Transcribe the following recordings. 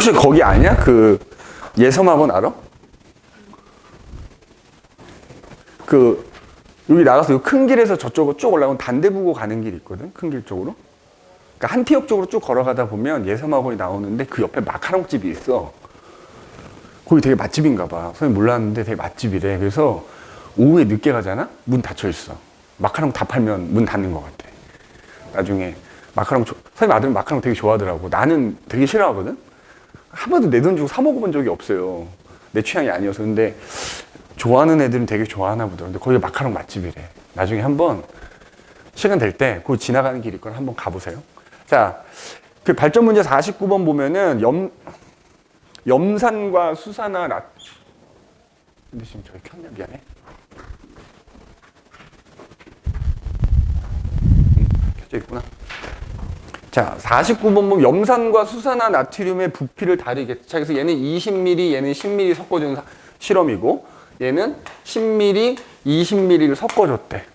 혹시 거기 아니야? 그 예섬학원 알아? 그 여기 나가서 큰 길에서 저쪽으로 쭉 올라오면 단대부고 가는 길이 있거든. 큰 길 쪽으로. 그러니까 한티역 쪽으로 쭉 걸어가다 보면 예섬학원이 나오는데 그 옆에 마카롱 집이 있어. 거기 되게 맛집인가 봐. 선생님 몰랐는데 되게 맛집이래. 그래서 오후에 늦게 가잖아? 문 닫혀 있어. 마카롱 다 팔면 문 닫는 것 같아. 나중에 마카롱 선생님 아들은 마카롱 되게 좋아하더라고. 나는 되게 싫어하거든. 한 번도 내 돈 주고 사 먹어본 적이 없어요. 내 취향이 아니어서. 근데 좋아하는 애들은 되게 좋아하나 보더라고. 근데 거기가 마카롱 맛집이래. 나중에 한번 시간 될 때 거기 지나가는 길 있거나 한번 가보세요. 자, 그 발전 문제 49번 보면은 염산과 수산화 근데 지금 저기 켰냐? 미안해. 켜져 있구나. 자, 49번 보면 염산과 수산화 나트륨의 부피를 다르게. 자, 그래서 얘는 20ml, 얘는 10ml 섞어준 실험이고, 얘는 10ml, 20ml를 섞어줬대.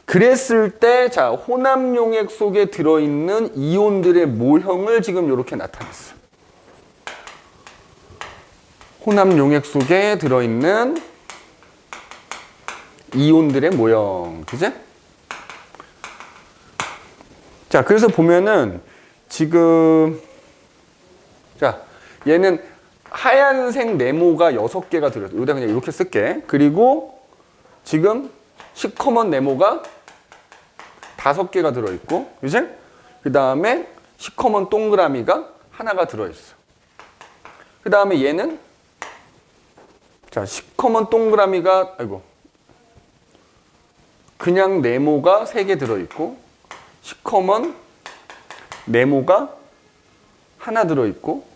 그랬을 때, 자, 혼합용액 속에 들어있는 이온들의 모형을 지금 이렇게 나타냈어. 혼합용액 속에 들어있는 이온들의 모형. 그지? 자, 그래서 보면은 지금, 자, 얘는 하얀색 네모가 6개가 들어있어. 여기다 그냥 이렇게 쓸게. 그리고 지금 시커먼 네모가 5개가 들어있고, 그지? 그 다음에 시커먼 동그라미가 하나가 들어있어. 그 다음에 얘는, 자, 시커먼 동그라미가, 아이고, 그냥 네모가 3개 들어있고, 시커먼 네모가 하나 들어있고,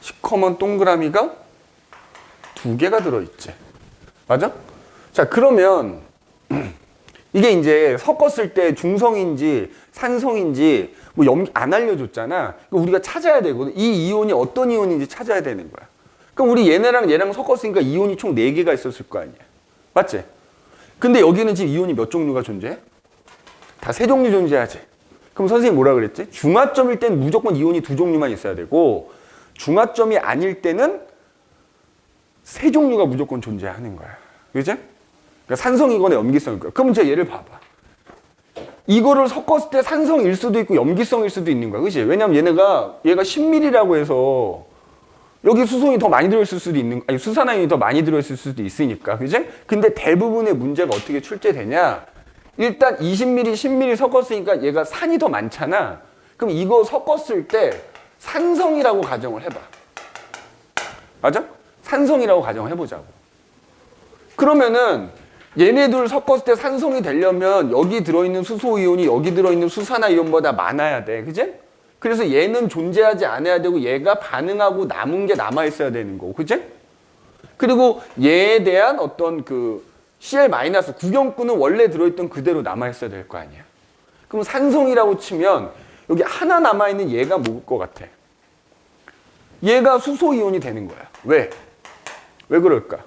시커먼 동그라미가 2개가 들어있지. 맞아? 자, 그러면 이게 이제 섞었을 때 중성인지 산성인지 뭐 안 알려줬잖아. 우리가 찾아야 되거든. 이 이온이 어떤 이온인지 찾아야 되는 거야. 그럼 우리 얘네랑 섞었으니까 이온이 총 4개가 있었을 거 아니야. 맞지? 근데 여기는 지금 이온이 몇 종류가 존재해? 다 3종류 존재하지. 그럼 선생님이 뭐라 그랬지? 중화점일 땐 무조건 이온이 2종류만 있어야 되고, 중화점이 아닐 때는 3종류가 무조건 존재하는 거야. 그죠? 그러니까 산성이거나 염기성이거나. 그럼 이제 얘를 봐봐. 이거를 섞었을 때 산성일 수도 있고 염기성일 수도 있는 거야. 그치? 왜냐면 얘가 10ml라고 해서 여기 수송이 더 많이 들어있을 수도 있는, 아니, 수산화연이 더 많이 들어있을 수도 있으니까. 그지? 근데 대부분의 문제가 어떻게 출제되냐? 일단 20ml, 10ml 섞었으니까 얘가 산이 더 많잖아. 그럼 이거 섞었을 때 산성이라고 가정을 해봐. 맞아? 산성이라고 가정을 해보자고. 그러면은 얘네들 섞었을 때 산성이 되려면 여기 들어있는 수소이온이 여기 들어있는 수산화이온보다 많아야 돼. 그지? 그래서 얘는 존재하지 않아야 되고 얘가 반응하고 남은 게 남아있어야 되는 거고. 그지? 그리고 얘에 대한 어떤 그 Cl- 구경꾼은 원래 들어있던 그대로 남아있어야 될 거 아니야. 그럼 산성이라고 치면 여기 하나 남아있는 얘가 뭐일 것 같아? 얘가 수소이온이 되는 거야. 왜? 왜 그럴까?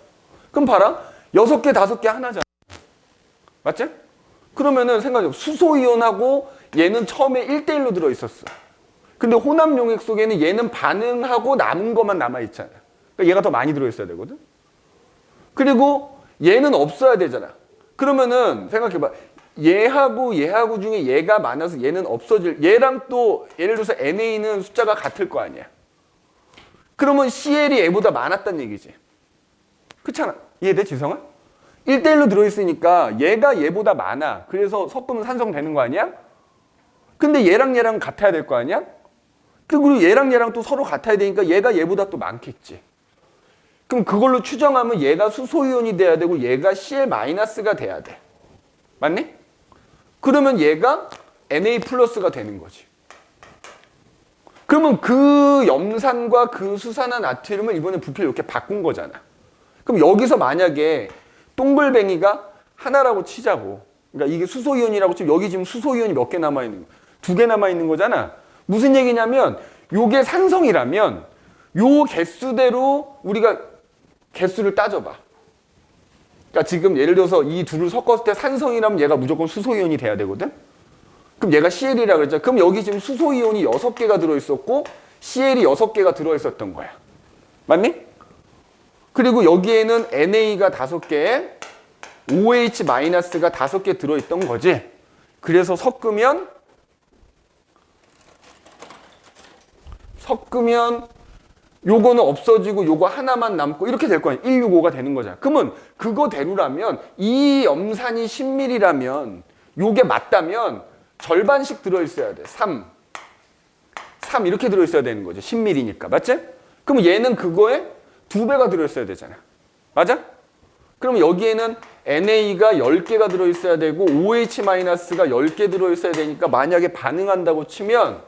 그럼 봐라. 6개, 5개 하나잖아. 맞지? 그러면은 생각해봐. 수소이온하고 얘는 처음에 1대1로 들어있었어. 근데 혼합용액 속에는 얘는 반응하고 남은 것만 남아있잖아. 그러니까 얘가 더 많이 들어있어야 되거든? 그리고 얘는 없어야 되잖아. 그러면은 생각해봐. 얘하고 중에 얘가 많아서 얘는 없어질, 얘랑 또 예를 들어서 NA는 숫자가 같을 거 아니야. 그러면 CL이 얘보다 많았단 얘기지. 그렇잖아. 이해돼, 지성아? 1대1로 들어있으니까 얘가 얘보다 많아. 그래서 섞으면 산성되는 거 아니야? 근데 얘랑 같아야 될 거 아니야? 그리고 얘랑 또 서로 같아야 되니까 얘가 얘보다 또 많겠지. 그럼 그걸로 추정하면 얘가 수소이온이 돼야 되고 얘가 Cl-가 돼야 돼. 맞니? 그러면 얘가 Na+가 되는 거지. 그러면 그 염산과 그 수산화 나트륨을 이번에 부피를 이렇게 바꾼 거잖아. 그럼 여기서 만약에 동글뱅이가 하나라고 치자고. 그러니까 이게 수소이온이라고 치면 여기 지금 수소이온이 몇 개 남아있는 거야? 2개 남아있는 거잖아. 무슨 얘기냐면 요게 산성이라면 요 개수대로 우리가 개수를 따져봐. 그러니까 지금 예를 들어서 이 둘을 섞었을 때 산성이라면 얘가 무조건 수소이온이 돼야 되거든? 그럼 얘가 CL이라고 그랬죠. 그럼 여기 지금 수소이온이 6개가 들어있었고 CL이 6개가 들어있었던 거야. 맞니? 그리고 여기에는 NA가 5개, OH-가 5개 들어있던 거지. 그래서 섞으면 요거는 없어지고 요거 하나만 남고 이렇게 될 거야. 165가 되는 거잖아. 그러면 그거대로라면 이 염산이 10ml라면 요게 맞다면 절반씩 들어있어야 돼. 3 이렇게 들어있어야 되는 거죠. 10ml니까. 맞지? 그럼 얘는 그거에 2배가 들어있어야 되잖아. 맞아? 그럼 여기에는 NA가 10개가 들어있어야 되고 OH-가 10개 들어있어야 되니까 만약에 반응한다고 치면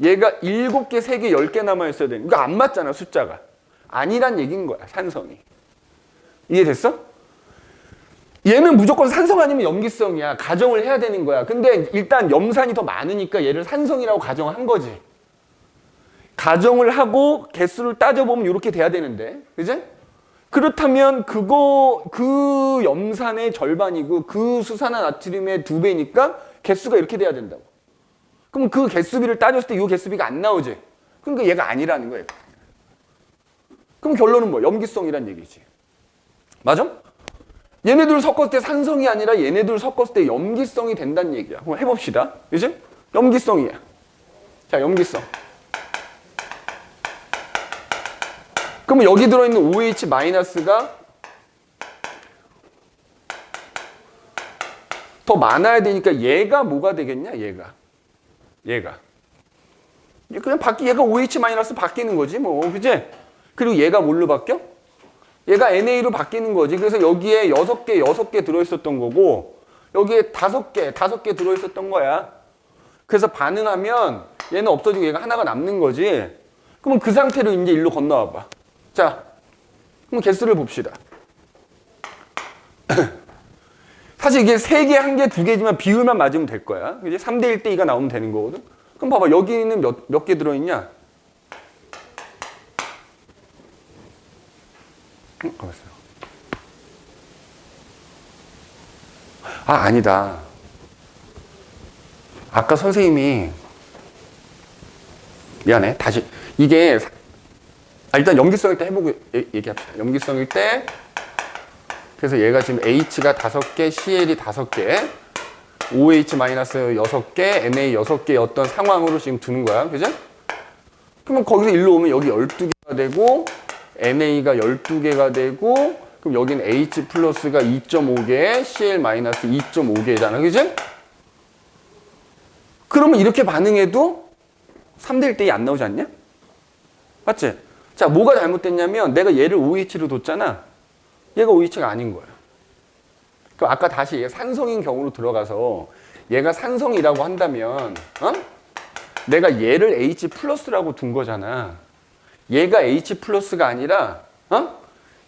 얘가 7개, 3개, 10개 남아있어야 되는 거야. 이거 안 맞잖아, 숫자가. 아니란 얘기인 거야, 산성이. 이해됐어? 얘는 무조건 산성 아니면 염기성이야. 가정을 해야 되는 거야. 근데 일단 염산이 더 많으니까 얘를 산성이라고 가정한 거지. 가정을 하고 개수를 따져보면 이렇게 돼야 되는데. 그지? 그렇다면 그 염산의 절반이고 그 수산화 나트륨의 2배니까 개수가 이렇게 돼야 된다고. 그럼 그 개수비를 따졌을 때 이 개수비가 안 나오지. 그러니까 얘가 아니라는 거예요. 그럼 결론은 뭐? 염기성이란 얘기지. 맞아? 얘네들 섞었을 때 산성이 아니라 얘네들 섞었을 때 염기성이 된다는 얘기야. 한번 해봅시다. 그지? 염기성이야. 자, 염기성. 그러면 여기 들어있는 OH-가 더 많아야 되니까 얘가 뭐가 되겠냐? 얘가 그냥 얘가 OH- 바뀌는 거지 뭐. 그지? 그리고 얘가 뭘로 바뀌어? 얘가 NA로 바뀌는 거지. 그래서 여기에 6개 들어있었던 거고 여기에 5개 들어있었던 거야. 그래서 반응하면 얘는 없어지고 얘가 하나가 남는 거지. 그러면 그 상태로 이제 일로 건너와 봐. 자, 그럼 개수를 봅시다. 사실 이게 3개, 1개, 2개지만 비율만 맞으면 될 거야. 이제 3대 1대 2가 나오면 되는 거거든. 그럼 봐봐. 여기는 몇 개 들어있냐? 가만있어요. 아니다. 아까 선생님이 미안해. 다시 이게 일단 염기성일 때 해보고 얘기합시다. 염기성일 때 그래서 얘가 지금 H가 5개, CL이 5개, OH- 6개, NA 6개였던 상황으로 지금 두는 거야. 그죠? 그러면 거기서 일로 오면 여기 12개가 되고 NA가 12개가 되고 그럼 여기는 H 플러스가 2.5개, CL 마이너스 2.5개잖아. 그죠? 그러면 이렇게 반응해도 3대 1대2 안 나오지 않냐? 맞지? 자, 뭐가 잘못됐냐면 내가 얘를 OH로 뒀잖아. 얘가 OH가 아닌 거야. 그럼 아까 다시 얘가 산성인 경우로 들어가서 얘가 산성이라고 한다면 내가 얘를 H 플러스라고 둔 거잖아. 얘가 H 플러스가 아니라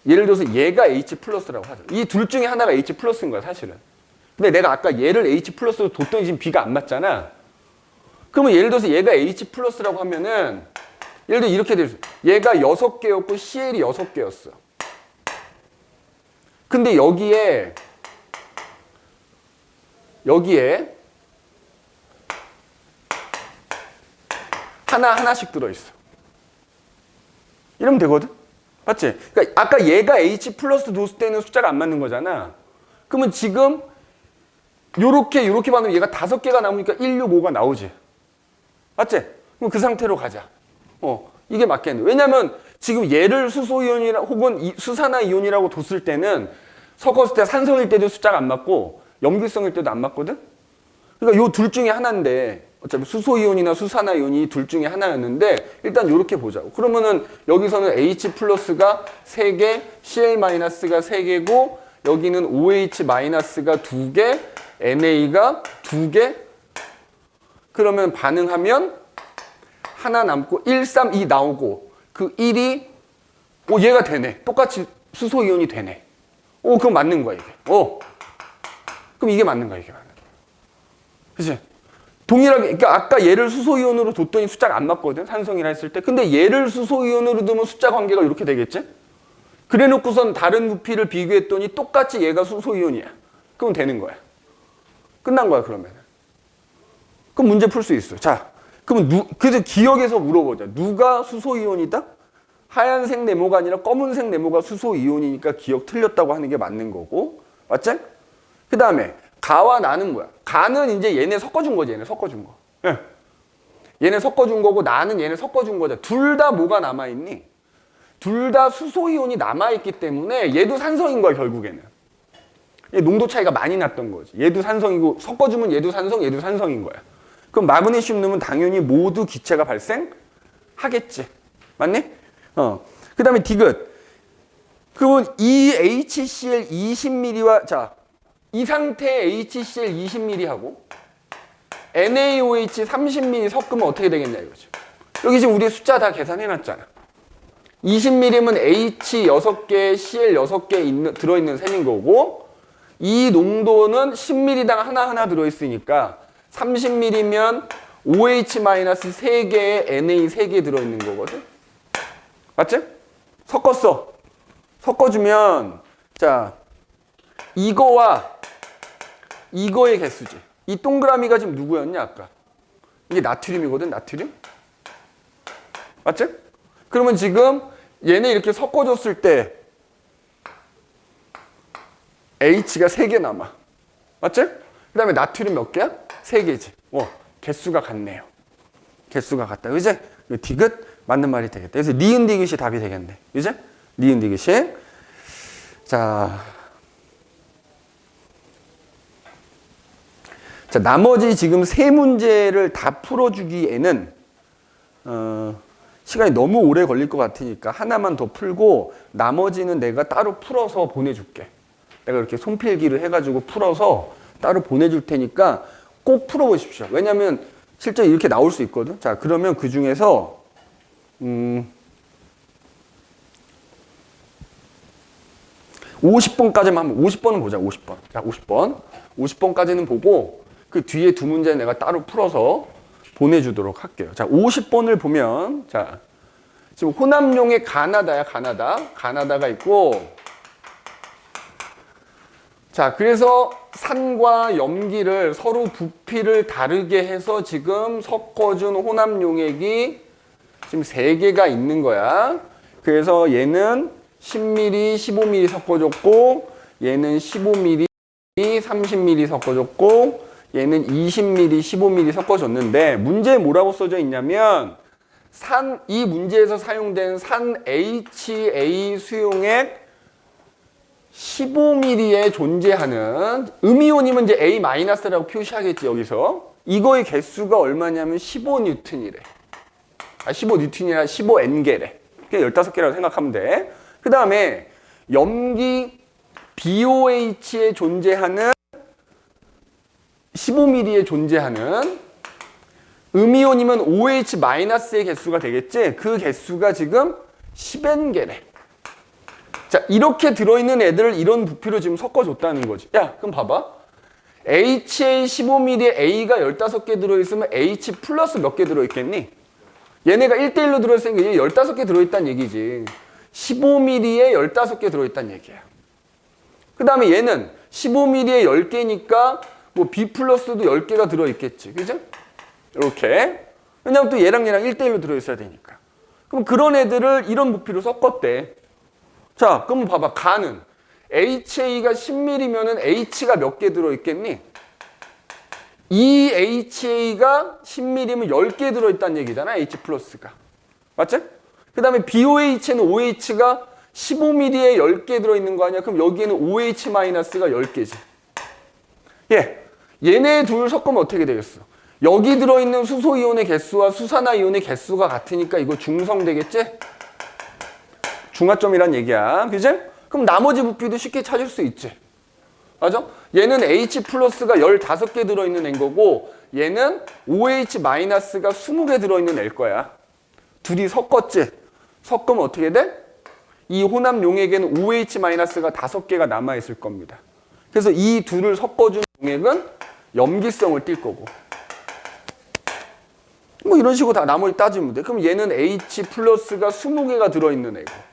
예를 들어서 얘가 H 플러스라고 하자. 이 둘 중에 하나가 H 플러스인 거야, 사실은. 근데 내가 아까 얘를 H 플러스로 뒀더니 지금 B가 안 맞잖아. 그러면 예를 들어서 얘가 H 플러스라고 하면은 예를 들어 이렇게 될 수 있어. 얘가 6개였고 CL이 6개였어. 근데 여기에 하나씩 들어있어. 이러면 되거든? 맞지? 그러니까 아까 얘가 H 플러스 뒀을 때는 숫자가 안 맞는 거잖아. 그러면 지금 요렇게 받으면 얘가 5개가 남으니까 165가 나오지. 맞지? 그럼 그 상태로 가자. 이게 맞겠네. 왜냐면 지금 얘를 수소이온이나 혹은 수산화 이온이라고 뒀을 때는 섞었을 때 산성일 때도 숫자가 안 맞고 염기성일 때도 안 맞거든? 그러니까 요 둘 중에 하나인데 어차피 수소이온이나 수산화 이온이 둘 중에 하나였는데 일단 요렇게 보자고. 그러면은 여기서는 H 플러스가 3개, CL 마이너스가 3개고 여기는 OH 마이너스가 2개, NA가 2개. 그러면 반응하면 하나 남고 1, 3, 2 나오고 그 1이 얘가 되네. 똑같이 수소이온이 되네. 그럼 맞는 거야, 이게. 그럼 이게 맞는 거야, 이게 맞는 거야. 그치? 동일하게, 그러니까 아까 얘를 수소이온으로 뒀더니 숫자가 안 맞거든, 산성이라 했을 때. 근데 얘를 수소이온으로 두면 숫자 관계가 이렇게 되겠지? 그래 놓고선 다른 부피를 비교했더니 똑같이 얘가 수소이온이야. 그럼 되는 거야. 끝난 거야, 그러면. 그럼 문제 풀 수 있어. 자, 그러면 그래서 기억에서 물어보자. 누가 수소이온이다? 하얀색 네모가 아니라 검은색 네모가 수소이온이니까 기억 틀렸다고 하는 게 맞는 거고. 맞지? 그 다음에 가와 나는 뭐야? 가는 이제 얘네 섞어준 거지. 얘네 섞어준 거. 예. 얘네 섞어준 거고 나는 얘네 섞어준 거죠. 둘 다 뭐가 남아있니? 둘 다 수소이온이 남아있기 때문에 얘도 산성인 거야 결국에는. 얘 농도 차이가 많이 났던 거지. 얘도 산성이고 섞어주면 얘도 산성, 얘도 산성인 거야. 그럼 마그네슘 넣으면 당연히 모두 기체가 발생하겠지. 맞니? 그 다음에 디귿. 그러면 이 HCl 20ml와 자, 이 상태의 HCl 20ml하고 NaOH 30ml 섞으면 어떻게 되겠냐 이거죠. 여기 지금 우리 숫자 다 계산해놨잖아. 20ml면 H 6개, Cl 6개 들어있는 셈인 거고 이 농도는 10ml당 하나하나 들어있으니까 30ml면 OH-3개에 Na 3개 들어있는 거거든. 맞지? 섞었어. 섞어주면 자 이거와 이거의 개수지. 이 동그라미가 지금 누구였냐 아까? 이게 나트륨이거든. 나트륨. 맞지? 그러면 지금 얘네 이렇게 섞어줬을 때 H가 3개 남아. 맞지? 그 다음에 나트륨 몇 개야? 3개지. 개수가 같네요. 개수가 같다. 그지? 디귿 맞는 말이 되겠다. 그래서 니은 디귿이 답이 되겠네. 그지? 니은 디귿이. 자, 나머지 지금 세 문제를 다 풀어주기에는 시간이 너무 오래 걸릴 것 같으니까 하나만 더 풀고 나머지는 내가 따로 풀어서 보내줄게. 내가 이렇게 손필기를 해가지고 풀어서 따로 보내줄 테니까 꼭 풀어보십시오. 왜냐면 실제 이렇게 나올 수 있거든. 자, 그러면 그 중에서 50번까지만 하면 50번은 보자. 50번. 자, 50번. 50번까지는 보고 그 뒤에 두 문제 내가 따로 풀어서 보내주도록 할게요. 자, 50번을 보면 자, 지금 혼합용의 가나다야. 가나다가 있고 자, 그래서 산과 염기를 서로 부피를 다르게 해서 지금 섞어준 혼합용액이 지금 3개가 있는 거야. 그래서 얘는 10ml, 15ml 섞어줬고 얘는 15ml, 30ml 섞어줬고 얘는 20ml, 15ml 섞어줬는데 문제에 뭐라고 써져 있냐면 이 문제에서 사용된 산 HA 수용액 15ml에 존재하는 음이온이면 이제 A-라고 표시하겠지 여기서. 이거의 개수가 얼마냐면 15N이래. 15N이라 15N개래. 그러니까 15개라고 생각하면 돼. 그 다음에 염기 BOH에 존재하는 15ml에 존재하는 음이온이면 OH-의 개수가 되겠지. 그 개수가 지금 10N개래. 자, 이렇게 들어있는 애들을 이런 부피로 지금 섞어줬다는 거지. 야, 그럼 봐봐. HA 15ml에 A가 15개 들어있으면 H 플러스 몇 개 들어있겠니? 얘네가 1대1로 들어있으니까 얘 15개 들어있다는 얘기지. 15ml에 15개 들어있다는 얘기야. 그 다음에 얘는 15ml에 10개니까 뭐 B 플러스도 10개가 들어있겠지. 그죠? 이렇게. 왜냐면 또 얘랑 1대1로 들어있어야 되니까. 그럼 그런 애들을 이런 부피로 섞었대. 자, 그럼 봐봐. 가는 HA가 10ml면은 H가 몇 개 들어있겠니? 이 HA가 10ml면 10개 들어있다는 얘기잖아. H 플러스가. 맞지? 그 다음에 BOH는 OH가 15ml에 10개 들어있는 거 아니야? 그럼 여기에는 OH-가 10개지. 예. 얘네 둘 섞으면 어떻게 되겠어? 여기 들어있는 수소이온의 개수와 수산화이온의 개수가 같으니까 이거 중성 되겠지? 중화점이란 얘기야. 그지? 그럼 나머지 부피도 쉽게 찾을 수 있지. 맞아? 얘는 H 플러스가 15개 들어있는 애인 거고 얘는 OH-가 20개 들어있는 애일 거야. 둘이 섞었지? 섞으면 어떻게 돼? 이 혼합용액에는 OH-가 5개가 남아있을 겁니다. 그래서 이 둘을 섞어준 용액은 염기성을 띌 거고 뭐 이런 식으로 다 나머지 따지면 돼. 그럼 얘는 H 플러스가 20개가 들어있는 애고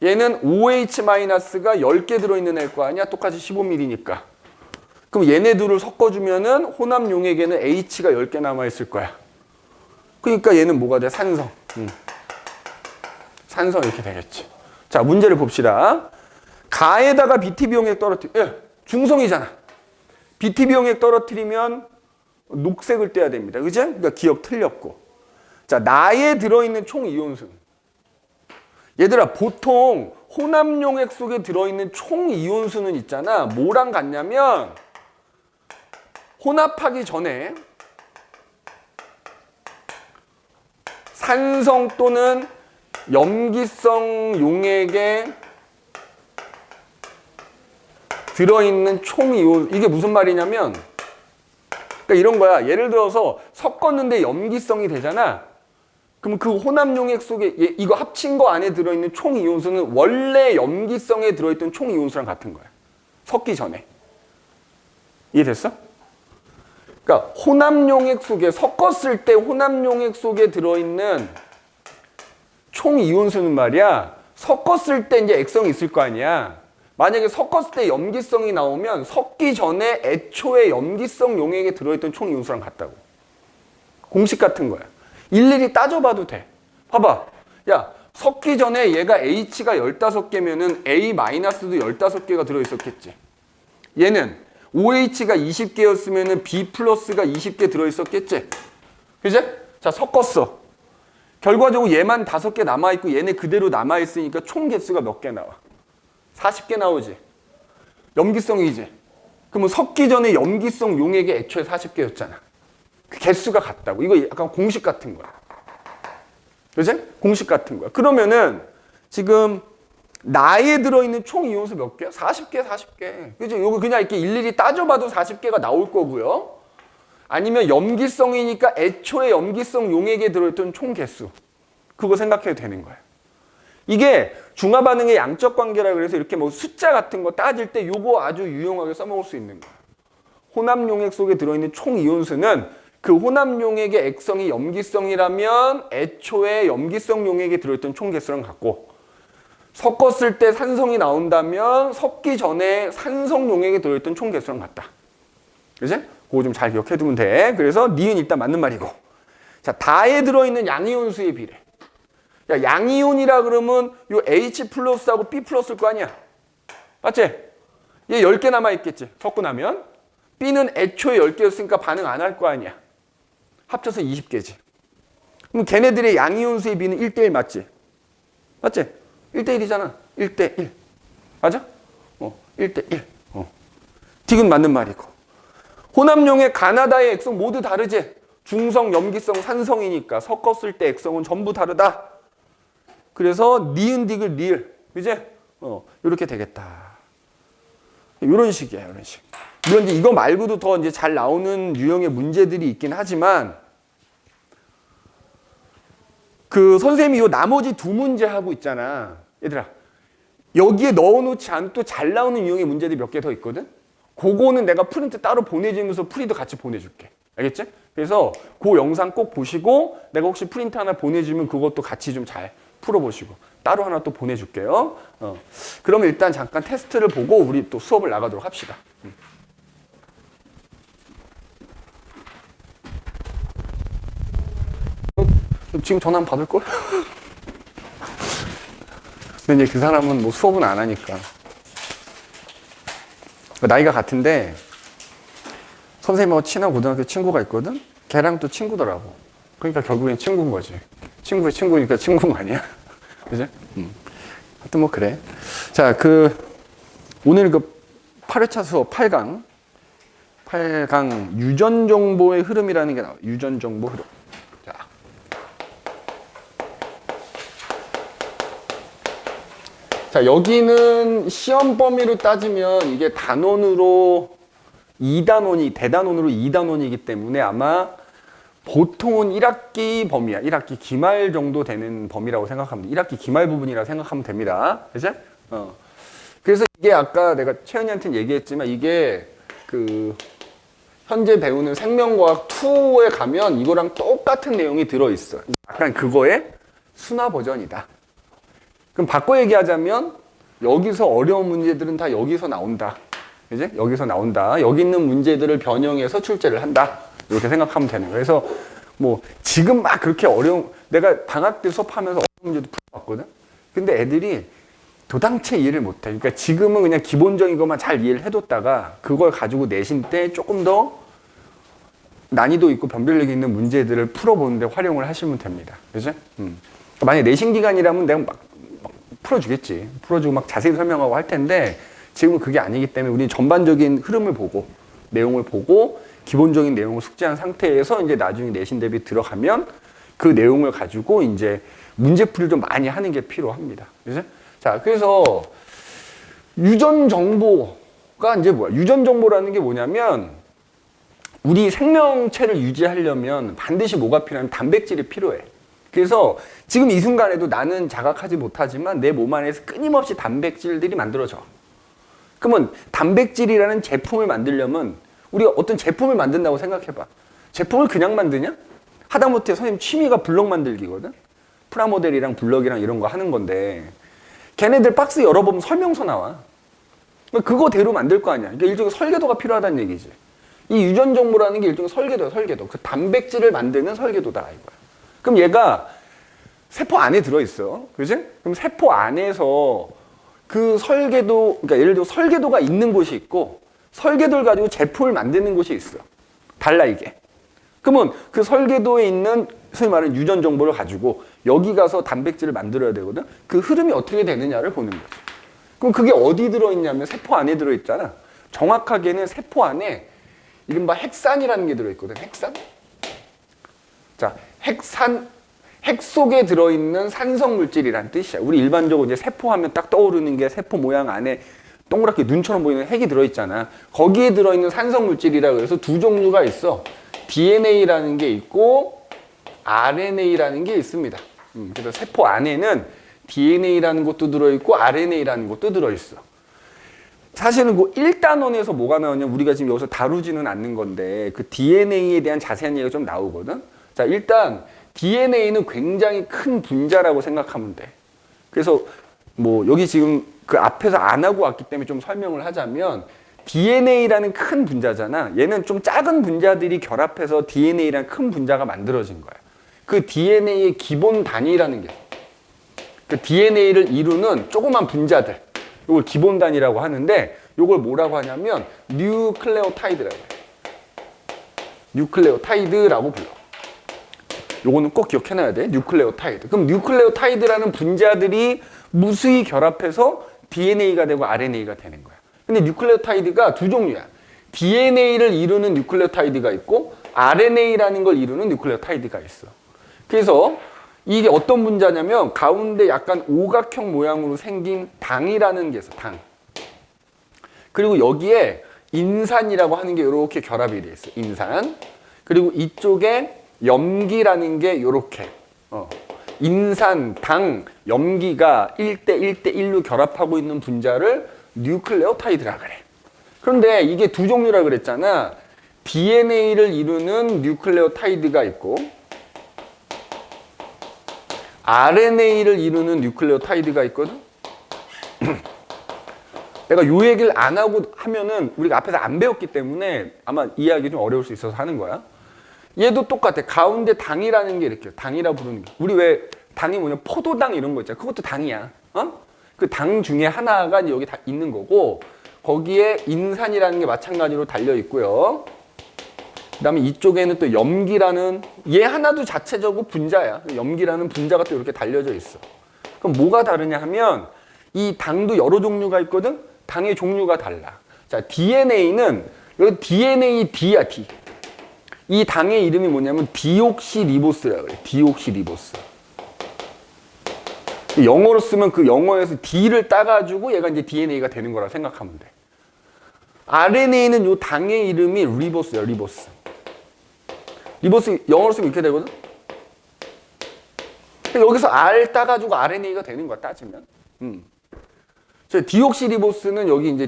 얘는 OH-가 10개 들어있는 애일 거 아니야? 똑같이 15ml니까. 그럼 얘네 둘을 섞어주면은 혼합용액에는 H가 10개 남아있을 거야. 그러니까 얘는 뭐가 돼? 산성. 산성 이렇게 되겠지. 자, 문제를 봅시다. 가에다가 BTB용액 떨어뜨려. 중성이잖아. BTB용액 떨어뜨리면 녹색을 떼야 됩니다. 그죠? 그러니까 기억 틀렸고. 자, 나에 들어있는 총 이온수는. 얘들아, 보통 혼합용액 속에 들어있는 총 이온수는 있잖아. 뭐랑 같냐면 혼합하기 전에 산성 또는 염기성 용액에 들어있는 총 이온, 이게 무슨 말이냐면 그러니까 이런 거야. 예를 들어서 섞었는데 염기성이 되잖아. 그럼 그 혼합용액 속에 이거 합친 거 안에 들어있는 총 이온수는 원래 염기성에 들어있던 총 이온수랑 같은 거야. 섞기 전에. 이해됐어? 그러니까 혼합용액 속에 섞었을 때 혼합용액 속에 들어있는 총 이온수는 말이야. 섞었을 때 이제 액성이 있을 거 아니야. 만약에 섞었을 때 염기성이 나오면 섞기 전에 애초에 염기성 용액에 들어있던 총 이온수랑 같다고. 공식 같은 거야. 일일이 따져봐도 돼. 봐봐. 야, 섞기 전에 얘가 H가 15개면은 A-도 15개가 들어있었겠지. 얘는 OH가 20개였으면은 B 플러스가 20개 들어있었겠지. 그제? 자, 섞었어. 결과적으로 얘만 5개 남아있고 얘네 그대로 남아있으니까 총 개수가 몇 개 나와? 40개 나오지. 염기성이지. 그러면 섞기 전에 염기성 용액이 애초에 40개였잖아. 그 개수가 같다고. 이거 약간 공식 같은 거야. 그지? 공식 같은 거야. 그러면은 지금 나에 들어있는 총 이온수 몇 개야? 40개, 40개. 그죠? 이거 그냥 이렇게 일일이 따져봐도 40개가 나올 거고요. 아니면 염기성이니까 애초에 염기성 용액에 들어있던 총 개수. 그거 생각해도 되는 거야. 이게 중화반응의 양적 관계라 그래서 이렇게 뭐 숫자 같은 거 따질 때 요거 아주 유용하게 써먹을 수 있는 거야. 혼합용액 속에 들어있는 총 이온수는 그 혼합용액의 액성이 염기성이라면 애초에 염기성 용액에 들어있던 총 개수랑 같고, 섞었을 때 산성이 나온다면 섞기 전에 산성 용액에 들어있던 총 개수랑 같다. 그치? 그거 좀 잘 기억해두면 돼. 그래서 니은 일단 맞는 말이고. 자, 다에 들어있는 양이온수의 비례. 야, 양이온이라 그러면 요 H 플러스하고 B 플러스일 거 아니야. 맞지? 얘 10개 남아있겠지. 섞고 나면. B는 애초에 10개였으니까 반응 안 할 거 아니야. 합쳐서 20개지. 그럼 걔네들의 양이온수의 비는 1대1 맞지? 맞지? 1대1이잖아. 1대1. 맞아? 1대1. 딕은 맞는 말이고. 혼합용의 가나다의 액성 모두 다르지? 중성, 염기성, 산성이니까 섞었을 때 액성은 전부 다르다. 그래서 니은, 딕을 리을. 그지? 이렇게 되겠다. 이런 식이야, 이런 식. 물론 이제 이거 말고도 더 이제 잘 나오는 유형의 문제들이 있긴 하지만, 그 선생님이 요 나머지 두 문제 하고 있잖아. 얘들아, 여기에 넣어놓지 않고 잘 나오는 유형의 문제들이 몇 개 더 있거든? 그거는 내가 프린트 따로 보내주면서 프리도 같이 보내줄게. 알겠지? 그래서 그 영상 꼭 보시고 내가 혹시 프린트 하나 보내주면 그것도 같이 좀 잘 풀어보시고 따로 하나 또 보내줄게요. 그러면 일단 잠깐 테스트를 보고 우리 또 수업을 나가도록 합시다. 지금 전화 한번 받을걸? 근데 이제 그 사람은 뭐 수업은 안 하니까. 나이가 같은데 선생님하고 친한 고등학교 친구가 있거든? 걔랑 또 친구더라고. 그러니까 결국엔 친구인 거지. 친구의 친구니까 친구인 거 아니야? 그지? 하여튼 뭐 그래. 자, 오늘 8회차 수업 8강 유전정보의 흐름이라는 게 나와요. 유전정보 흐름. 자, 여기는 시험 범위로 따지면 이게 단원으로 2단원이, 대단원으로 2단원이기 때문에 아마 보통은 1학기 범위야. 1학기 기말 정도 되는 범위라고 생각하면 돼. 1학기 기말 부분이라 생각하면 됩니다. 그치? 그래서 이게 아까 내가 채연이한테는 얘기했지만 이게 현재 배우는 생명과학 2에 가면 이거랑 똑같은 내용이 들어있어. 약간 그거의 순화 버전이다. 그럼 바꿔 얘기하자면 여기서 어려운 문제들은 다 여기서 나온다. 그지? 여기서 나온다. 여기 있는 문제들을 변형해서 출제를 한다. 이렇게 생각하면 되는 거예요. 그래서 뭐 지금 막 그렇게 어려운, 내가 방학 때 수업하면서 어려운 문제도 풀어봤거든. 근데 애들이 도당체 이해를 못해. 그러니까 지금은 그냥 기본적인 것만 잘 이해를 해뒀다가 그걸 가지고 내신 때 조금 더 난이도 있고 변별력이 있는 문제들을 풀어보는데 활용을 하시면 됩니다. 그죠? 만약에 내신 기간이라면 내가 막 풀어주겠지. 풀어주고 막 자세히 설명하고 할 텐데 지금은 그게 아니기 때문에 우리 전반적인 흐름을 보고 내용을 보고 기본적인 내용을 숙지한 상태에서 이제 나중에 내신 대비 들어가면 그 내용을 가지고 이제 문제풀이를 좀 많이 하는 게 필요합니다. 그죠? 자, 그래서 유전 정보가 이제 뭐야? 유전 정보라는 게 뭐냐면 우리 생명체를 유지하려면 반드시 뭐가 필요하면 단백질이 필요해. 그래서 지금 이 순간에도 나는 자각하지 못하지만 내 몸 안에서 끊임없이 단백질들이 만들어져. 그러면 단백질이라는 제품을 만들려면 우리가 어떤 제품을 만든다고 생각해봐. 제품을 그냥 만드냐? 하다못해 선생님 취미가 블럭 만들기거든? 프라모델이랑 블럭이랑 이런 거 하는 건데 걔네들 박스 열어보면 설명서 나와. 그거대로 만들 거 아니야. 그러니까 일종의 설계도가 필요하다는 얘기지. 이 유전 정보라는 게 일종의 설계도야, 설계도. 그 단백질을 만드는 설계도다, 이거야. 그럼 얘가 세포 안에 들어있어. 그지? 그럼 세포 안에서 그 설계도, 그러니까 예를 들어 설계도가 있는 곳이 있고 설계도를 가지고 제품을 만드는 곳이 있어. 달라, 이게. 그러면 그 설계도에 있는 소위 말하는 유전 정보를 가지고 여기 가서 단백질을 만들어야 되거든. 그 흐름이 어떻게 되느냐를 보는 거지. 그럼 그게 어디 들어있냐면 세포 안에 들어있잖아. 정확하게는 세포 안에 이른바 핵산이라는 게 들어있거든. 핵산. 자, 핵 속에 들어있는 산성 물질이란 뜻이야. 우리 일반적으로 이제 세포 하면 딱 떠오르는 게 세포 모양 안에 동그랗게 눈처럼 보이는 핵이 들어있잖아. 거기에 들어있는 산성 물질이라 그래서 두 종류가 있어. DNA라는 게 있고 RNA라는 게 있습니다. 그래서 세포 안에는 DNA라는 것도 들어있고 RNA라는 것도 들어있어. 사실은 그 1단원에서 뭐가 나오냐면 우리가 지금 여기서 다루지는 않는 건데 그 DNA에 대한 자세한 얘기가 좀 나오거든. 자, 일단 DNA는 굉장히 큰 분자라고 생각하면 돼. 그래서 뭐 여기 지금 그 앞에서 안 하고 왔기 때문에 좀 설명을 하자면 DNA라는 큰 분자잖아. 얘는 좀 작은 분자들이 결합해서 DNA라는 큰 분자가 만들어진 거야. 그 DNA의 기본 단위라는 게 그 DNA를 이루는 조그만 분자들, 이걸 기본 단위라고 하는데 이걸 뭐라고 하냐면 뉴클레오타이드라고 해요. 뉴클레오타이드라고 불러. 요거는 꼭 기억해놔야 돼. 뉴클레오타이드. 그럼 뉴클레오타이드라는 분자들이 무수히 결합해서 DNA가 되고 RNA가 되는 거야. 근데 뉴클레오타이드가 두 종류야. DNA를 이루는 뉴클레오타이드가 있고 RNA라는 걸 이루는 뉴클레오타이드가 있어. 그래서 이게 어떤 분자냐면 가운데 약간 오각형 모양으로 생긴 당이라는 게 있어. 당. 그리고 여기에 인산이라고 하는 게 이렇게 결합이 돼 있어. 인산. 그리고 이쪽에 염기라는 게 이렇게 인산, 당, 염기가 1대1대1로 결합하고 있는 분자를 뉴클레오타이드라 그래. 그런데 이게 두 종류라 그랬잖아. DNA를 이루는 뉴클레오타이드가 있고 RNA를 이루는 뉴클레오타이드가 있거든. 내가 요 얘기를 안 하고 하면은 우리가 앞에서 안 배웠기 때문에 아마 이해하기 좀 어려울 수 있어서 하는 거야. 얘도 똑같아. 가운데 당이라는 게 이렇게 당이라 부르는 게. 우리 왜 당이 뭐냐 포도당 이런 거 있잖아. 그것도 당이야. 그 당 중에 하나가 이제 여기 다 있는 거고 거기에 인산이라는 게 마찬가지로 달려 있고요. 그다음에 이쪽에는 또 염기라는 얘 하나도 자체적으로 분자야. 염기라는 분자가 또 이렇게 달려져 있어. 그럼 뭐가 다르냐 하면 이 당도 여러 종류가 있거든. 당의 종류가 달라. 자, DNA는 여기 DNA D야, D. 이 당의 이름이 뭐냐면 디옥시리보스라고 그래. 디옥시리보스. 영어로 쓰면 그 영어에서 D를 따가지고 얘가 이제 DNA가 되는 거라 생각하면 돼. RNA는 요 당의 이름이 리보스야, 리보스. 리보스 영어로 쓰면 이렇게 되거든. 여기서 R 따가지고 RNA가 되는 거야, 따지면. 디옥시리보스는 여기 이제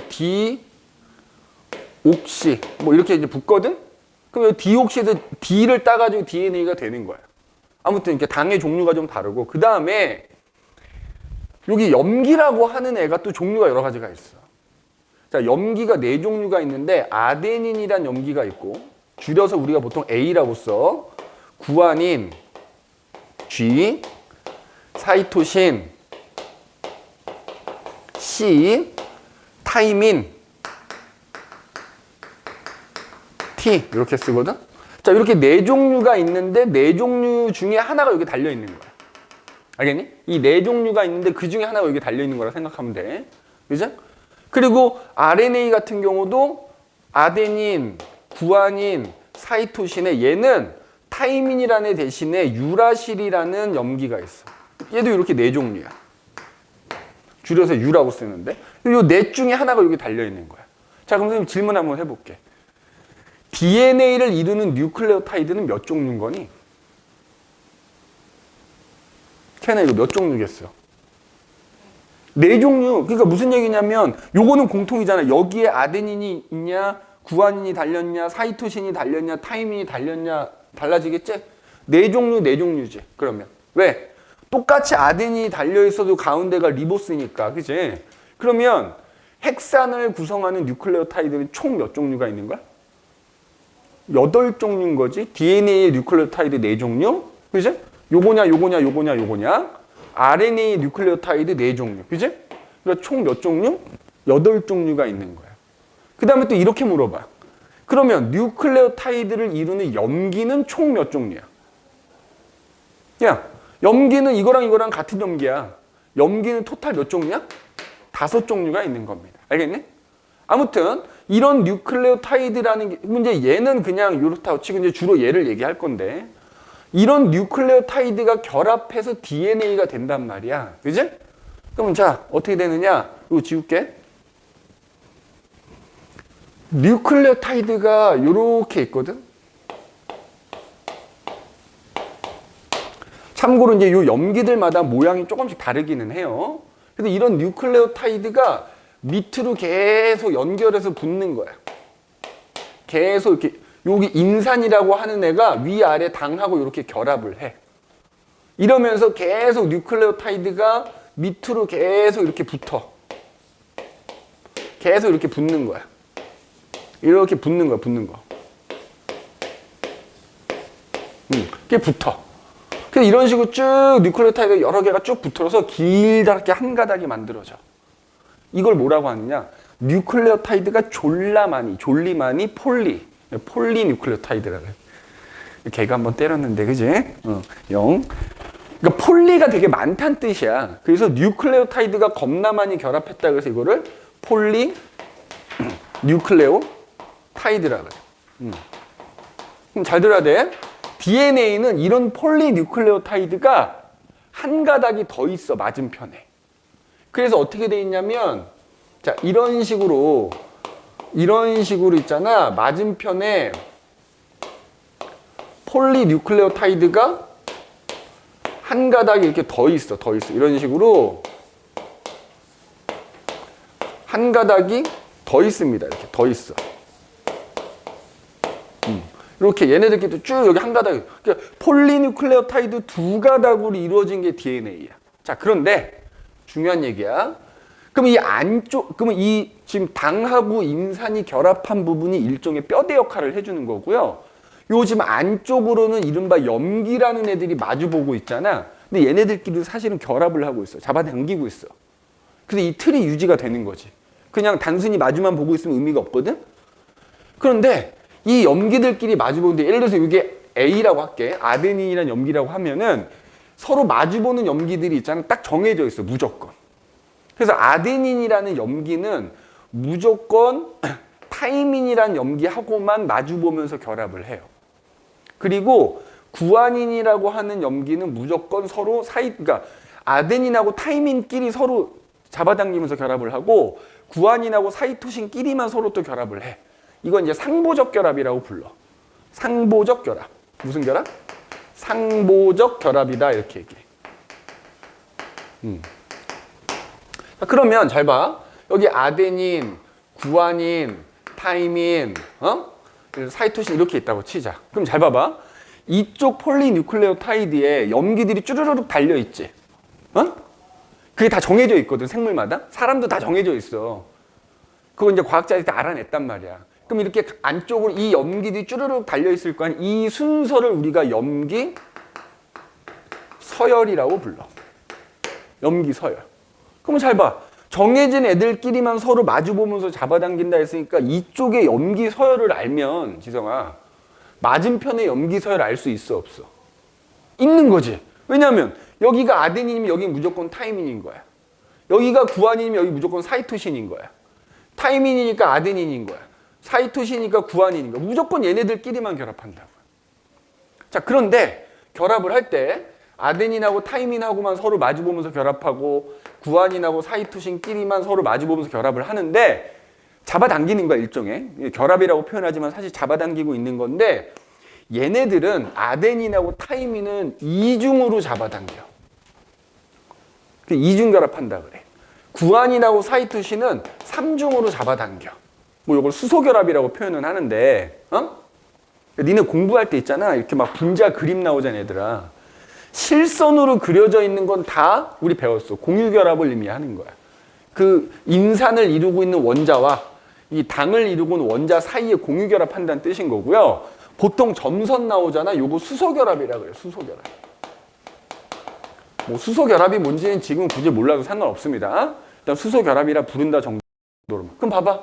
디옥시 뭐 이렇게 이제 붙거든. 그럼 여기 디옥시에서 D를 따가지고 DNA가 되는 거야. 아무튼 이렇게 당의 종류가 좀 다르고 그 다음에 여기 염기라고 하는 애가 또 종류가 여러 가지가 있어. 자, 염기가 4종류가 있는데 아데닌이란 염기가 있고 줄여서 우리가 보통 A라고 써. 구아닌 G, 사이토신 C, 타이민 T 이렇게 쓰거든. 자, 이렇게 네 종류가 있는데 네 종류 중에 하나가 여기 달려 있는 거야. 알겠니? 이 네 종류가 있는데 그 중에 하나가 여기 달려 있는 거라 생각하면 돼. 그죠? 그리고 RNA 같은 경우도 아데닌, 구아닌, 사이토신에 얘는 타이민이라는 애 대신에 유라실이라는 염기가 있어. 얘도 이렇게 네 종류야. 줄여서 유라고 쓰는데 이 넷 중에 하나가 여기 달려 있는 거야. 자, 그럼 선생님 질문 한번 해볼게. DNA를 이루는 뉴클레오타이드는 몇 종류인 거니? 캐나 이거 몇 종류겠어? 네 종류. 그러니까 무슨 얘기냐면 요거는 공통이잖아. 여기에 아데닌이 있냐, 구아닌이 달렸냐, 사이토신이 달렸냐, 타이민이 달렸냐 달라지겠지? 네 종류, 네 종류지. 그러면 왜? 똑같이 아데닌이 달려있어도 가운데가 리보스니까, 그치? 그러면 헥산을 구성하는 뉴클레오타이드는 총 몇 종류가 있는 거야? 8종류인 거지. DNA의 뉴클레오타이드 4종류, 그치? 요거냐, 요거냐, 요거냐, 요거냐. RNA 뉴클레오타이드 4종류, 그치? 그러니까 총 몇 종류? 8종류가 있는 거야. 그 다음에 또 이렇게 물어봐. 그러면 뉴클레오타이드를 이루는 염기는 총 몇 종류야? 야, 염기는 이거랑 이거랑 같은 염기야. 염기는 토탈 몇 종류야? 5종류가 있는 겁니다. 알겠니? 아무튼 이런 뉴클레오타이드라는 게 문제, 얘는 그냥 이렇다고 치고 이제 주로 얘를 얘기할 건데, 이런 뉴클레오타이드가 결합해서 DNA가 된단 말이야. 그지? 그럼 자, 어떻게 되느냐? 이거 지울게. 뉴클레오타이드가 이렇게 있거든. 참고로 이제 요 염기들마다 모양이 조금씩 다르기는 해요. 그래서 이런 뉴클레오타이드가 밑으로 계속 연결해서 붙는 거야. 계속 이렇게, 여기 인산이라고 하는 애가 위아래 당하고 이렇게 결합을 해. 이러면서 계속 뉴클레오타이드가 밑으로 계속 이렇게 붙어. 계속 이렇게 붙는 거야. 이렇게 붙는 거야, 붙는 거. 이렇게 붙어. 그래서 이런 식으로 쭉 뉴클레오타이드가 여러 개가 쭉 붙어서 길다랗게 한 가닥이 만들어져. 이걸 뭐라고 하느냐? 뉴클레오타이드가 졸리 많이 폴리 뉴클레오타이드라고 해. 걔가 한번 때렸는데, 그지? 0. 그러니까 폴리가 되게 많다는 뜻이야. 그래서 뉴클레오타이드가 겁나 많이 결합했다 그래서 이거를 폴리 뉴클레오타이드라고 해. 그럼 잘 들어야 돼. DNA는 이런 폴리 뉴클레오타이드가 한 가닥이 더 있어, 맞은편에. 그래서 어떻게 돼 있냐면, 자, 이런 식으로 있잖아. 맞은편에 폴리 뉴클레오타이드가 한 가닥이 이렇게 더 있어. 이런 식으로 한 가닥이 더 있습니다. 이렇게 더 있어. 이렇게 얘네들끼리 쭉 여기 한 가닥. 그러니까 폴리뉴클레오타이드 두 가닥으로 이루어진 게 DNA야. 자, 그런데 중요한 얘기야. 그럼 이 안쪽, 그러면 이 지금 당하고 인산이 결합한 부분이 일종의 뼈대 역할을 해주는 거고요. 요 지금 안쪽으로는 이른바 염기라는 애들이 마주보고 있잖아. 근데 얘네들끼리 사실은 결합을 하고 있어. 잡아당기고 있어. 그래서 이 틀이 유지가 되는 거지. 그냥 단순히 마주만 보고 있으면 의미가 없거든. 그런데 이 염기들끼리 마주보는데, 예를 들어서 이게 A라고 할게. 아데닌이라는 염기라고 하면은 서로 마주보는 염기들이 있잖아. 딱 정해져 있어, 무조건. 그래서 아데닌이라는 염기는 무조건 타이민이라는 염기하고만 마주보면서 결합을 해요. 그리고 구아닌이라고 하는 염기는 무조건 서로 그러니까 아데닌하고 타이민끼리 서로 잡아당기면서 결합을 하고, 구아닌하고 사이토신끼리만 서로 또 결합을 해. 이건 이제 상보적 결합이라고 불러. 상보적 결합. 무슨 결합? 상보적 결합이다, 이렇게 얘기해. 그러면 잘 봐. 여기 아데닌, 구아닌, 타이민, 사이토신 이렇게 있다고 치자. 그럼 잘 봐봐. 이쪽 폴리뉴클레오타이드에 염기들이 쭈르르륵 달려있지. 그게 다 정해져 있거든, 생물마다. 사람도 다 정해져 있어. 그거 이제 과학자들이 다 알아냈단 말이야. 그럼 이렇게 안쪽으로 이 염기들이 쭈르륵 달려있을 거 아니야. 이 순서를 우리가 염기 서열이라고 불러. 염기 서열. 그럼 잘 봐. 정해진 애들끼리만 서로 마주보면서 잡아당긴다 했으니까 이쪽에 염기 서열을 알면 지성아 맞은편의 염기 서열 알 수 있어 없어? 있는 거지. 왜냐하면 여기가 아데닌이면 여기 무조건 타이민인 거야. 여기가 구안이면 여기 무조건 사이토신인 거야. 타이민이니까 아데닌인 거야. 사이토신이니까 구안인인 거야. 무조건 얘네들끼리만 결합한다고. 자, 그런데 결합을 할 때 아데닌하고 타이민하고만 서로 마주보면서 결합하고 구안인하고 사이토신끼리만 서로 마주보면서 결합을 하는데 잡아당기는 거야, 일종의. 결합이라고 표현하지만 사실 잡아당기고 있는 건데 얘네들은 아데닌하고 타이민은 이중으로 잡아당겨. 이중 결합한다 그래. 구안인하고 사이토신은 삼중으로 잡아당겨. 뭐 이걸 수소결합이라고 표현은 하는데, 니네 공부할 때 있잖아. 이렇게 막 분자 그림 나오잖아, 얘들아. 실선으로 그려져 있는 건 다 우리 배웠어. 공유결합을 의미하는 거야. 그 인산을 이루고 있는 원자와 이 당을 이루고 있는 원자 사이에 공유결합한다는 뜻인 거고요. 보통 점선 나오잖아. 요거 수소결합이라고 그래요. 수소결합. 뭐 수소결합이 뭔지는 지금 굳이 몰라도 상관없습니다. 일단 수소결합이라 부른다 정도로. 그럼 봐봐.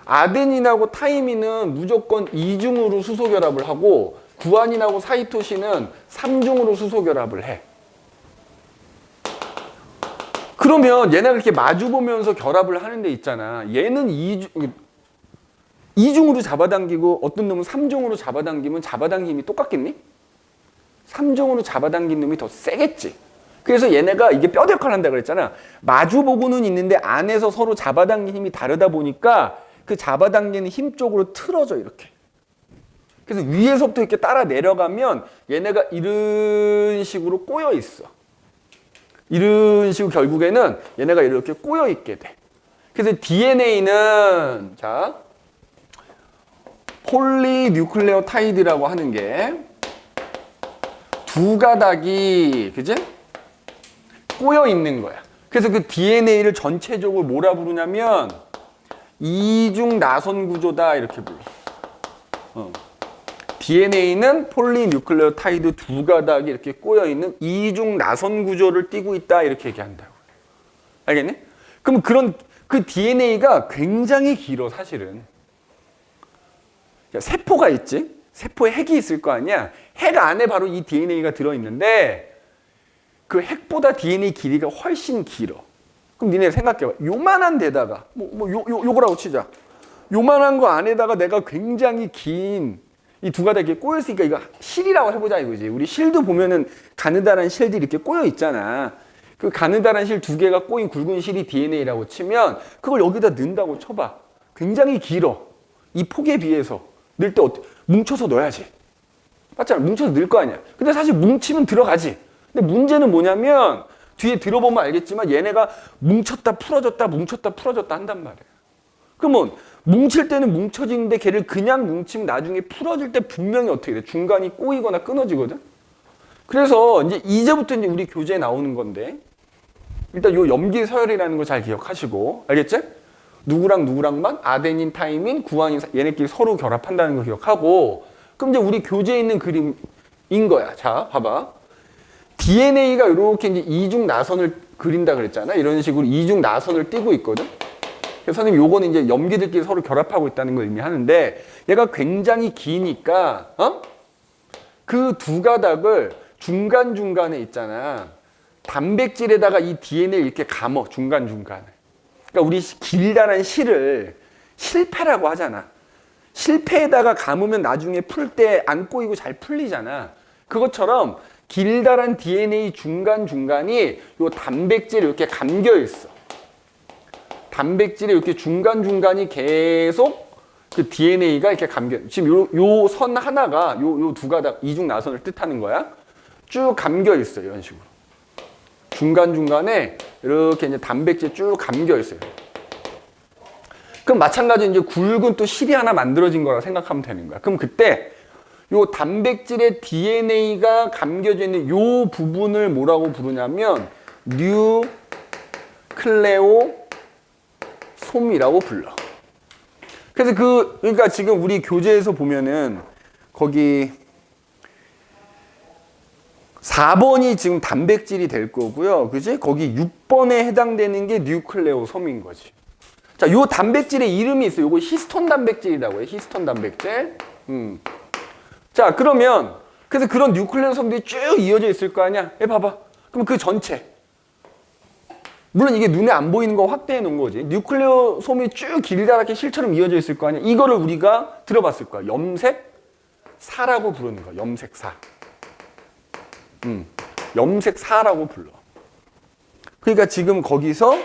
아데닌하고 타이민은 무조건 이중으로 수소결합을 하고 구안인하고 사이토신은 삼중으로 수소결합을 해. 그러면 얘네가 이렇게 마주보면서 결합을 하는 데 있잖아. 얘는 이중으로 잡아당기고 어떤 놈은 삼중으로 잡아당기면 잡아당김이 힘이 똑같겠니? 삼중으로 잡아당긴 놈이 더 세겠지. 그래서 얘네가 이게 뼈대 역할을 한다 그랬잖아. 마주보고는 있는데 안에서 서로 잡아당긴 힘이 다르다 보니까 그 잡아당기는 힘 쪽으로 틀어져 이렇게. 그래서 위에서부터 이렇게 따라 내려가면 얘네가 이런 식으로 꼬여 있어. 이런 식으로 결국에는 얘네가 이렇게 꼬여 있게 돼. 그래서 DNA는 자 폴리뉴클레오타이드라고 하는 게 두 가닥이 그지? 꼬여 있는 거야. 그래서 그 DNA를 전체적으로 뭐라 부르냐면 이중 나선 구조다 이렇게 불러. DNA는 폴리뉴클레오타이드 두 가닥이 이렇게 꼬여 있는 이중 나선 구조를 띠고 있다 이렇게 얘기한다고. 알겠니? 그럼 그 DNA가 굉장히 길어 사실은. 세포가 있지? 세포에 핵이 있을 거 아니야? 핵 안에 바로 이 DNA가 들어있는데 그 핵보다 DNA 길이가 훨씬 길어. 그럼 니네 생각해봐. 요만한 데다가 요거라고 치자. 요만한 거 안에다가 내가 굉장히 긴 이 두 가닥이 꼬여있으니까 이거 실이라고 해보자 이거지. 우리 실도 보면은 가느다란 실들이 이렇게 꼬여 있잖아. 그 가느다란 실 두 개가 꼬인 굵은 실이 DNA라고 치면 그걸 여기다 넣는다고 쳐봐. 굉장히 길어. 이 폭에 비해서 넣을 때 뭉쳐서 넣어야지. 맞잖아. 뭉쳐서 넣을 거 아니야. 근데 사실 뭉치면 들어가지. 근데 문제는 뭐냐면 뒤에 들어보면 알겠지만 얘네가 뭉쳤다 풀어졌다 뭉쳤다 풀어졌다 한단 말이야. 그러면 뭉칠 때는 뭉쳐지는데 걔를 그냥 뭉치면 나중에 풀어질 때 분명히 어떻게 돼? 중간이 꼬이거나 끊어지거든? 그래서 이제부터 우리 교재에 나오는 건데 일단 요 염기 서열이라는 거 잘 기억하시고 알겠지? 누구랑 누구랑만 아데닌, 타이민, 구안인 얘네끼리 서로 결합한다는 거 기억하고 그럼 이제 우리 교재에 있는 그림인 거야. 자, 봐봐. DNA가 이렇게 이제 이중 나선을 그린다 그랬잖아. 이런 식으로 이중 나선을 띠고 있거든. 그래서 선생님 요거는 이제 염기들끼리 서로 결합하고 있다는 걸 의미하는데 얘가 굉장히 기니까 그 두 가닥을 중간중간에 있잖아. 단백질에다가 이 DNA를 이렇게 감어 중간중간에. 그러니까 우리 길다란 실을 실패라고 하잖아. 실패에다가 감으면 나중에 풀 때 안 꼬이고 잘 풀리잖아. 그것처럼 길다란 DNA 중간중간이 요 단백질에 이렇게 감겨 있어. 단백질에 이렇게 중간중간이 계속 그 DNA가 이렇게 감겨. 지금 요 선 하나가 요 두 가닥 이중 나선을 뜻하는 거야. 쭉 감겨 있어. 이런 식으로. 중간중간에 이렇게 이제 단백질 쭉 감겨 있어요. 그럼 마찬가지로 이제 굵은 또 실이 하나 만들어진 거라 생각하면 되는 거야. 그럼 그때 요 단백질의 DNA가 감겨져 있는 요 부분을 뭐라고 부르냐면 뉴클레오솜이라고 불러. 그래서 그러니까 지금 우리 교재에서 보면은 거기 4번이 지금 단백질이 될 거고요. 그지? 거기 6번에 해당되는 게 뉴클레오솜인 거지. 자, 요 단백질의 이름이 있어요. 요거 히스톤 단백질이라고 해요. 히스톤 단백질. 자, 그러면 그래서 그런 뉴클레오솜들이 쭉 이어져 있을 거 아니야? 봐봐. 그럼 그 전체. 물론 이게 눈에 안 보이는 거 확대해 놓은 거지. 뉴클레오솜이 쭉 길다랗게 실처럼 이어져 있을 거 아니야? 이거를 우리가 들어봤을 거야. 염색사라고 부르는 거야. 염색사. 염색사라고 불러. 그러니까 지금 거기서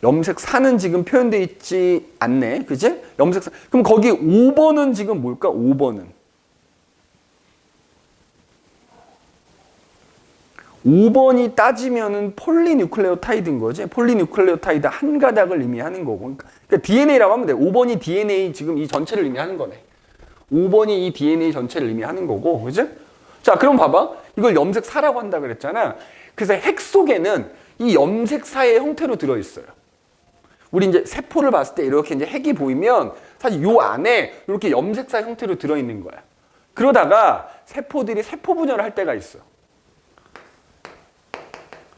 염색사는 지금 표현되어 있지 않네. 그지? 염색사. 그럼 거기 5번은 지금 뭘까? 5번이 따지면은 폴리뉴클레오타이드인 거지. 폴리뉴클레오타이드 한 가닥을 의미하는 거고. 그러니까 DNA라고 하면 돼. 5번이 DNA 지금 이 전체를 의미하는 거네. 5번이 이 DNA 전체를 의미하는 거고. 그지? 자, 그럼 봐봐. 이걸 염색사라고 한다 그랬잖아. 그래서 핵 속에는 이 염색사의 형태로 들어있어요. 우리 이제 세포를 봤을 때 이렇게 이제 핵이 보이면 사실 요 안에 이렇게 염색사 형태로 들어있는 거야. 그러다가 세포들이 세포 분열을 할 때가 있어.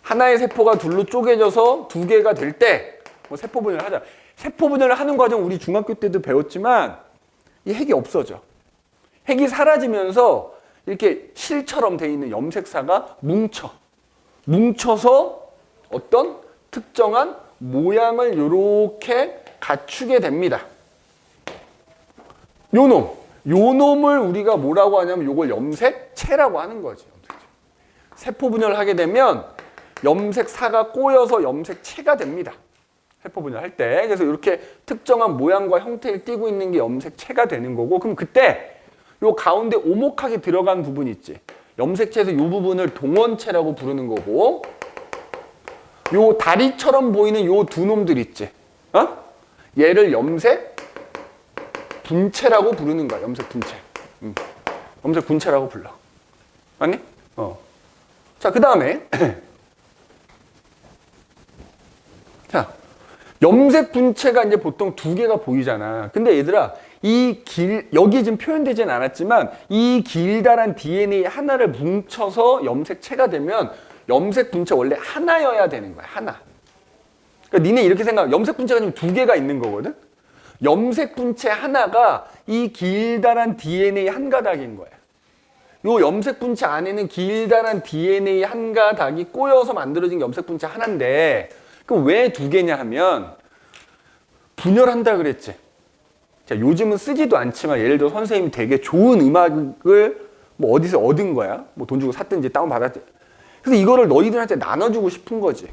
하나의 세포가 둘로 쪼개져서 두 개가 될 때 뭐 세포 분열을 하자. 세포 분열을 하는 과정 우리 중학교 때도 배웠지만 이 핵이 없어져. 핵이 사라지면서 이렇게 실처럼 돼 있는 염색사가 뭉쳐서 어떤 특정한 모양을 이렇게 갖추게 됩니다. 요 놈을 우리가 뭐라고 하냐면 요걸 염색체라고 하는 거지. 세포 분열을 하게 되면 염색사가 꼬여서 염색체가 됩니다. 세포 분열할 때. 그래서 이렇게 특정한 모양과 형태를 띠고 있는 게 염색체가 되는 거고, 그럼 그때 요 가운데 오목하게 들어간 부분 있지. 염색체에서 이 부분을 동원체라고 부르는 거고, 요 다리처럼 보이는 요 두 놈들 있지. 얘를 염색 분체라고 부르는 거야. 염색 분체. 염색 분체라고 불러. 아니? 자, 그 다음에 자, 염색 분체가 이제 보통 두 개가 보이잖아. 근데 얘들아, 여기 지금 표현되진 않았지만 이 길다란 DNA 하나를 뭉쳐서 염색체가 되면 염색 분체 원래 하나여야 되는 거야. 하나. 그러니까 니네 이렇게 생각해. 염색 분체가 지금 두 개가 있는 거거든. 염색 분체 하나가 이 길다란 DNA 한 가닥인 거야. 요 염색 분체 안에는 길다란 DNA 한 가닥이 꼬여서 만들어진 게 염색 분체 하나인데, 그럼 왜 두 개냐 하면 분열한다 그랬지. 자, 요즘은 쓰지도 않지만 예를 들어 선생님이 되게 좋은 음악을 뭐 어디서 얻은 거야. 뭐 돈 주고 샀든지 다운 받았지. 그래서 이거를 너희들한테 나눠주고 싶은 거지.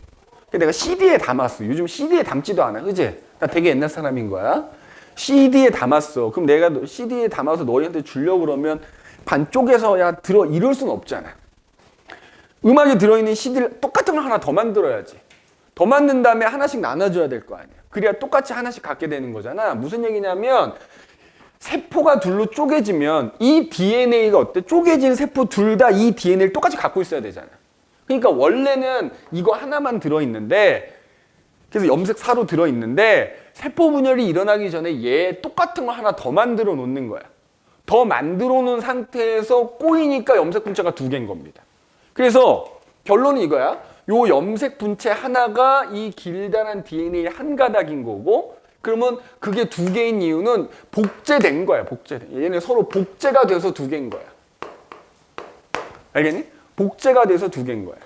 그래서 내가 CD에 담았어. 요즘 CD에 담지도 않아. 그지? 나 되게 옛날 사람인 거야. CD에 담았어. 그럼 내가 CD에 담아서 너희한테 주려고 그러면 반쪽에서 야 들어 이럴 수는 없잖아. 음악에 들어있는 CD를 똑같은 걸 하나 더 만들어야지. 더 만든 다음에 하나씩 나눠줘야 될 거 아니야. 그래야 똑같이 하나씩 갖게 되는 거잖아. 무슨 얘기냐면 세포가 둘로 쪼개지면 이 DNA가 어때? 쪼개진 세포 둘 다 이 DNA를 똑같이 갖고 있어야 되잖아. 그러니까 원래는 이거 하나만 들어있는데, 그래서 염색사로 들어있는데 세포 분열이 일어나기 전에 얘 똑같은 거 하나 더 만들어 놓는 거야. 더 만들어 놓은 상태에서 꼬이니까 염색 분체가 두 개인 겁니다. 그래서 결론은 이거야. 요 염색 분체 하나가 이 길다란 DNA 한 가닥인 거고, 그러면 그게 두 개인 이유는 복제된 거야. 얘네 서로 복제가 돼서 두 개인 거야. 알겠니? 복제가 돼서 두 개인 거야.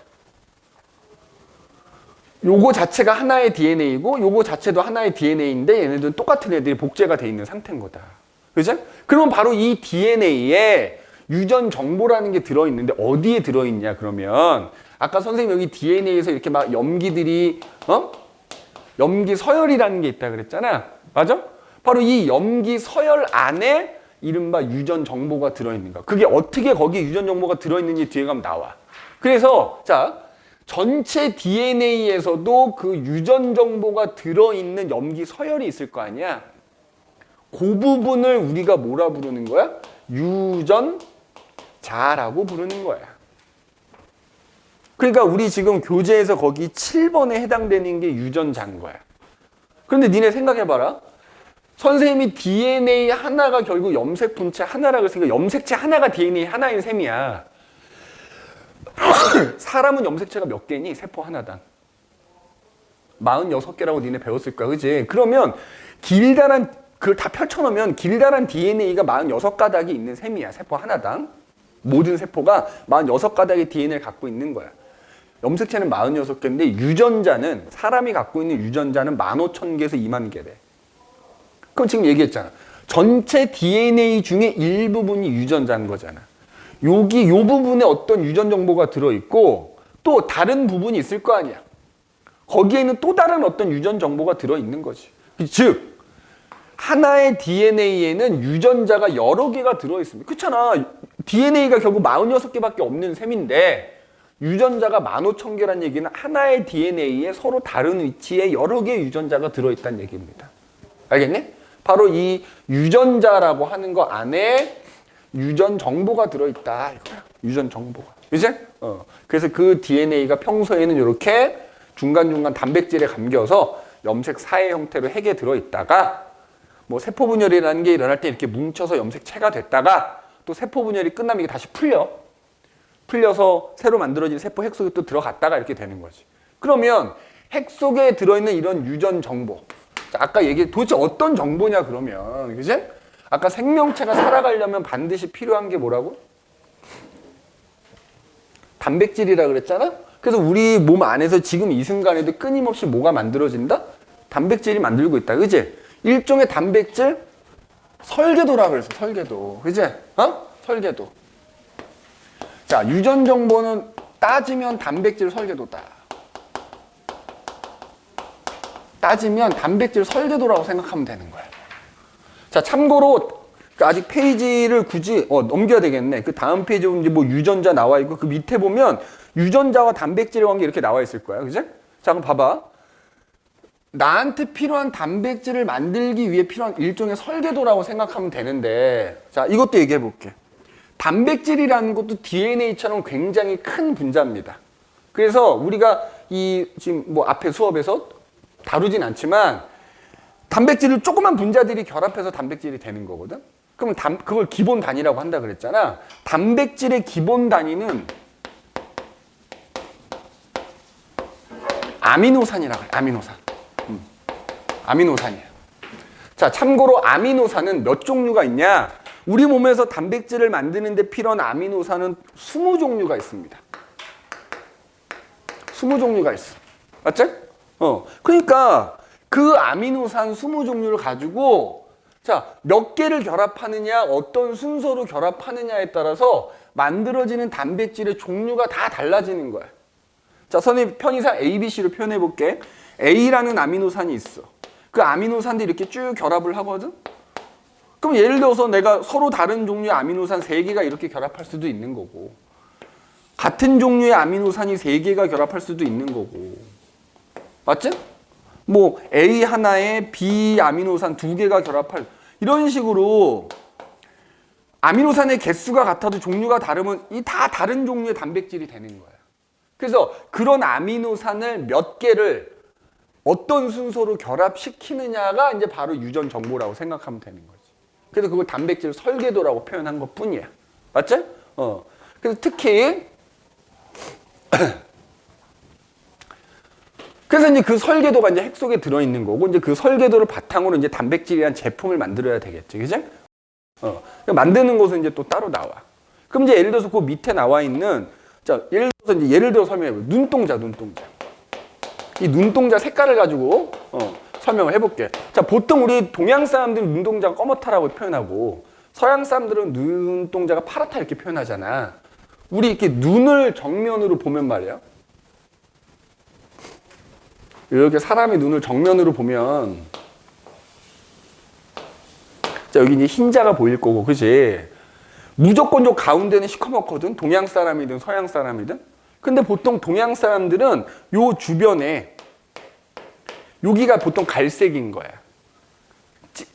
요거 자체가 하나의 DNA고 요거 자체도 하나의 DNA인데 얘네들은 똑같은 애들이 복제가 돼 있는 상태인 거다. 그죠? 그러면 바로 이 DNA에 유전 정보라는 게 들어있는데 어디에 들어있냐 그러면 아까 선생님 여기 DNA에서 이렇게 막 염기들이 염기 서열이라는 게 있다 그랬잖아. 맞아? 바로 이 염기 서열 안에 이른바 유전 정보가 들어있는 거야. 그게 어떻게 거기에 유전 정보가 들어있는지 뒤에 가면 나와. 그래서 자, 전체 DNA에서도 그 유전 정보가 들어있는 염기 서열이 있을 거 아니야. 그 부분을 우리가 뭐라 부르는 거야? 유전자라고 부르는 거야. 그러니까 우리 지금 교재에서 거기 7번에 해당되는 게 유전자인 거야. 그런데 니네 생각해봐라. 선생님이 DNA 하나가 결국 염색 분체 하나라고 했으니까 염색체 하나가 DNA 하나인 셈이야. 사람은 염색체가 몇 개니? 세포 하나당. 46개라고 니네 배웠을 거야. 그지? 그러면 길다란, 그걸 다 펼쳐놓으면 길다란 DNA가 46가닥이 있는 셈이야. 세포 하나당. 모든 세포가 46가닥의 DNA를 갖고 있는 거야. 염색체는 46개인데 유전자는, 사람이 갖고 있는 유전자는 15,000개에서 2만 개래. 그럼 지금 얘기했잖아. 전체 DNA 중에 일부분이 유전자인 거잖아. 여기 요 부분에 어떤 유전 정보가 들어있고 또 다른 부분이 있을 거 아니야. 거기에는 또 다른 어떤 유전 정보가 들어있는 거지. 즉 하나의 DNA에는 유전자가 여러 개가 들어있습니다. 그렇잖아. DNA가 결국 46개밖에 없는 셈인데 유전자가 15,000개란 얘기는 하나의 DNA에 서로 다른 위치에 여러 개의 유전자가 들어있다는 얘기입니다. 알겠니? 바로 이 유전자라고 하는 거 안에 유전 정보가 들어있다 이거야. 유전 정보가. 이제? 그래서 그 DNA가 평소에는 이렇게 중간중간 단백질에 감겨서 염색 사의 형태로 핵에 들어있다가 뭐 세포 분열이라는 게 일어날 때 이렇게 뭉쳐서 염색체가 됐다가 또 세포 분열이 끝나면 이게 다시 풀려서 새로 만들어진 세포 핵 속에 또 들어갔다가 이렇게 되는 거지. 그러면 핵 속에 들어있는 이런 유전 정보. 자, 아까 도대체 어떤 정보냐 그러면, 그지? 아까 생명체가 살아가려면 반드시 필요한 게 뭐라고? 단백질이라 그랬잖아? 그래서 우리 몸 안에서 지금 이 순간에도 끊임없이 뭐가 만들어진다? 단백질이 만들고 있다. 그지? 일종의 단백질 설계도라 그랬어. 설계도. 그지? 설계도. 자, 유전 정보는 따지면 단백질 설계도다. 따지면 단백질 설계도라고 생각하면 되는 거야. 자, 참고로 아직 페이지를 굳이 넘겨야 되겠네. 그 다음 페이지에 이제 뭐 유전자 나와 있고 그 밑에 보면 유전자와 단백질의 관계 이렇게 나와 있을 거야. 그지? 자, 그럼 봐봐. 나한테 필요한 단백질을 만들기 위해 필요한 일종의 설계도라고 생각하면 되는데, 자, 이것도 얘기해 볼게. 단백질이라는 것도 DNA처럼 굉장히 큰 분자입니다. 그래서 우리가 지금 뭐 앞에 수업에서 다루진 않지만 단백질을 조그만 분자들이 결합해서 단백질이 되는 거거든. 그러면 그걸 기본 단위라고 한다 그랬잖아. 단백질의 기본 단위는 아미노산이라고 해. 아미노산. 아미노산이야. 자, 참고로 아미노산은 몇 종류가 있냐? 우리 몸에서 단백질을 만드는 데 필요한 아미노산은 20종류가 있습니다. 20종류가 있어. 맞지? 그러니까 그 아미노산 20종류를 가지고 자, 몇 개를 결합하느냐, 어떤 순서로 결합하느냐에 따라서 만들어지는 단백질의 종류가 다 달라지는 거야. 자, 선생님 편의상 A, B, C로 표현해 볼게. A라는 아미노산이 있어. 그 아미노산들이 이렇게 쭉 결합을 하거든? 그럼 예를 들어서 내가 서로 다른 종류의 아미노산 3개가 이렇게 결합할 수도 있는 거고, 같은 종류의 아미노산이 3개가 결합할 수도 있는 거고, 맞지? 뭐 A 하나에 B 아미노산 2개가 결합할, 이런 식으로 아미노산의 개수가 같아도 종류가 다르면 이 다 다른 종류의 단백질이 되는 거야. 그래서 그런 아미노산을 몇 개를 어떤 순서로 결합시키느냐가 이제 바로 유전 정보라고 생각하면 되는 거지. 그래서 그걸 단백질 설계도라고 표현한 것 뿐이야. 맞지? 그래서 특히 그래서 이제 그 설계도가 이제 핵 속에 들어있는 거고, 이제 그 설계도를 바탕으로 이제 단백질이란 제품을 만들어야 되겠지. 그지? 만드는 것은 이제 또 따로 나와. 그럼 이제 예를 들어서 그 밑에 나와 있는, 자, 예를 들어 설명해볼게. 눈동자. 이 눈동자 색깔을 가지고 설명을 해볼게. 자, 보통 우리 동양 사람들은 눈동자가 검었다라고 표현하고 서양 사람들은 눈동자가 파랗다 이렇게 표현하잖아. 우리 이렇게 눈을 정면으로 보면 말이야. 이렇게 사람의 눈을 정면으로 보면, 자, 여기 이제 흰자가 보일 거고, 그지? 무조건 저 가운데는 시커멓거든. 동양 사람이든 서양 사람이든. 근데 보통 동양 사람들은 요 주변에 여기가 보통 갈색인 거야.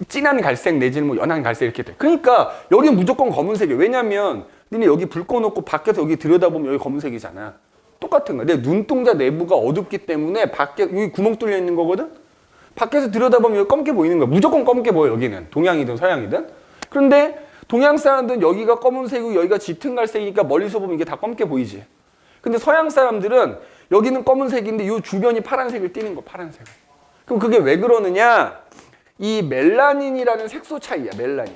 진한 갈색 내지는 뭐 연한 갈색 이렇게 돼. 그러니까 여기는 무조건 검은색이야. 왜냐면 니네 여기 불 꺼놓고 밖에서 여기 들여다보면 여기 검은색이잖아. 똑같은 거야. 내 눈동자 내부가 어둡기 때문에 밖에 여기 구멍 뚫려 있는 거거든. 밖에서 들여다보면 여기 검게 보이는 거야. 무조건 검게 보여 여기는. 동양이든 서양이든. 그런데 동양 사람들은 여기가 검은색이고 여기가 짙은 갈색이니까 멀리서 보면 이게 다 검게 보이지. 근데 서양 사람들은 여기는 검은색인데 이 주변이 파란색을 띠는 거, 파란색을. 그럼 그게 왜 그러느냐? 이 멜라닌이라는 색소 차이야, 멜라닌.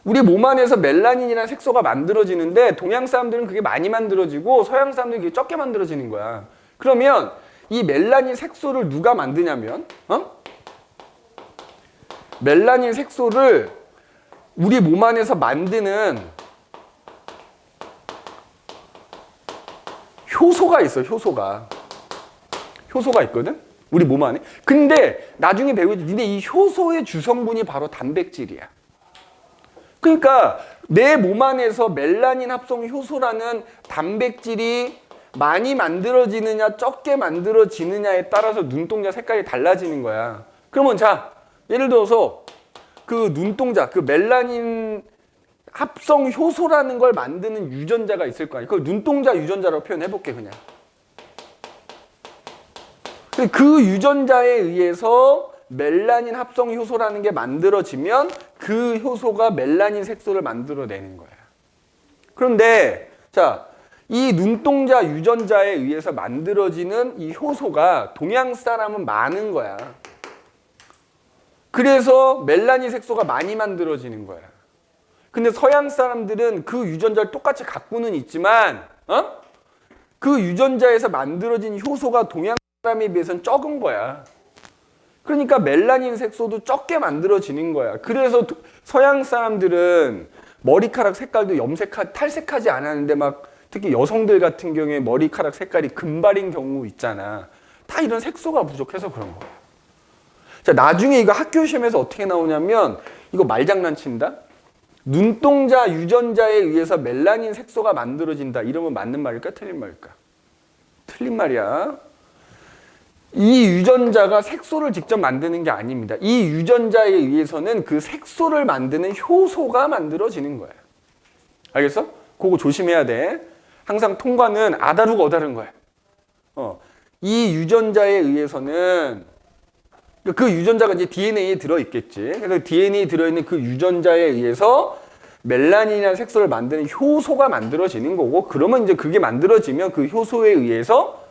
우리 몸 안에서 멜라닌이라는 색소가 만들어지는데 동양 사람들은 그게 많이 만들어지고 서양 사람들은 그게 적게 만들어지는 거야. 그러면 이 멜라닌 색소를 누가 만드냐면, 멜라닌 색소를 우리 몸 안에서 만드는 효소가 있어, 효소가. 효소가 있거든? 우리 몸 안에. 근데 나중에 배우지. 근데 이 효소의 주성분이 바로 단백질이야. 그러니까 내 몸 안에서 멜라닌 합성 효소라는 단백질이 많이 만들어지느냐 적게 만들어지느냐에 따라서 눈동자 색깔이 달라지는 거야. 그러면 자, 예를 들어서 그 눈동자, 그 멜라닌 합성 효소라는 걸 만드는 유전자가 있을 거 아니야. 그걸 눈동자 유전자라고 표현해볼게 그냥. 그 유전자에 의해서 멜라닌 합성 효소라는 게 만들어지면 그 효소가 멜라닌 색소를 만들어내는 거야. 그런데 자, 이 눈동자 유전자에 의해서 만들어지는 이 효소가 동양 사람은 많은 거야. 그래서 멜라닌 색소가 많이 만들어지는 거야. 근데 서양 사람들은 그 유전자를 똑같이 갖고는 있지만 그 유전자에서 만들어진 효소가 동양 사람에 비해서는 적은 거야. 그러니까 멜라닌 색소도 적게 만들어지는 거야. 그래서 서양 사람들은 머리카락 색깔도 탈색하지 않았는데 막 특히 여성들 같은 경우에 머리카락 색깔이 금발인 경우 있잖아. 다 이런 색소가 부족해서 그런 거야. 자, 나중에 이거 학교 시험에서 어떻게 나오냐면 이거 말장난친다. 눈동자 유전자에 의해서 멜라닌 색소가 만들어진다. 이러면 맞는 말일까? 틀린 말일까? 틀린 말이야. 이 유전자가 색소를 직접 만드는 게 아닙니다. 이 유전자에 의해서는 그 색소를 만드는 효소가 만들어지는 거야. 알겠어? 그거 조심해야 돼. 항상 통과는 아다르고 어다른 거야. 이 유전자에 의해서는 그 유전자가 이제 DNA에 들어있겠지. 그래서 DNA에 들어있는 그 유전자에 의해서 멜라닌이라는 색소를 만드는 효소가 만들어지는 거고, 그러면 이제 그게 만들어지면 그 효소에 의해서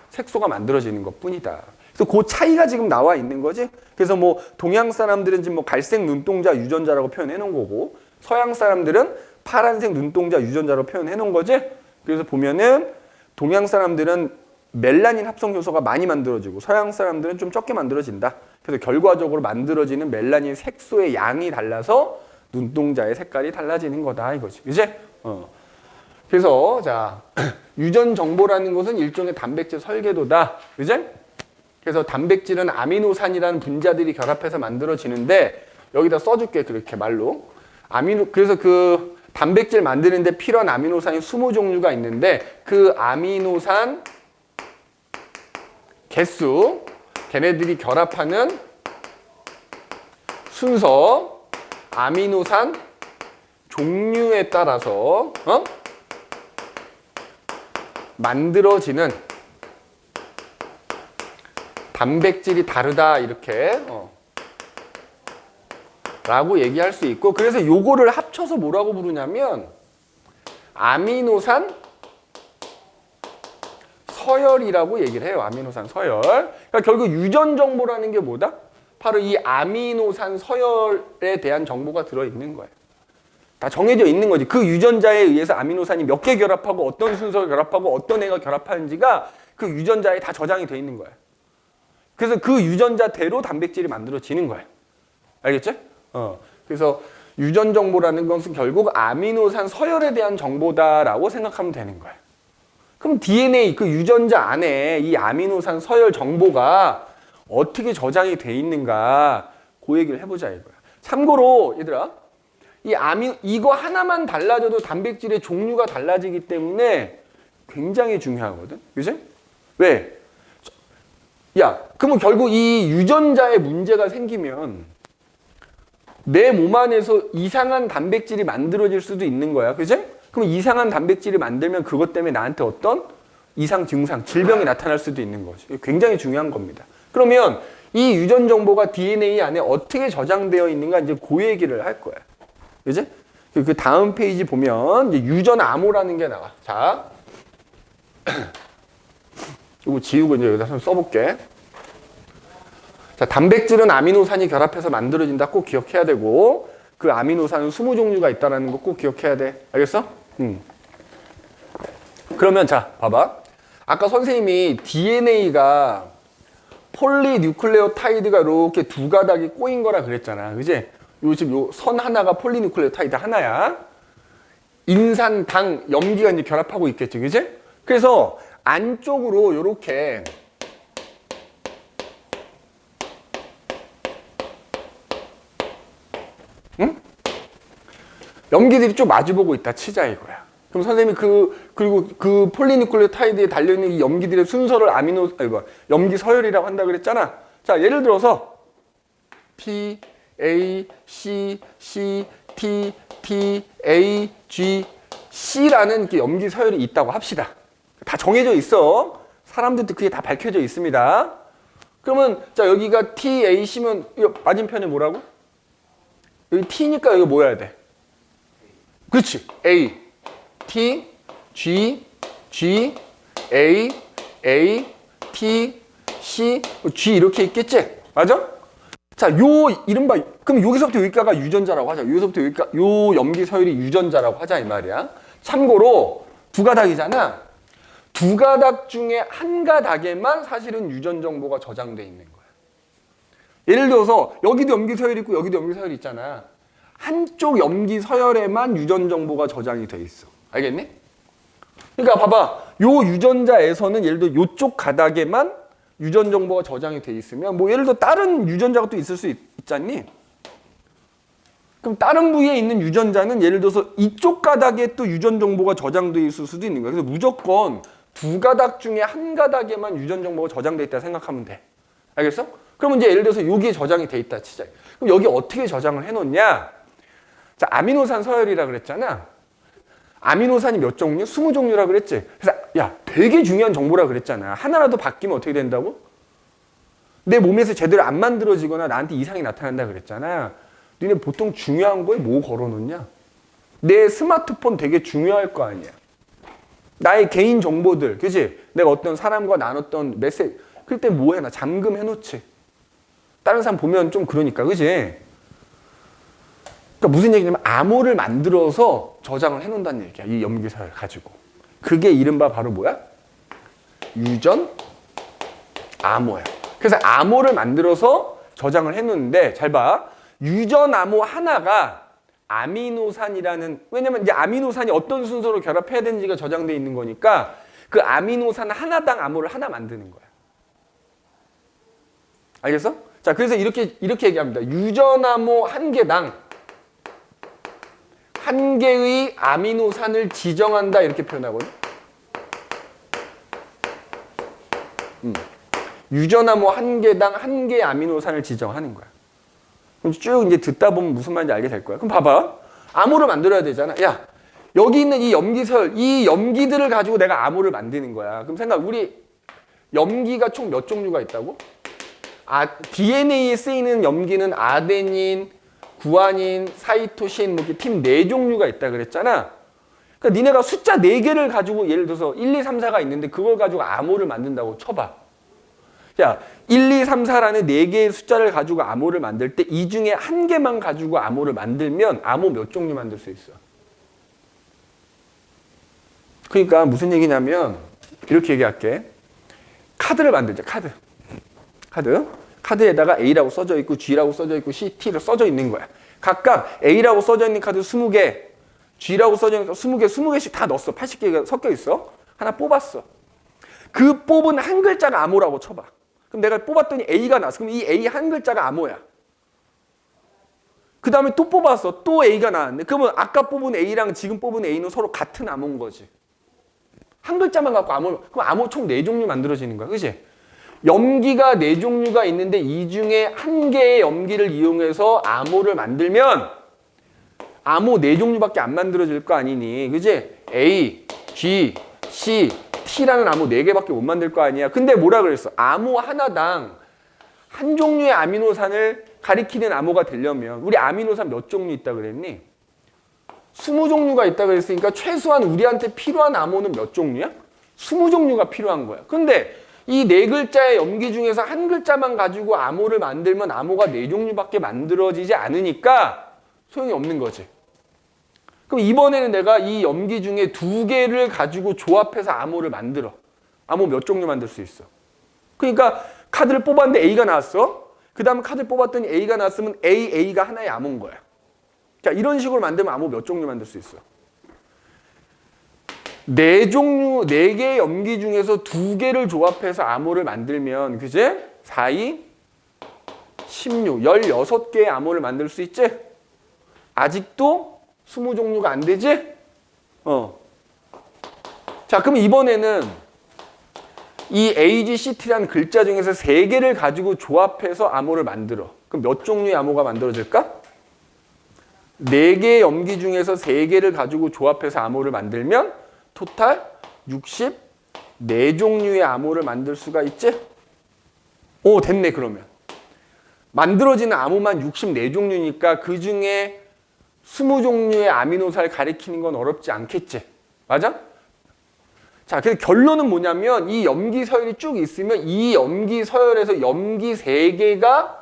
색소가 만들어지는 것 뿐이다. 그래서 그 차이가 지금 나와 있는 거지. 그래서 뭐 동양 사람들은 지금 뭐 갈색 눈동자 유전자라고 표현해 놓은 거고, 서양 사람들은 파란색 눈동자 유전자로 표현해 놓은 거지. 그래서 보면은 동양 사람들은 멜라닌 합성 효소가 많이 만들어지고 서양 사람들은 좀 적게 만들어진다. 그래서 결과적으로 만들어지는 멜라닌 색소의 양이 달라서 눈동자의 색깔이 달라지는 거다 이거지. 이제 그래서 자, 유전 정보라는 것은 일종의 단백질 설계도다. 그제? 그래서 단백질은 아미노산이라는 분자들이 결합해서 만들어지는데 여기다 써줄게 그렇게 말로. 그래서 그 단백질 만드는데 필요한 아미노산이 20종류가 있는데 그 아미노산 개수, 걔네들이 결합하는 순서, 아미노산 종류에 따라서 만들어지는 단백질이 다르다 이렇게 라고 얘기할 수 있고, 그래서 요거를 합쳐서 뭐라고 부르냐면 아미노산 서열이라고 얘기를 해요. 아미노산 서열. 그러니까 결국 유전 정보라는 게 뭐다? 바로 이 아미노산 서열에 대한 정보가 들어있는 거예요. 다 정해져 있는 거지. 그 유전자에 의해서 아미노산이 몇 개 결합하고 어떤 순서를 결합하고 어떤 애가 결합하는지가 그 유전자에 다 저장이 돼 있는 거예요. 그래서 그 유전자대로 단백질이 만들어지는 거예요. 알겠죠? 그래서 유전 정보라는 것은 결국 아미노산 서열에 대한 정보다라고 생각하면 되는 거예요. 그럼 DNA, 그 유전자 안에 이 아미노산 서열 정보가 어떻게 저장이 돼 있는가 그 얘기를 해보자 이거야. 참고로 얘들아, 이거 하나만 달라져도 단백질의 종류가 달라지기 때문에 굉장히 중요하거든. 그치? 왜? 야, 그러면 결국 이 유전자에 문제가 생기면 내 몸 안에서 이상한 단백질이 만들어질 수도 있는 거야. 그치? 그럼 이상한 단백질을 만들면 그것 때문에 나한테 어떤 이상 증상, 질병이 나타날 수도 있는 거죠. 굉장히 중요한 겁니다. 그러면 이 유전 정보가 DNA 안에 어떻게 저장되어 있는가 이제 그 얘기를 할 거야. 그지? 그 다음 페이지 보면 이제 유전 암호라는 게 나와. 자, 이거 지우고 이제 여기다 써볼게. 자, 단백질은 아미노산이 결합해서 만들어진다. 꼭 기억해야 되고, 그 아미노산은 20종류가 있다는 거 꼭 기억해야 돼. 알겠어? 그러면 자, 봐봐. 아까 선생님이 DNA가 폴리뉴클레오타이드가 이렇게 두 가닥이 꼬인 거라 그랬잖아. 그지? 지금 요 선 하나가 폴리뉴클레오타이드 하나야. 인산, 당, 염기가 이제 결합하고 있겠지. 그지? 그래서 안쪽으로 요렇게 염기들이 좀 마주보고 있다 치자 이거야. 그럼 선생님이 그리고 그 폴리뉴클레오타이드에 달려있는 이 염기들의 순서를 염기 서열이라고 한다 그랬잖아. 자, 예를 들어서 P, A, C, C, T, T, A, G, C라는 이렇게 염기 서열이 있다고 합시다. 다 정해져 있어. 사람들도 그게 다 밝혀져 있습니다. 그러면 자, 여기가 T, A, C면 맞은편에 뭐라고? 여기 T니까 여기 뭐 해야 돼? 그렇지. A, T, G, G, A, A, T, C, G 이렇게 있겠지? 맞아? 자, 요 이른바 그럼 여기서부터 여기까지가 유전자라고 하자. 여기서부터 여기까지 요 염기 서열이 유전자라고 하자 이 말이야. 참고로 두 가닥이잖아. 두 가닥 중에 한 가닥에만 사실은 유전 정보가 저장돼 있는 거야. 예를 들어서 여기도 염기 서열이 있고 여기도 염기 서열이 있잖아. 한쪽 염기 서열에만 유전 정보가 저장이 돼 있어. 알겠니? 그러니까 봐봐. 요 유전자에서는 예를 들어 요쪽 가닥에만 유전 정보가 저장이 돼 있으면 뭐 예를 들어 다른 유전자가 또 있을 수 있잖니? 그럼 다른 부위에 있는 유전자는 예를 들어서 이쪽 가닥에 또 유전 정보가 저장돼 있을 수도 있는 거야. 그래서 무조건 두 가닥 중에 한 가닥에만 유전 정보가 저장돼 있다 생각하면 돼. 알겠어? 그러면 이제 예를 들어서 여기에 저장이 돼 있다 치자. 그럼 여기 어떻게 저장을 해 놓냐? 자, 아미노산 서열이라 그랬잖아. 아미노산이 몇 종류? 20종류라 그랬지. 그래서 야, 되게 중요한 정보라 그랬잖아. 하나라도 바뀌면 어떻게 된다고? 내 몸에서 제대로 안 만들어지거나 나한테 이상이 나타난다 그랬잖아. 너네 보통 중요한 거에 뭐 걸어놓냐? 내 스마트폰 되게 중요할 거 아니야. 나의 개인 정보들, 그치? 내가 어떤 사람과 나눴던 메시지, 그때 뭐 해놔? 잠금해놓지. 다른 사람 보면 좀 그러니까, 그치? 그러니까 무슨 얘기냐면 암호를 만들어서 저장을 해놓는다는 얘기야. 이 염기서열 가지고. 그게 이른바 바로 뭐야? 유전 암호야. 그래서 암호를 만들어서 저장을 해놓는데 잘 봐. 유전 암호 하나가 아미노산이라는, 왜냐면 이제 아미노산이 어떤 순서로 결합해야 되는지가 저장되어 있는 거니까 그 아미노산 하나당 암호를 하나 만드는 거야. 알겠어? 자, 그래서 이렇게 얘기합니다. 유전 암호 한 개당 한 개의 아미노산을 지정한다 이렇게 표현하거든. 유전암호 한 개당 한 개의 아미노산을 지정하는 거야. 그럼 쭉 이제 듣다 보면 무슨 말인지 알게 될 거야. 그럼 봐봐. 암호를 만들어야 되잖아. 야, 여기 있는 이 염기설, 이 염기들을 가지고 내가 암호를 만드는 거야. 그럼 생각, 우리 염기가 총 몇 종류가 있다고? DNA에 쓰이는 염기는 아데닌, 구아닌, 사이토신, 뭐 이렇게 팀 4종류가 있다 그랬잖아. 그러니까 니네가 숫자 4개를 가지고 예를 들어서 1, 2, 3, 4가 있는데 그걸 가지고 암호를 만든다고 쳐봐. 자, 1, 2, 3, 4라는 4개의 숫자를 가지고 암호를 만들 때 이 중에 한 개만 가지고 암호를 만들면 암호 몇 종류 만들 수 있어? 그러니까 무슨 얘기냐면 이렇게 얘기할게. 카드를 만들자. 카드에다가 A라고 써져 있고 G라고 써져 있고 C, T로 써져 있는 거야. 각각 A라고 써져 있는 카드 20개, G라고 써져 있는 카드 20개, 20개씩 다 넣었어. 80개가 섞여 있어. 하나 뽑았어. 그 뽑은 한 글자가 암호라고 쳐봐. 그럼 내가 뽑았더니 A가 나왔어. 그럼 이 A 한 글자가 암호야. 그 다음에 또 뽑았어. 또 A가 나왔네. 그러면 아까 뽑은 A랑 지금 뽑은 A는 서로 같은 암호인 거지. 한 글자만 갖고 암호, 그럼 암호 총 4종류 만들어지는 거야. 그치? 염기가 4종류가 있는데 이 중에 한 개의 염기를 이용해서 암호를 만들면 아모 4종류밖에 안 만들어질 거 아니니, 그지? A, G, C, T라는 아모 4개밖에 못 만들 거 아니야. 근데 뭐라 그랬어? 아모 하나당 한 종류의 아미노산을 가리키는 암호가 되려면 우리 아미노산 몇 종류 있다 그랬니? 20종류가 있다 그랬으니까 최소한 우리한테 필요한 암호는 몇 종류야? 20종류가 필요한 거야. 근데 이 4글자의 염기 중에서 한 글자만 가지고 암호를 만들면 암호가 4종류밖에 만들어지지 않으니까 소용이 없는 거지. 그럼 이번에는 내가 이 염기 중에 2개를 가지고 조합해서 암호를 만들어. 암호 몇 종류 만들 수 있어? 그러니까 카드를 뽑았는데 A가 나왔어. 그 다음에 카드를 뽑았더니 A가 나왔으면 A가 하나의 암호인 거야. 자, 이런 식으로 만들면 암호 몇 종류 만들 수 있어? 4개의 염기 중에서 2개를 조합해서 암호를 만들면, 그제? 4, 2, 16, 16개의 암호를 만들 수 있지? 아직도 20종류가 안 되지? 자, 그럼 이번에는 이 AGCT라는 글자 중에서 3개를 가지고 조합해서 암호를 만들어. 그럼 몇 종류의 암호가 만들어질까? 4개의 염기 중에서 3개를 가지고 조합해서 암호를 만들면 토탈 64종류의 암호를 만들 수가 있지? 오, 됐네. 그러면 만들어지는 암호만 64종류니까 그 중에 20종류의 아미노산을 가리키는 건 어렵지 않겠지? 맞아? 자, 그래서 결론은 뭐냐면 이 염기 서열이 쭉 있으면 이 염기 서열에서 염기 3개가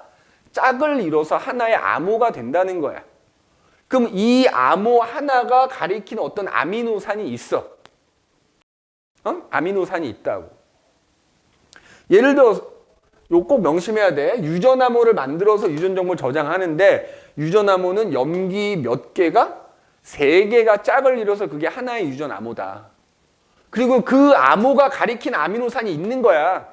짝을 이뤄서 하나의 암호가 된다는 거야. 그럼 이 암호 하나가 가리키는 어떤 아미노산이 있어. 아미노산이 있다고. 예를 들어서 이거 꼭 명심해야 돼. 유전암호를 만들어서 유전정보를 저장하는데 유전암호는 염기 몇 개가? 3개가 짝을 이뤄서 그게 하나의 유전암호다. 그리고 그 암호가 가리킨 아미노산이 있는 거야.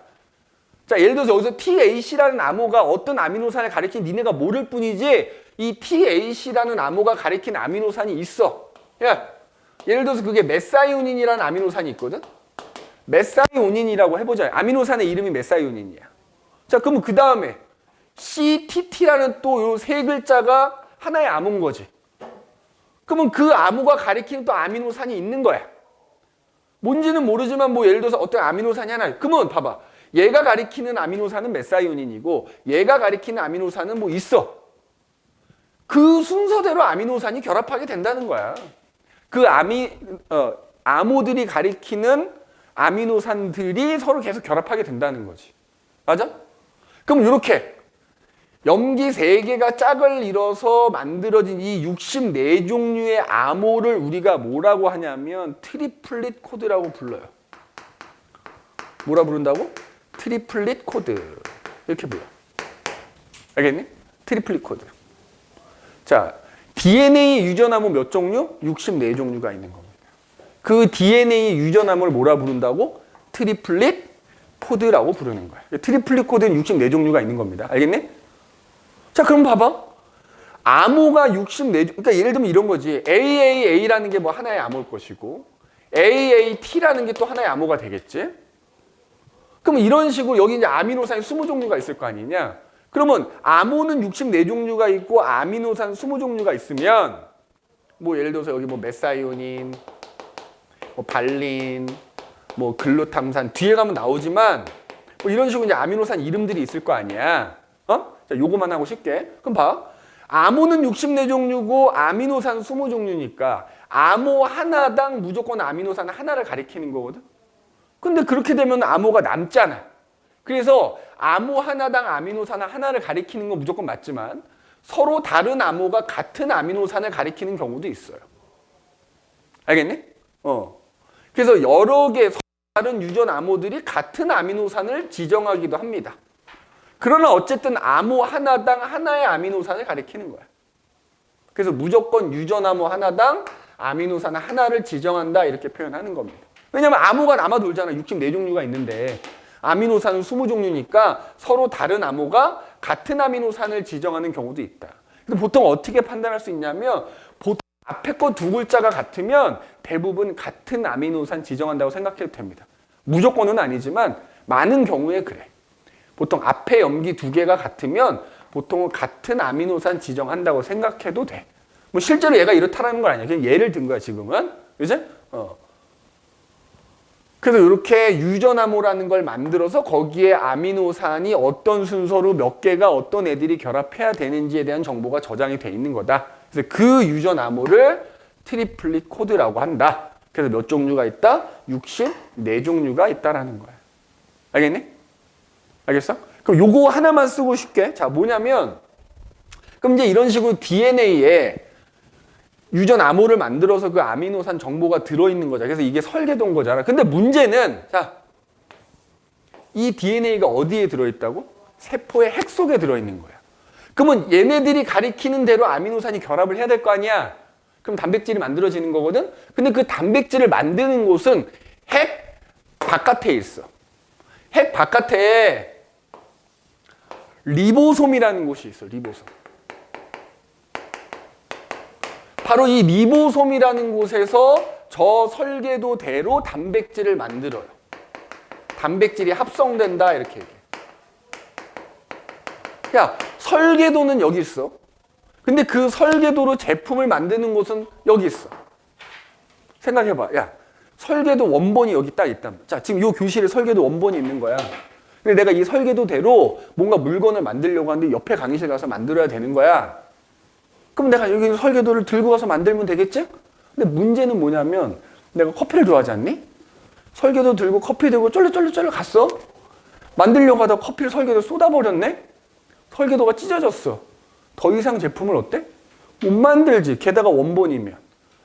자, 예를 들어서 여기서 TAC라는 암호가 어떤 아미노산을 가리킨 니네가 모를 뿐이지 이 TAC라는 암호가 가리킨 아미노산이 있어. 야, 예를 들어서 그게 메사이오닌이라는 아미노산이 있거든. 메사이오닌이라고 해보자. 아미노산의 이름이 메사이오닌이야. 자, 그러면 그 다음에 CTT라는 또 요 3글자가 하나의 암호인 거지. 그러면 그 암호가 가리키는 또 아미노산이 있는 거야. 뭔지는 모르지만 뭐 예를 들어서 어떤 아미노산이 하나. 그러면 봐봐. 얘가 가리키는 아미노산은 메사이오닌이고 얘가 가리키는 아미노산은 뭐 있어. 그 순서대로 아미노산이 결합하게 된다는 거야. 그 암호들이 가리키는 아미노산들이 서로 계속 결합하게 된다는 거지. 맞아? 그럼 이렇게 염기 3개가 짝을 이뤄서 만들어진 이 64종류의 암호를 우리가 뭐라고 하냐면 트리플릿 코드라고 불러요. 뭐라 부른다고? 트리플릿 코드. 이렇게 불러. 알겠니? 트리플릿 코드. 자, DNA 유전암호 몇 종류? 64종류가 있는 겁니다. 그 DNA 유전암호를 뭐라 부른다고? 트리플릿 코드라고 부르는 거야. 트리플릿 코드는 64종류가 있는 겁니다. 알겠니? 자, 그럼 봐봐. 암호가 64종, 그러니까 예를 들면 이런 거지. AAA라는 게 뭐 하나의 암호일 것이고 AAT라는 게 또 하나의 암호가 되겠지. 그럼 이런 식으로 여기 이제 아미노산이 20종류가 있을 거 아니냐? 그러면 암호는 64종류가 있고 아미노산 20종류가 있으면 뭐 예를 들어서 여기 뭐 메사이오닌, 뭐 발린, 뭐 글루탐산 뒤에 가면 나오지만 뭐 이런 식으로 이제 아미노산 이름들이 있을 거 아니야. 자, 요거만 하고 쉽게. 그럼 봐. 암호는 64종류고 아미노산 20종류니까 암호 하나당 무조건 아미노산 하나를 가리키는 거거든. 근데 그렇게 되면 암호가 남잖아. 그래서 암호 하나당 아미노산 하나를 가리키는 건 무조건 맞지만 서로 다른 암호가 같은 아미노산을 가리키는 경우도 있어요. 알겠니? 그래서 여러 개 다른 유전 암호들이 같은 아미노산을 지정하기도 합니다. 그러나 어쨌든 암호 하나당 하나의 아미노산을 가리키는 거야. 그래서 무조건 유전 암호 하나당 아미노산 하나를 지정한다 이렇게 표현하는 겁니다. 왜냐하면 암호가 남아 돌잖아. 64종류가 있는데 아미노산은 20종류니까 서로 다른 암호가 같은 아미노산을 지정하는 경우도 있다. 근데 보통 어떻게 판단할 수 있냐면 보통 앞에 거 2글자가 같으면 대부분 같은 아미노산 지정한다고 생각해도 됩니다. 무조건은 아니지만 많은 경우에 그래. 보통 앞에 염기 2개가 같으면 보통은 같은 아미노산 지정한다고 생각해도 돼. 뭐 실제로 얘가 이렇다라는 건 아니야. 그냥 예를 든 거야, 지금은. 그지? 그래서 이렇게 유전암호라는 걸 만들어서 거기에 아미노산이 어떤 순서로 몇 개가 어떤 애들이 결합해야 되는지에 대한 정보가 저장이 돼 있는 거다. 그래서 그 유전암호를 트리플릿 코드라고 한다. 그래서 몇 종류가 있다? 64종류가 있다라는 거야. 알겠니? 알겠어? 그럼 요거 하나만 쓰고 쉽게. 자, 뭐냐면 그럼 이제 이런 식으로 DNA에 유전 암호를 만들어서 그 아미노산 정보가 들어있는 거잖아. 그래서 이게 설계도인 거잖아. 근데 문제는 자, 이 DNA가 어디에 들어있다고? 세포의 핵 속에 들어있는 거야. 그러면 얘네들이 가리키는 대로 아미노산이 결합을 해야 될 거 아니야? 그럼 단백질이 만들어지는 거거든? 근데 그 단백질을 만드는 곳은 핵 바깥에 있어. 핵 바깥에 리보솜이라는 곳이 있어. 리보솜. 바로 이 리보솜이라는 곳에서 저 설계도대로 단백질을 만들어요. 단백질이 합성된다 이렇게 얘기해. 야, 설계도는 여기 있어. 근데 그 설계도로 제품을 만드는 곳은 여기 있어. 생각해봐. 야, 설계도 원본이 여기 딱 있단 말이야. 자, 지금 이 교실에 설계도 원본이 있는 거야. 근데 내가 이 설계도대로 뭔가 물건을 만들려고 하는데 옆에 강의실 가서 만들어야 되는 거야. 그럼 내가 여기 설계도를 들고 가서 만들면 되겠지? 근데 문제는 뭐냐면 내가 커피를 좋아하지 않니? 설계도 들고 커피 들고 쫄래쫄래쫄래 갔어. 만들려고 하다가 커피를 설계도에 쏟아버렸네? 설계도가 찢어졌어. 더 이상 제품을 어때? 못 만들지. 게다가 원본이면.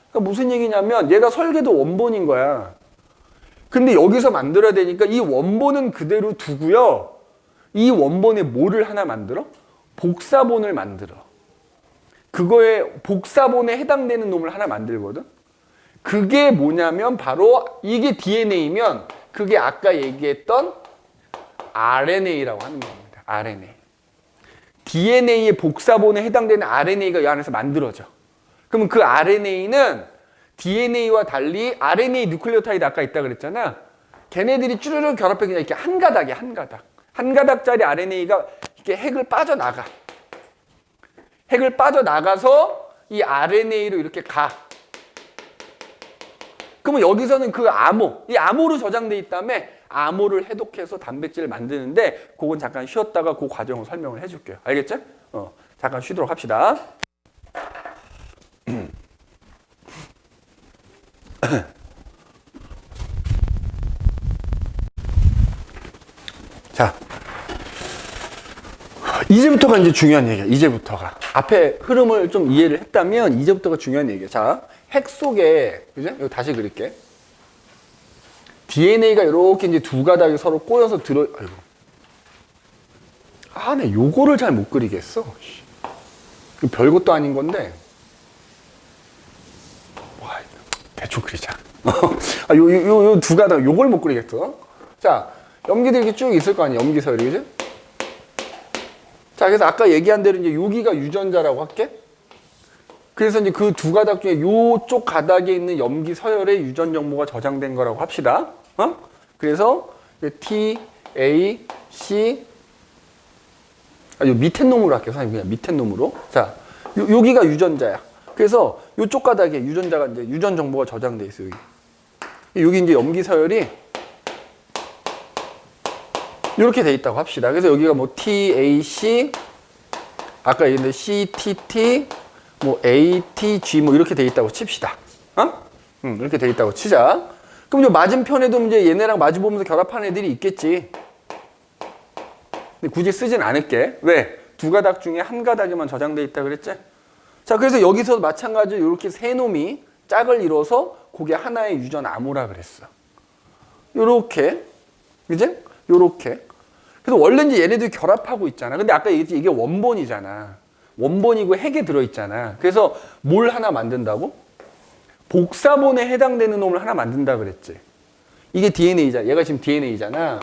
그러니까 무슨 얘기냐면 얘가 설계도 원본인 거야. 근데 여기서 만들어야 되니까 이 원본은 그대로 두고요. 이 원본에 뭐를 하나 만들어? 복사본을 만들어. 그거에 복사본에 해당되는 놈을 하나 만들거든. 그게 뭐냐면 바로 이게 DNA면 그게 아까 얘기했던 RNA라고 하는 겁니다. RNA. DNA의 복사본에 해당되는 RNA가 이 안에서 만들어져. 그러면 그 RNA는 DNA와 달리 RNA 뉴클레오타이드 아까 있다 그랬잖아. 걔네들이 쭈르륵 결합해 그냥 이렇게 한 가닥이야, 한 가닥. 한 가닥짜리 RNA가 이렇게 핵을 빠져나가. 핵을 빠져나가서 이 RNA로 이렇게 가. 그러면 여기서는 그 암호, 이 암호로 저장돼 있다며 암호를 해독해서 단백질을 만드는데 그건 잠깐 쉬었다가 그 과정을 설명을 해줄게요. 알겠죠? 잠깐 쉬도록 합시다. 자, 이제부터가 이제 중요한 얘기야. 이제부터가. 앞에 흐름을 좀 이해를 했다면 이제부터가 중요한 얘기야. 자, 핵 속에, 그죠? 이거 다시 그릴게. DNA가 이렇게 이제 두 가닥이 서로 꼬여서 아이고. 아, 네, 요거를 잘 못 그리겠어. 별것도 아닌 건데. 와, 대충 그리자. 요 두 가닥, 요걸 못 그리겠어. 자, 염기들이 이렇게 쭉 있을 거 아니야. 염기서열이, 그죠? 자, 그래서 아까 얘기한 대로 이제 여기가 유전자라고 할게. 그래서 이제 그 두 가닥 중에 요쪽 가닥에 있는 염기 서열에 유전 정보가 저장된 거라고 합시다. 그래서 T, A, C, 요 밑에 놈으로 할게요. 선생님 그냥 밑에 놈으로. 자, 여기가 유전자야. 그래서 요쪽 가닥에 유전자가 이제 유전 정보가 저장돼 있어요. 여기 이제 염기 서열이 이렇게 돼 있다고 합시다. 그래서 여기가 뭐 TAC, 아까 얘기했는데 CTT, 뭐 ATG 뭐 이렇게 돼 있다고 칩시다. 이렇게 돼 있다고 치자. 그럼 이 맞은편에도 이제 얘네랑 마주보면서 결합한 애들이 있겠지. 근데 굳이 쓰진 않을게. 왜? 두 가닥 중에 한 가닥에만 저장돼 있다 그랬지? 자, 그래서 여기서 마찬가지로 이렇게 세 놈이 짝을 이뤄서 그게 하나의 유전 암호라 그랬어. 요렇게. 그지? 요렇게. 그래서 원래 이제 얘네들이 결합하고 있잖아. 근데 아까 얘기했지 이게 원본이잖아. 원본이고 핵에 들어있잖아. 그래서 뭘 하나 만든다고? 복사본에 해당되는 놈을 하나 만든다 그랬지. 이게 DNA잖아. 얘가 지금 DNA잖아.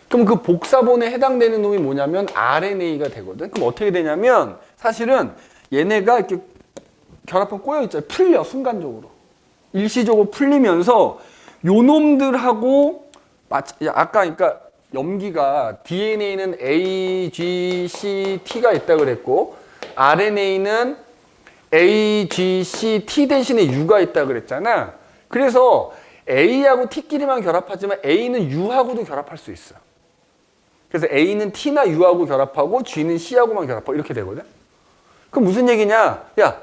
그럼 그 복사본에 해당되는 놈이 뭐냐면 RNA가 되거든. 그럼 어떻게 되냐면 사실은 얘네가 이렇게 결합하면 꼬여있잖아. 풀려, 순간적으로. 일시적으로 풀리면서 요 놈들하고 아까 그러니까 염기가 DNA는 A, G, C, T가 있다 그랬고 RNA는 A, G, C, T 대신에 U가 있다 그랬잖아. 그래서 A하고 T끼리만 결합하지만 A는 U하고도 결합할 수 있어. 그래서 A는 T나 U하고 결합하고 G는 C하고만 결합하고 이렇게 되거든. 그럼 무슨 얘기냐? 야,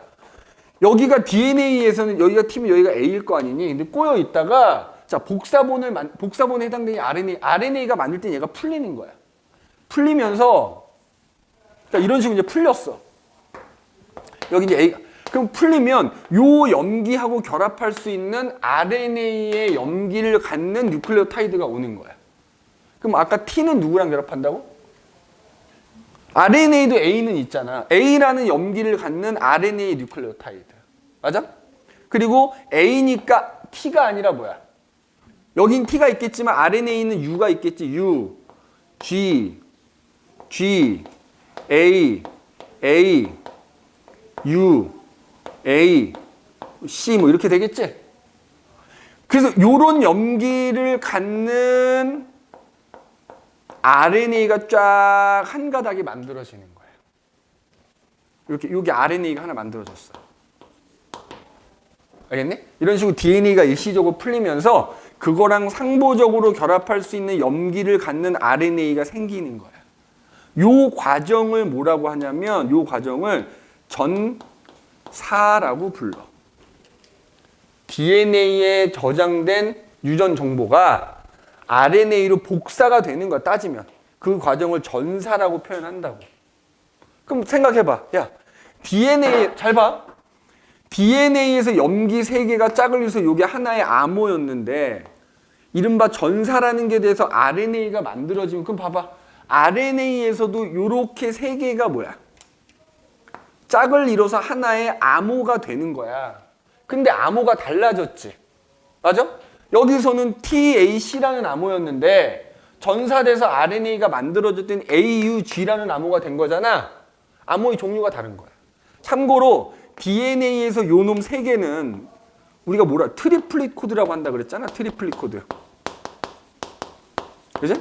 여기가 DNA에서는 여기가 T면 여기가 A일 거 아니니? 근데 꼬여 있다가 자 복사본에 해당되는 RNA가 만들 때 얘가 풀리는 거야. 풀리면서 자, 이런 식으로 이제 풀렸어. 여기 이제 A가 그럼 풀리면 요 염기하고 결합할 수 있는 RNA의 염기를 갖는 뉴클레오타이드가 오는 거야. 그럼 아까 T는 누구랑 결합한다고? RNA도 A는 있잖아. A라는 염기를 갖는 RNA 뉴클레오타이드. 맞아? 그리고 A니까 T가 아니라 뭐야? 여긴 T가 있겠지만 RNA는 U가 있겠지. U, G, A, U, A, C 뭐 이렇게 되겠지? 그래서 요런 염기를 갖는 RNA가 쫙 한 가닥이 만들어지는 거예요. 이렇게 여기 RNA가 하나 만들어졌어. 알겠니? 이런 식으로 DNA가 일시적으로 풀리면서 그거랑 상보적으로 결합할 수 있는 염기를 갖는 RNA가 생기는 거야. 요 과정을 뭐라고 하냐면 요 과정을 전사라고 불러. DNA에 저장된 유전 정보가 RNA로 복사가 되는 거야, 따지면. 그 과정을 전사라고 표현한다고. 그럼 생각해봐. 야, DNA, 잘 봐. DNA에서 염기 3개가 짝을 이뤄서 이게 하나의 암호였는데 이른바 전사라는 게 돼서 RNA가 만들어지면 그럼 봐봐. RNA에서도 이렇게 3개가 뭐야? 짝을 이뤄서 하나의 암호가 되는 거야. 근데 암호가 달라졌지. 맞아? 여기서는 TAC라는 암호였는데 전사돼서 RNA가 만들어졌던 AUG라는 암호가 된 거잖아. 암호의 종류가 다른 거야. 참고로 DNA에서 요 놈 3개는 우리가 뭐라 트리플릿 코드라고 한다 그랬잖아. 트리플릿 코드. 그지?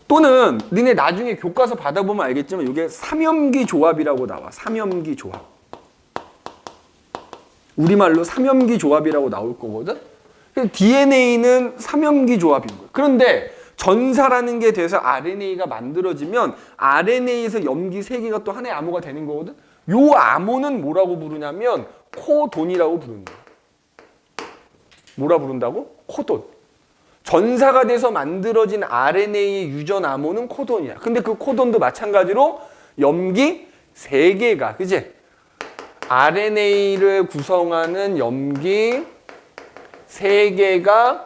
또는 니네 나중에 교과서 받아보면 알겠지만 이게 삼염기 조합이라고 나와. 삼염기 조합. 우리말로 삼염기 조합이라고 나올 거거든. DNA는 삼염기 조합인 거야. 그런데 전사라는 게 돼서 RNA가 만들어지면 RNA에서 염기 3개가 또 하나의 암호가 되는 거거든. 요 암호는 뭐라고 부르냐면 코돈이라고 부른다. 뭐라 부른다고? 코돈. 전사가 돼서 만들어진 RNA의 유전 암호는 코돈이야. 근데 그 코돈도 마찬가지로 염기 3개가, 그치? RNA를 구성하는 염기 3개가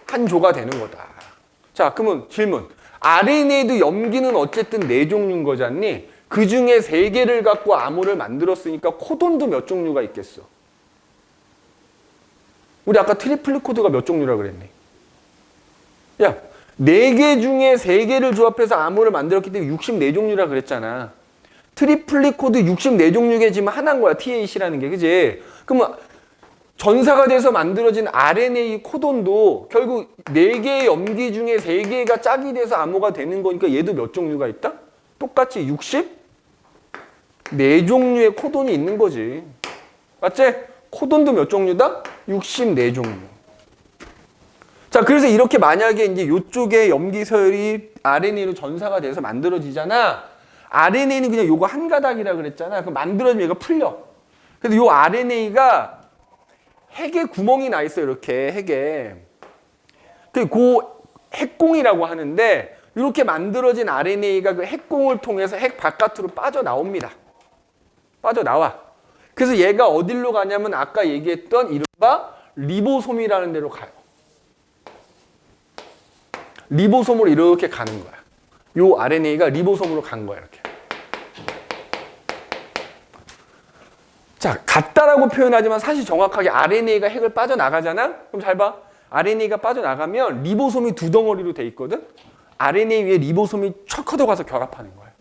한 조가 되는 거다. 자, 그러면 질문. RNA도 염기는 어쨌든 4종류인 거잖니? 그 중에 3개를 갖고 암호를 만들었으니까 코돈도 몇 종류가 있겠어? 우리 아까 트리플릿 코드가 몇 종류라고 그랬니? 야, 4개 중에 3개를 조합해서 암호를 만들었기 때문에 64종류라 그랬잖아. 트리플릿 코드 64종류에 지금 하나인 거야. TAC라는 게. 그지? 그러면 전사가 돼서 만들어진 RNA 코돈도 결국 4개의 염기 중에 3개가 짝이 돼서 암호가 되는 거니까 얘도 몇 종류가 있다? 똑같이 64종류의 코돈이 있는 거지. 맞지? 코돈도 몇 종류다? 64종류. 자, 그래서 이렇게 만약에 이제 이쪽에 염기 서열이 RNA로 전사가 돼서 만들어지잖아. RNA는 그냥 요거 한 가닥이라 그랬잖아. 그럼 만들어지면 얘가 풀려. 그래서 요 RNA가 핵에 구멍이 나 있어요. 이렇게 핵에. 그 핵공이라고 하는데 이렇게 만들어진 RNA가 그 핵공을 통해서 핵 바깥으로 빠져나옵니다. 빠져나와. 그래서 얘가 어디로 가냐면 아까 얘기했던 이른바 리보솜이라는 데로 가요. 리보솜으로 이렇게 가는 거야. 요 RNA가 리보솜으로 간 거야. 이렇게. 자, 같다라고 표현하지만 사실 정확하게 RNA가 핵을 빠져나가잖아? 그럼 잘 봐. RNA가 빠져나가면 리보솜이 2덩어리로 돼 있거든? RNA 위에 리보솜이 척 걷어가서 결합하는 거야.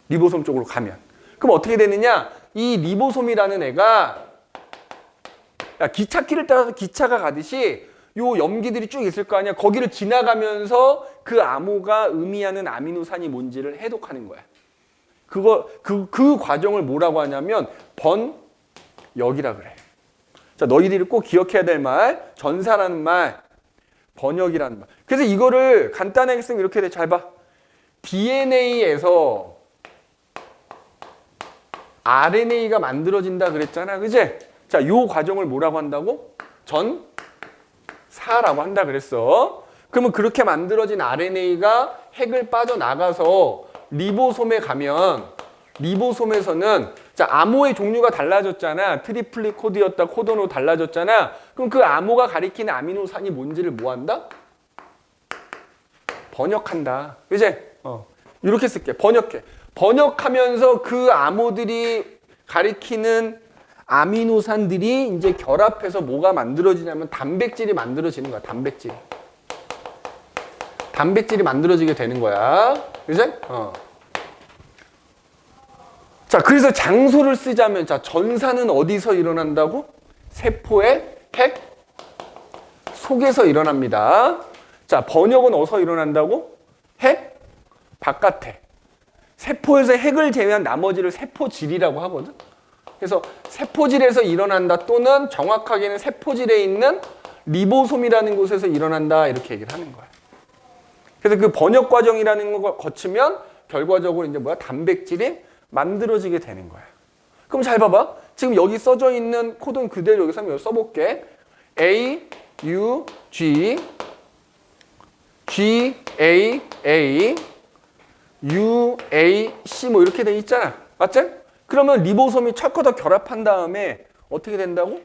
리보솜 쪽으로 가면. 그럼 어떻게 되느냐? 이 리보솜이라는 애가 기찻길을 따라서 기차가 가듯이 요 염기들이 쭉 있을 거 아니야. 거기를 지나가면서 그 암호가 의미하는 아미노산이 뭔지를 해독하는 거야. 그 과정을 뭐라고 하냐면 번역이라 그래. 자, 너희들이 꼭 기억해야 될 말, 전사라는 말, 번역이라는 말. 그래서 이거를 간단하게 쓰면 이렇게 돼. 잘 봐. DNA에서 RNA가 만들어진다 그랬잖아. 그지? 자, 요 과정을 뭐라고 한다고? 전사라고 한다 그랬어. 그러면 그렇게 만들어진 RNA가 핵을 빠져나가서 리보솜에 가면 리보솜에서는 자, 암호의 종류가 달라졌잖아. 트리플릿 코드였다 코돈으로 달라졌잖아. 그럼 그 암호가 가리키는 아미노산이 뭔지를 뭐 한다? 번역한다. 그지? 이렇게 쓸게. 번역해. 번역하면서 그 암호들이 가리키는 아미노산들이 이제 결합해서 뭐가 만들어지냐면 단백질이 만들어지는 거야. 단백질이 만들어지게 되는 거야. 그지? 자, 그래서 장소를 쓰자면, 자, 전사는 어디서 일어난다고? 세포의 핵 속에서 일어납니다. 자, 번역은 어디서 일어난다고? 핵 바깥에. 세포에서 핵을 제외한 나머지를 세포질이라고 하거든. 그래서 세포질에서 일어난다 또는 정확하게는 세포질에 있는 리보솜이라는 곳에서 일어난다 이렇게 얘기를 하는 거야. 그래서 그 번역 과정이라는 걸 거치면 결과적으로 이제 뭐야? 단백질이 만들어지게 되는 거야. 그럼 잘 봐봐. 지금 여기 써져 있는 코드는 그대로 여기서 한번 써볼게. A, U, G, G, A, A, U, A, C 뭐 이렇게 돼 있잖아. 맞지? 그러면 리보솜이 철커덕 결합한 다음에 어떻게 된다고?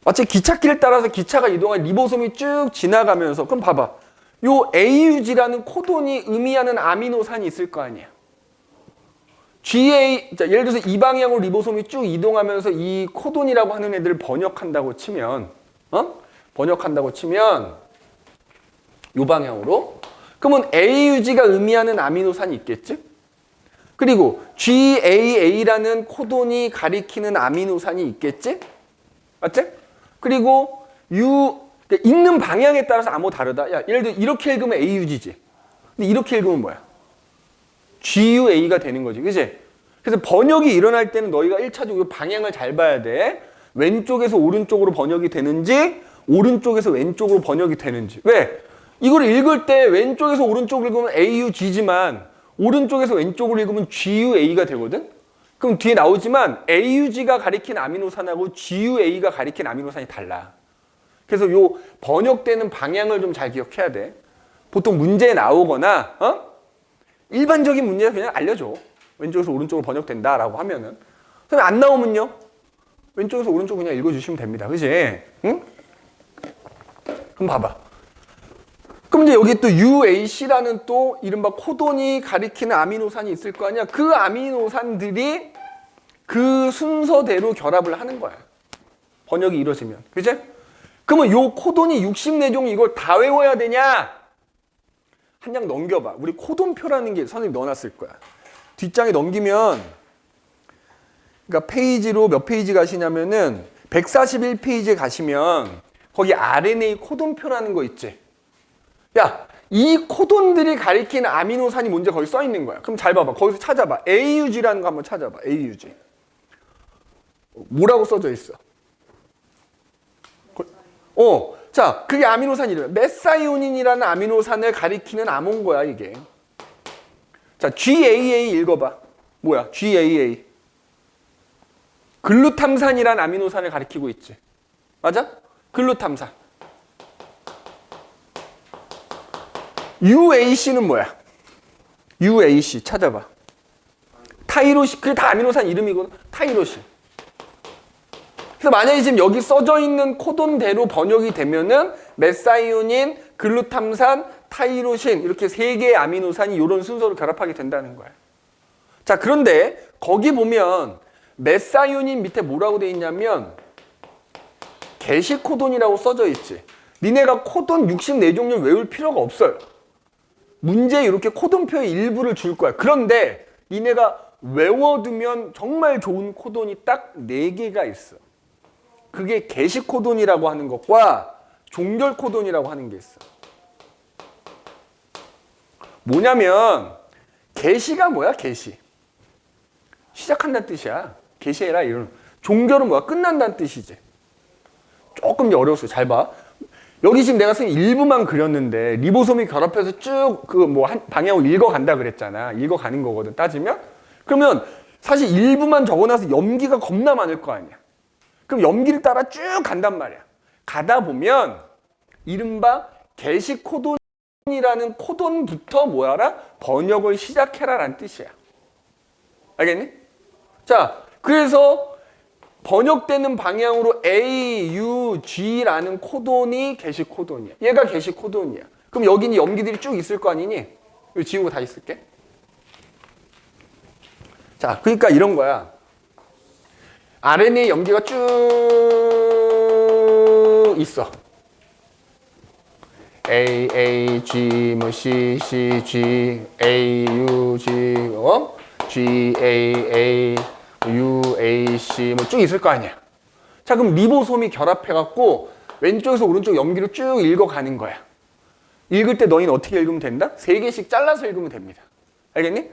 마치 기찻길을 따라서 기차가 이동한 리보솜이 쭉 지나가면서 그럼 봐봐. 요 AUG라는 코돈이 의미하는 아미노산이 있을 거 아니야. GA, 자, 예를 들어서 이 방향으로 리보솜이 쭉 이동하면서 이 코돈이라고 하는 애들을 번역한다고 치면, 번역한다고 치면 요 방향으로 그러면 AUG가 의미하는 아미노산이 있겠지? 그리고 GAA라는 코돈이 가리키는 아미노산이 있겠지? 맞지? 그리고 읽는 방향에 따라서 암호 다르다. 야, 예를 들어 이렇게 읽으면 AUG지. 근데 이렇게 읽으면 뭐야? GUA가 되는 거지. 그치? 그래서 번역이 일어날 때는 너희가 1차적으로 방향을 잘 봐야 돼. 왼쪽에서 오른쪽으로 번역이 되는지 오른쪽에서 왼쪽으로 번역이 되는지. 왜? 이걸 읽을 때 왼쪽에서 오른쪽으로 읽으면 AUG지만 오른쪽에서 왼쪽으로 읽으면 GUA가 되거든? 그럼 뒤에 나오지만 AUG가 가리킨 아미노산하고 GUA가 가리킨 아미노산이 달라. 그래서 요 번역되는 방향을 좀 잘 기억해야 돼. 보통 문제에 나오거나 일반적인 문제는 그냥 알려줘. 왼쪽에서 오른쪽으로 번역된다라고 하면은. 그럼 안 나오면요? 왼쪽에서 오른쪽 그냥 읽어주시면 됩니다. 그지? 응? 그럼 봐봐. 그럼 이제 여기 또 UAC라는 또 이른바 코돈이 가리키는 아미노산이 있을 거 아니야? 그 아미노산들이 그 순서대로 결합을 하는 거야. 번역이 이루어지면. 그지? 그러면 요 코돈이 64종 이걸 다 외워야 되냐? 한 장 넘겨봐. 우리 코돈표라는 게 선생님 넣어놨을 거야. 뒷장에 넘기면 그러니까 페이지로 몇 페이지 가시냐면은 141페이지에 가시면 거기 RNA 코돈표라는 거 있지. 야, 이 코돈들이 가리키는 아미노산이 뭔지 거기 써 있는 거야. 그럼 잘 봐봐. 거기서 찾아봐. AUG라는 거 한번 찾아봐. AUG. 뭐라고 써져 있어? 자, 그게 아미노산 이름. 메사이오닌이라는 아미노산을 가리키는 암호인 거야, 이게. 자, GAA 읽어봐. 뭐야? GAA. 글루탐산이라는 아미노산을 가리키고 있지. 맞아? 글루탐산. UAC는 뭐야? UAC 찾아봐. 타이로신. 그게 다 아미노산 이름이거든. 타이로신. 그래서 만약에 지금 여기 써져 있는 코돈대로 번역이 되면은 메사이오닌, 글루탐산, 타이로신 이렇게 세 개의 아미노산이 이런 순서로 결합하게 된다는 거야. 자, 그런데 거기 보면 메사이오닌 밑에 뭐라고 돼 있냐면 게시코돈이라고 써져 있지. 니네가 코돈 64종류 외울 필요가 없어요. 문제에 이렇게 코돈표의 일부를 줄 거야. 그런데 니네가 외워두면 정말 좋은 코돈이 딱 4개가 있어. 그게 게시코돈이라고 하는 것과 종결코돈이라고 하는 게 있어. 뭐냐면 개시가 뭐야? 개시. 시작한다는 뜻이야. 개시해라 이런. 종결은 뭐야? 끝난다는 뜻이지. 조금 이제 어려웠어요. 잘 봐. 여기 지금 내가 쓴 일부만 그렸는데 리보솜이 결합해서 쭉 그 뭐 한 방향으로 읽어간다 그랬잖아. 읽어가는 거거든 따지면. 그러면 사실 일부만 적어놔서 염기가 겁나 많을 거 아니야. 그럼 염기를 따라 쭉 간단 말이야. 가다 보면 이른바 게시 코돈이라는 코돈부터 뭐하라? 번역을 시작해라 라는 뜻이야. 알겠니? 자, 그래서 번역되는 방향으로 A, U, G라는 코돈이 게시 코돈이야. 얘가 게시 코돈이야. 그럼 여기는 염기들이 쭉 있을 거 아니니? 이거 지우고 다시 쓸게. 자, 그러니까 이런 거야. RNA 염기가 쭉 있어. A, A, G, 뭐 C, C, G, A, U, G, G, A, A, U, A, C 뭐 쭉 있을 거 아니야. 자, 그럼 리보솜이 결합해갖고 왼쪽에서 오른쪽 염기를 쭉 읽어가는 거야. 읽을 때 너희는 어떻게 읽으면 된다? 3개씩 잘라서 읽으면 됩니다. 알겠니?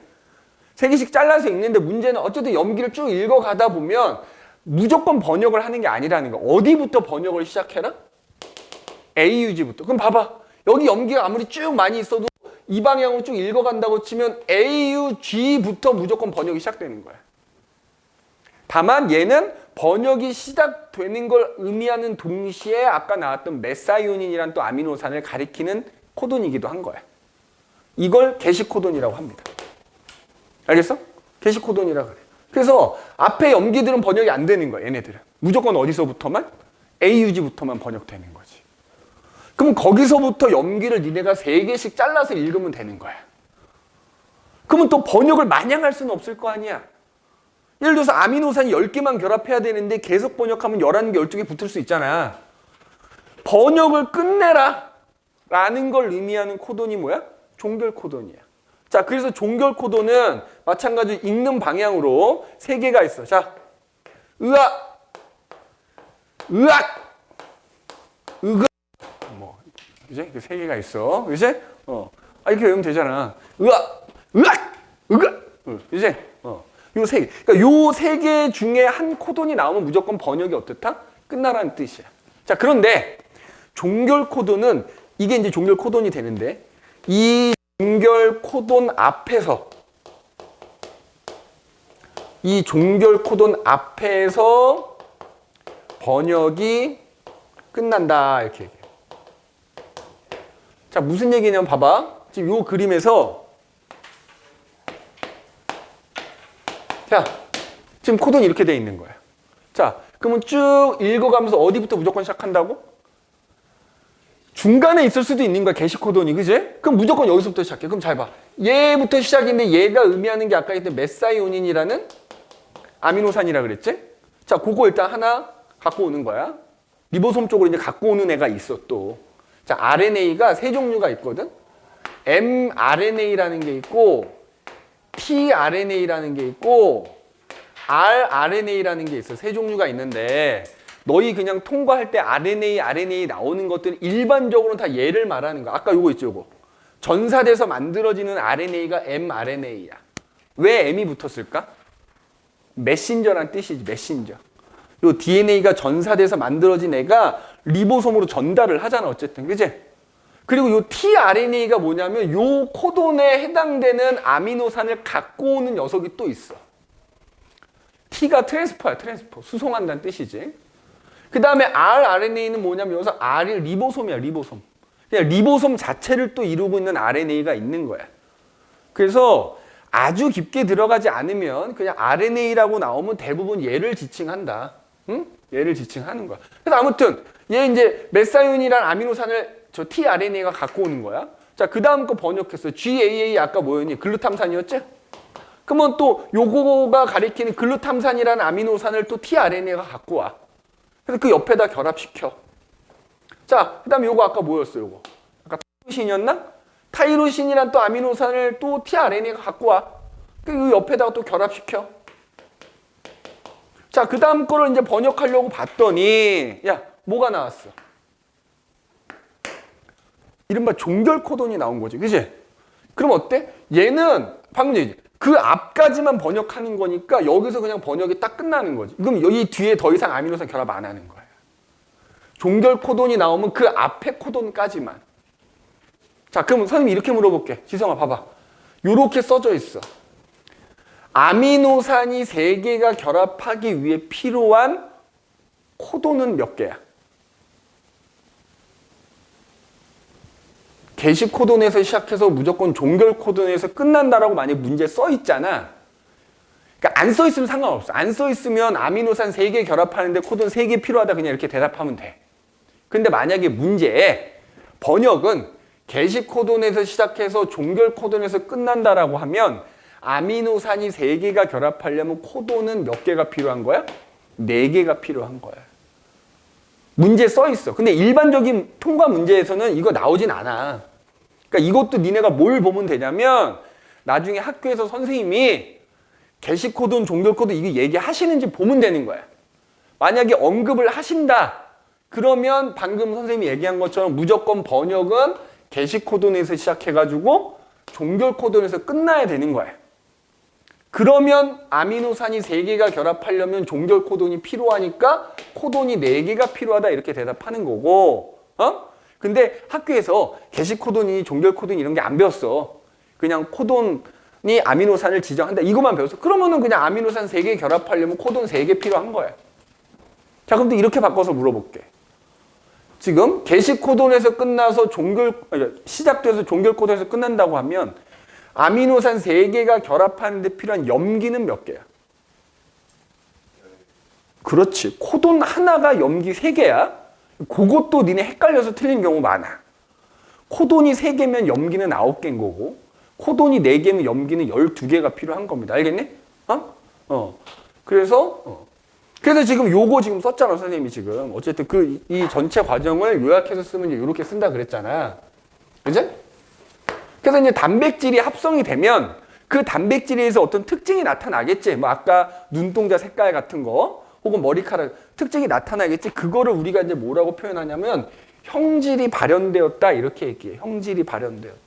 3개씩 잘라서 읽는데 문제는 어쨌든 염기를 쭉 읽어가다 보면 무조건 번역을 하는 게 아니라는 거. 어디부터 번역을 시작해라? AUG부터. 그럼 봐봐. 여기 염기가 아무리 쭉 많이 있어도 이 방향으로 쭉 읽어간다고 치면 AUG부터 무조건 번역이 시작되는 거야. 다만 얘는 번역이 시작되는 걸 의미하는 동시에 아까 나왔던 메사이오닌이란 또 아미노산을 가리키는 코돈이기도 한 거야. 이걸 게시 코돈이라고 합니다. 알겠어? 게시 코돈이라고 그래. 그래서 앞에 염기들은 번역이 안 되는 거야, 얘네들은. 무조건 어디서부터만? AUG부터만 번역되는 거지. 그럼 거기서부터 염기를 니네가 3개씩 잘라서 읽으면 되는 거야. 그러면 또 번역을 마냥 할 수는 없을 거 아니야. 예를 들어서 아미노산이 10개만 결합해야 되는데 계속 번역하면 11개, 12개 붙을 수 있잖아. 번역을 끝내라 라는 걸 의미하는 코돈이 뭐야? 종결 코돈이야. 자, 그래서 종결 코돈은 마찬가지로 읽는 방향으로 3개가 있어. 자, 으악, 으악, 으악. 뭐, 이제 3개가 있어. 이제 이렇게 외우면 되잖아. 으악, 으악, 으악. 이제 요 3개. 그러니까 요 3개 중에 한 코돈이 나오면 무조건 번역이 어떻다? 끝나라는 뜻이야. 자, 그런데 종결 코돈은 이게 이제 종결 코돈이 되는데 이 종결 코돈 앞에서 번역이 끝난다 이렇게 얘기해. 자, 무슨 얘기냐면 봐봐. 지금 요 그림에서 자, 지금 코돈이 이렇게 돼 있는 거야. 자, 그러면 쭉 읽어가면서 어디부터 무조건 시작한다고? 중간에 있을 수도 있는 거야, 게시 코돈이, 그지? 그럼 무조건 여기서부터 시작해. 그럼 잘 봐. 얘부터 시작인데 얘가 의미하는 게 아까 했던 메사이오닌이라는 아미노산이라 그랬지? 자, 그거 일단 하나 갖고 오는 거야. 리보솜 쪽으로 이제 갖고 오는 애가 있어, 또. 자, RNA가 3종류가 있거든? mRNA라는 게 있고, tRNA라는 게 있고, rRNA라는 게 있어. 3종류가 있는데, 너희 그냥 통과할 때 RNA 나오는 것들은 일반적으로 다 얘를 말하는 거야. 아까 요거 있죠, 요거. 전사돼서 만들어지는 RNA가 mRNA야. 왜 M이 붙었을까? 메신저란 뜻이지, 메신저. 요 DNA가 전사돼서 만들어진 애가 리보솜으로 전달을 하잖아, 어쨌든. 그지? 그리고 요 tRNA가 뭐냐면 요 코돈에 해당되는 아미노산을 갖고 오는 녀석이 또 있어. T가 트랜스퍼야, 트랜스퍼. 수송한다는 뜻이지. 그 다음에 rRNA는 뭐냐면 여기서 R이 리보솜이야, 리보솜. 그냥 리보솜 자체를 또 이루고 있는 RNA가 있는 거야. 그래서 아주 깊게 들어가지 않으면 그냥 RNA라고 나오면 대부분 얘를 지칭한다. 응? 얘를 지칭하는 거야. 그래서 아무튼 얘 이제 메사이온이란 아미노산을 저 tRNA가 갖고 오는 거야. 자, 그 다음 거 번역했어. GAA 아까 뭐였니? 글루탐산이었지? 그러면 또 요거가 가리키는 글루탐산이라는 아미노산을 또 tRNA가 갖고 와. 그래서 그 옆에다 결합시켜. 자, 그 다음에 요거 아까 뭐였어, 요거? 아까 타이로신이었나? 타이로신이란 또 아미노산을 또 tRNA가 갖고 와. 그 옆에다가 또 결합시켜. 자, 그 다음 거를 이제 번역하려고 봤더니, 야, 뭐가 나왔어? 이른바 종결 코돈이 나온 거지, 그지? 그럼 어때? 얘는 방금 얘기했지. 그 앞까지만 번역하는 거니까 여기서 그냥 번역이 딱 끝나는 거지. 그럼 여기 뒤에 더 이상 아미노산 결합 안 하는 거야. 종결 코돈이 나오면 그 앞에 코돈까지만. 자, 그럼 선생님이 이렇게 물어볼게. 지성아, 봐봐. 요렇게 써져 있어. 아미노산이 3개가 결합하기 위해 필요한 코돈은 몇 개야? 게시 코돈에서 시작해서 무조건 종결 코돈에서 끝난다라고 만약 문제에 써 있잖아. 그러니까 안 써 있으면 상관없어. 안 써 있으면 아미노산 3개 결합하는데 코돈 3개 필요하다 그냥 이렇게 대답하면 돼. 근데 만약에 문제에 번역은 게시 코돈에서 시작해서 종결 코돈에서 끝난다라고 하면 아미노산이 3개가 결합하려면 코돈은 몇 개가 필요한 거야? 4개가 필요한 거야. 문제에 써 있어. 근데 일반적인 통과 문제에서는 이거 나오진 않아. 그러니까 이것도 니네가 뭘 보면 되냐면 나중에 학교에서 선생님이 게시 코돈, 종결 코돈 이거 얘기하시는지 보면 되는 거야. 만약에 언급을 하신다. 그러면 방금 선생님이 얘기한 것처럼 무조건 번역은 게시 코돈에서 시작해가지고 종결 코돈에서 끝나야 되는 거야. 그러면 아미노산이 3개가 결합하려면 종결 코돈이 필요하니까 코돈이 4개가 필요하다 이렇게 대답하는 거고, 근데 학교에서 게시 코돈이 종결 코돈 이런 게 안 배웠어. 그냥 코돈이 아미노산을 지정한다 이것만 배웠어. 그러면은 그냥 아미노산 3개 결합하려면 코돈 3개 필요한 거야. 자, 그럼 또 이렇게 바꿔서 물어볼게. 지금 게시 코돈에서 끝나서 시작돼서 종결 코돈에서 끝난다고 하면 아미노산 3개가 결합하는데 필요한 염기는 몇 개야? 그렇지. 코돈 하나가 염기 3개야. 그것도 니네 헷갈려서 틀린 경우 많아. 코돈이 3개면 염기는 9개인 거고 코돈이 4개면 염기는 12개가 필요한 겁니다. 알겠니? 그래서 지금 요거 지금 썼잖아, 선생님이 지금. 어쨌든 이 전체 과정을 요약해서 쓰면 이렇게 쓴다 그랬잖아. 그지? 그래서 이제 단백질이 합성이 되면 그 단백질에서 어떤 특징이 나타나겠지. 뭐 아까 눈동자 색깔 같은 거 혹은 머리카락 특징이 나타나겠지. 그거를 우리가 이제 뭐라고 표현하냐면 형질이 발현되었다 이렇게 얘기해. 형질이 발현되었다.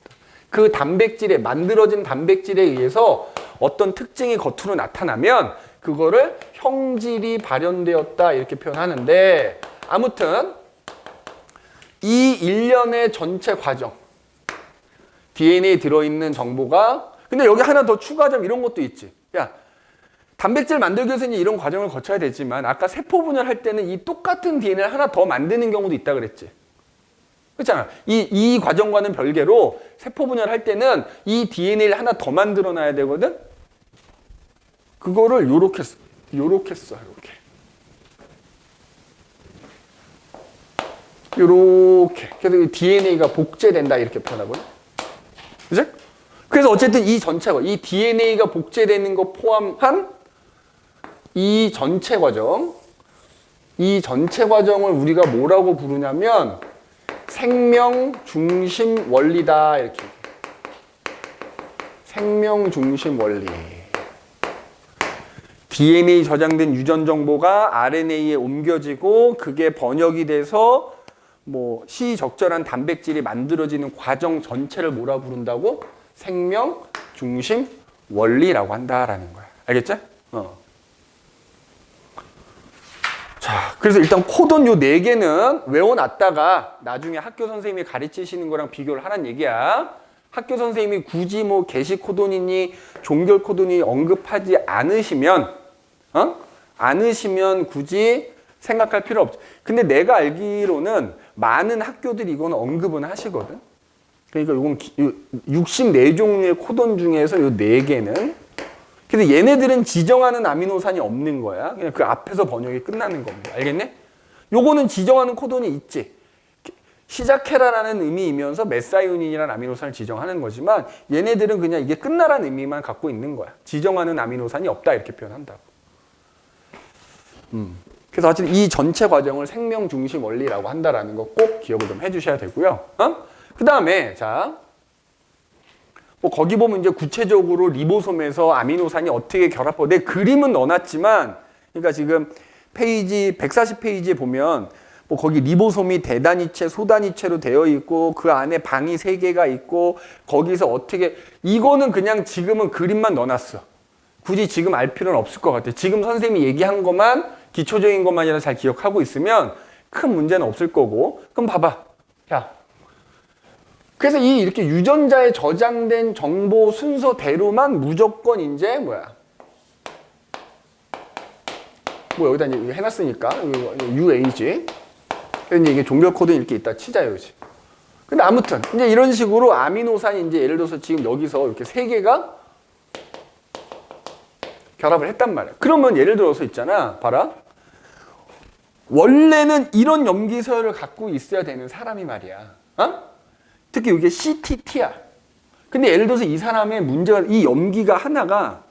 그 단백질에 만들어진 단백질에 의해서 어떤 특징이 겉으로 나타나면 그거를 형질이 발현되었다 이렇게 표현하는데 아무튼 이 일련의 전체 과정 DNA에 들어있는 정보가 근데 여기 하나 더 추가점 이런 것도 있지. 야, 단백질 만들기 위해서는 이런 과정을 거쳐야 되지만 아까 세포 분열할 때는 이 똑같은 DNA를 하나 더 만드는 경우도 있다 그랬지. 그렇잖아. 이 과정과는 별개로 세포 분열할 때는 이 DNA를 하나 더 만들어 놔야 되거든. 그거를 요렇게 써. 요렇게. 그래서 이 DNA가 복제된다 이렇게 표현하거든. 그죠? 그래서 어쨌든 이 전체가 이 DNA가 복제되는 거 포함한 이 전체 과정을 우리가 뭐라고 부르냐면 생명 중심 원리다 이렇게. 생명 중심 원리. DNA 저장된 유전 정보가 RNA에 옮겨지고 그게 번역이 돼서 뭐 시적절한 단백질이 만들어지는 과정 전체를 뭐라 부른다고? 생명 중심 원리라고 한다라는 거야. 알겠죠? 자, 그래서 일단 코돈 요 4개는 외워놨다가 나중에 학교 선생님이 가르치시는 거랑 비교를 하라는 얘기야. 학교 선생님이 굳이 뭐 게시 코돈이니 종결 코돈이 언급하지 않으시면 굳이 생각할 필요 없죠. 근데 내가 알기로는 많은 학교들이 이거는 언급은 하시거든. 그러니까 이건 64종류의 코돈 중에서 요 4개는 그래서 얘네들은 지정하는 아미노산이 없는 거야. 그냥 그 앞에서 번역이 끝나는 겁니다. 알겠네? 요거는 지정하는 코돈이 있지. 시작해라라는 의미이면서 메사이오닌이라는 아미노산을 지정하는 거지만 얘네들은 그냥 이게 끝나라는 의미만 갖고 있는 거야. 지정하는 아미노산이 없다 이렇게 표현한다고. 그래서 어쨌든 이 전체 과정을 생명 중심 원리라고 한다라는 거 꼭 기억을 좀 해주셔야 되고요. 그 다음에 자, 뭐 거기 보면 이제 구체적으로 리보솜에서 아미노산이 어떻게 결합하고 내 그림은 넣어놨지만, 그러니까 지금 페이지 140페이지에 보면 뭐 거기 리보솜이 대단위체, 소단위체로 되어 있고 그 안에 방이 3개가 있고 거기서 어떻게 이거는 그냥 지금은 그림만 넣어놨어. 굳이 지금 알 필요는 없을 것 같아. 지금 선생님이 얘기한 것만 기초적인 것만이라 잘 기억하고 있으면 큰 문제는 없을 거고. 그럼 봐봐. 야, 그래서 이렇게 유전자에 저장된 정보 순서대로만 무조건 이제 뭐야? 뭐 여기다 이제 해놨으니까 UAG. 그래서 이제 이게 종결 코드는 이렇게 있다 치자요, 그지? 근데 아무튼 이제 이런 식으로 아미노산이 이제 예를 들어서 지금 여기서 이렇게 3개가 결합을 했단 말이야. 그러면 예를 들어서 있잖아, 봐라. 원래는 이런 염기서열을 갖고 있어야 되는 사람이 말이야. 어? 특히 이게 CTT야. 근데 예를 들어서 이 사람의 문제가 이 염기가 하나가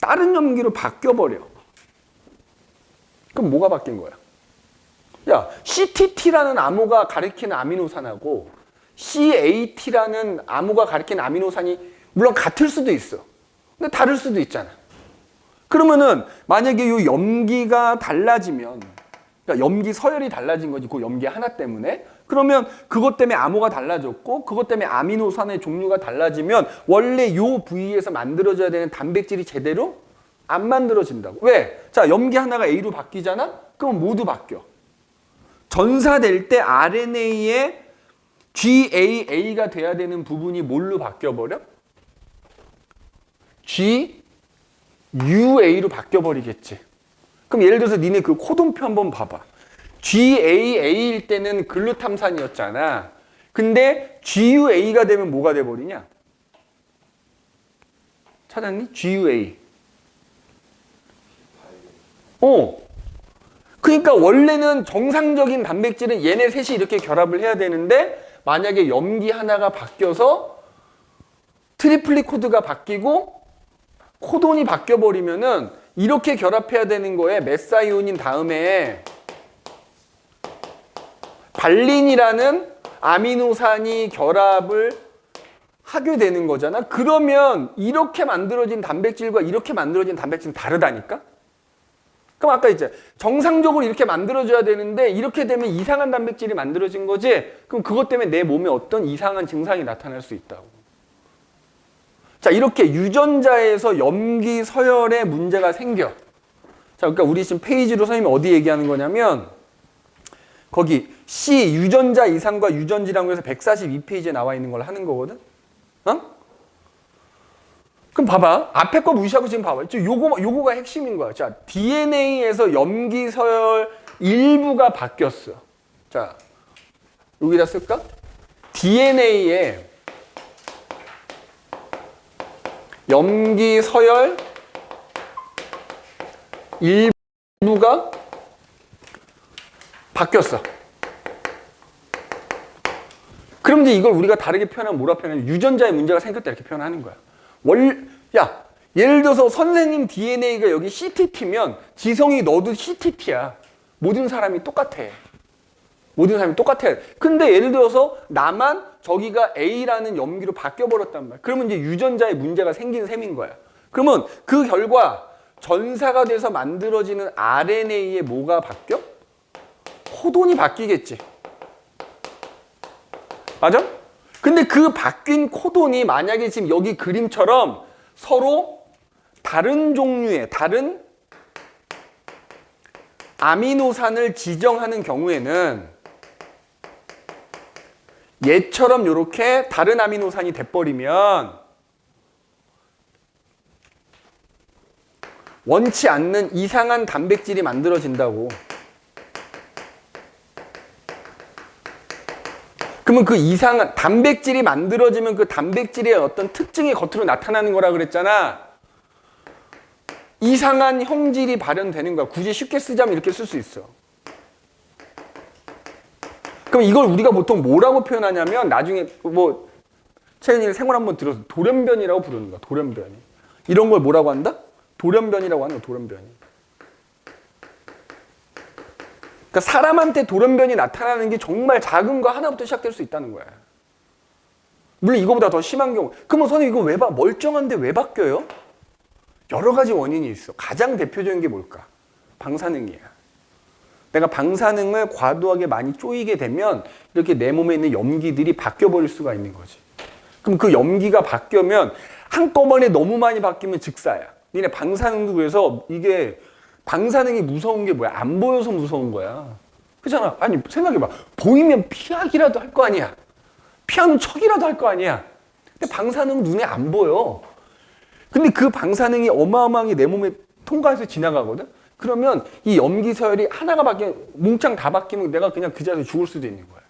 다른 염기로 바뀌어버려. 그럼 뭐가 바뀐 거야? 야, CTT라는 암호가 가리키는 아미노산하고 CAT라는 암호가 가리키는 아미노산이 물론 같을 수도 있어. 근데 다를 수도 있잖아. 그러면은 만약에 이 염기가 달라지면, 그러니까 염기 서열이 달라진 거지, 그 염기 하나 때문에. 그러면 그것 때문에 암호가 달라졌고 그것 때문에 아미노산의 종류가 달라지면 원래 이 부위에서 만들어져야 되는 단백질이 제대로 안 만들어진다고. 왜? 자, 염기 하나가 A로 바뀌잖아? 그럼 모두 바뀌어. 전사될 때 RNA에 GAA가 돼야 되는 부분이 뭘로 바뀌어버려? GUA로 바뀌어버리겠지. 그럼 예를 들어서 니네 그 코돈표 한번 봐봐. GAA일 때는 글루탐산이었잖아. 근데 GUA가 되면 뭐가 돼버리냐? 찾았니? GUA. 그러니까 원래는 정상적인 단백질은 얘네 셋이 이렇게 결합을 해야 되는데 만약에 염기 하나가 바뀌어서 트리플리 코드가 바뀌고 코돈이 바뀌어버리면은 이렇게 결합해야 되는 거에 메사이오닌 다음에 발린이라는 아미노산이 결합을 하게 되는 거잖아. 그러면 이렇게 만들어진 단백질과 이렇게 만들어진 단백질은 다르다니까? 그럼 아까 이제 정상적으로 이렇게 만들어져야 되는데 이렇게 되면 이상한 단백질이 만들어진 거지? 그럼 그것 때문에 내 몸에 어떤 이상한 증상이 나타날 수 있다고. 자, 이렇게 유전자에서 염기 서열에 문제가 생겨. 자, 그러니까 우리 지금 페이지로 선생님이 어디 얘기하는 거냐면 거기 C 유전자 이상과 유전질환 해서 142페이지에 나와 있는 걸 하는 거거든. 어? 그럼 봐봐. 앞에 거 무시하고 지금 봐봐. 요거가 핵심인 거야. 자, DNA에서 염기 서열 일부가 바뀌었어. 자, 여기다 쓸까? DNA에 염기 서열 일부가 바뀌었어. 그럼 이제 이걸 우리가 다르게 표현하면 뭐라 표현하냐면 유전자에 문제가 생겼다 이렇게 표현하는 거야. 야, 예를 들어서 선생님 DNA가 여기 CTT면 지성이 너도 CTT야. 모든 사람이 똑같아. 모든 사람이 똑같아. 근데 예를 들어서 나만 저기가 A라는 염기로 바뀌어버렸단 말이야. 그러면 이제 유전자에 문제가 생긴 셈인 거야. 그러면 그 결과 전사가 돼서 만들어지는 RNA에 뭐가 바뀌어? 코돈이 바뀌겠지. 맞아? 근데 그 바뀐 코돈이 만약에 지금 여기 그림처럼 서로 다른 종류의 다른 아미노산을 지정하는 경우에는 얘처럼 이렇게 다른 아미노산이 돼버리면 원치 않는 이상한 단백질이 만들어진다고. 그러면 그 이상한 단백질이 만들어지면 그 단백질의 어떤 특징이 겉으로 나타나는 거라 그랬잖아. 이상한 형질이 발현되는 거야. 굳이 쉽게 쓰자면 이렇게 쓸 수 있어. 그럼 이걸 우리가 보통 뭐라고 표현하냐면 나중에 뭐 채연이는 생활 한번 들어서 돌연변이라고 부르는 거야. 돌연변이. 이런 걸 뭐라고 한다? 돌연변이라고 하는 거야. 돌연변이. 그러니까 사람한테 돌연변이 나타나는 게 정말 작은 거 하나부터 시작될 수 있다는 거야. 물론 이거보다 더 심한 경우. 그러면 선생님 이거 왜 멀쩡한데 왜 바뀌어요? 여러 가지 원인이 있어. 가장 대표적인 게 뭘까? 방사능이야. 내가 방사능을 과도하게 많이 쪼이게 되면 이렇게 내 몸에 있는 염기들이 바뀌어버릴 수가 있는 거지. 그럼 그 염기가 바뀌면 한꺼번에 너무 많이 바뀌면 즉사야. 니네 방사능도 그래서 이게 방사능이 무서운 게 뭐야? 안 보여서 무서운 거야. 그렇잖아. 아니 생각해봐. 보이면 피하기라도 할 거 아니야. 피하는 척이라도 할 거 아니야. 근데 방사능은 눈에 안 보여. 근데 그 방사능이 어마어마하게 내 몸에 통과해서 지나가거든? 그러면 이 염기 서열이 하나가 바뀌면 몽창 다 바뀌면 내가 그냥 그 자리에서 죽을 수도 있는 거야.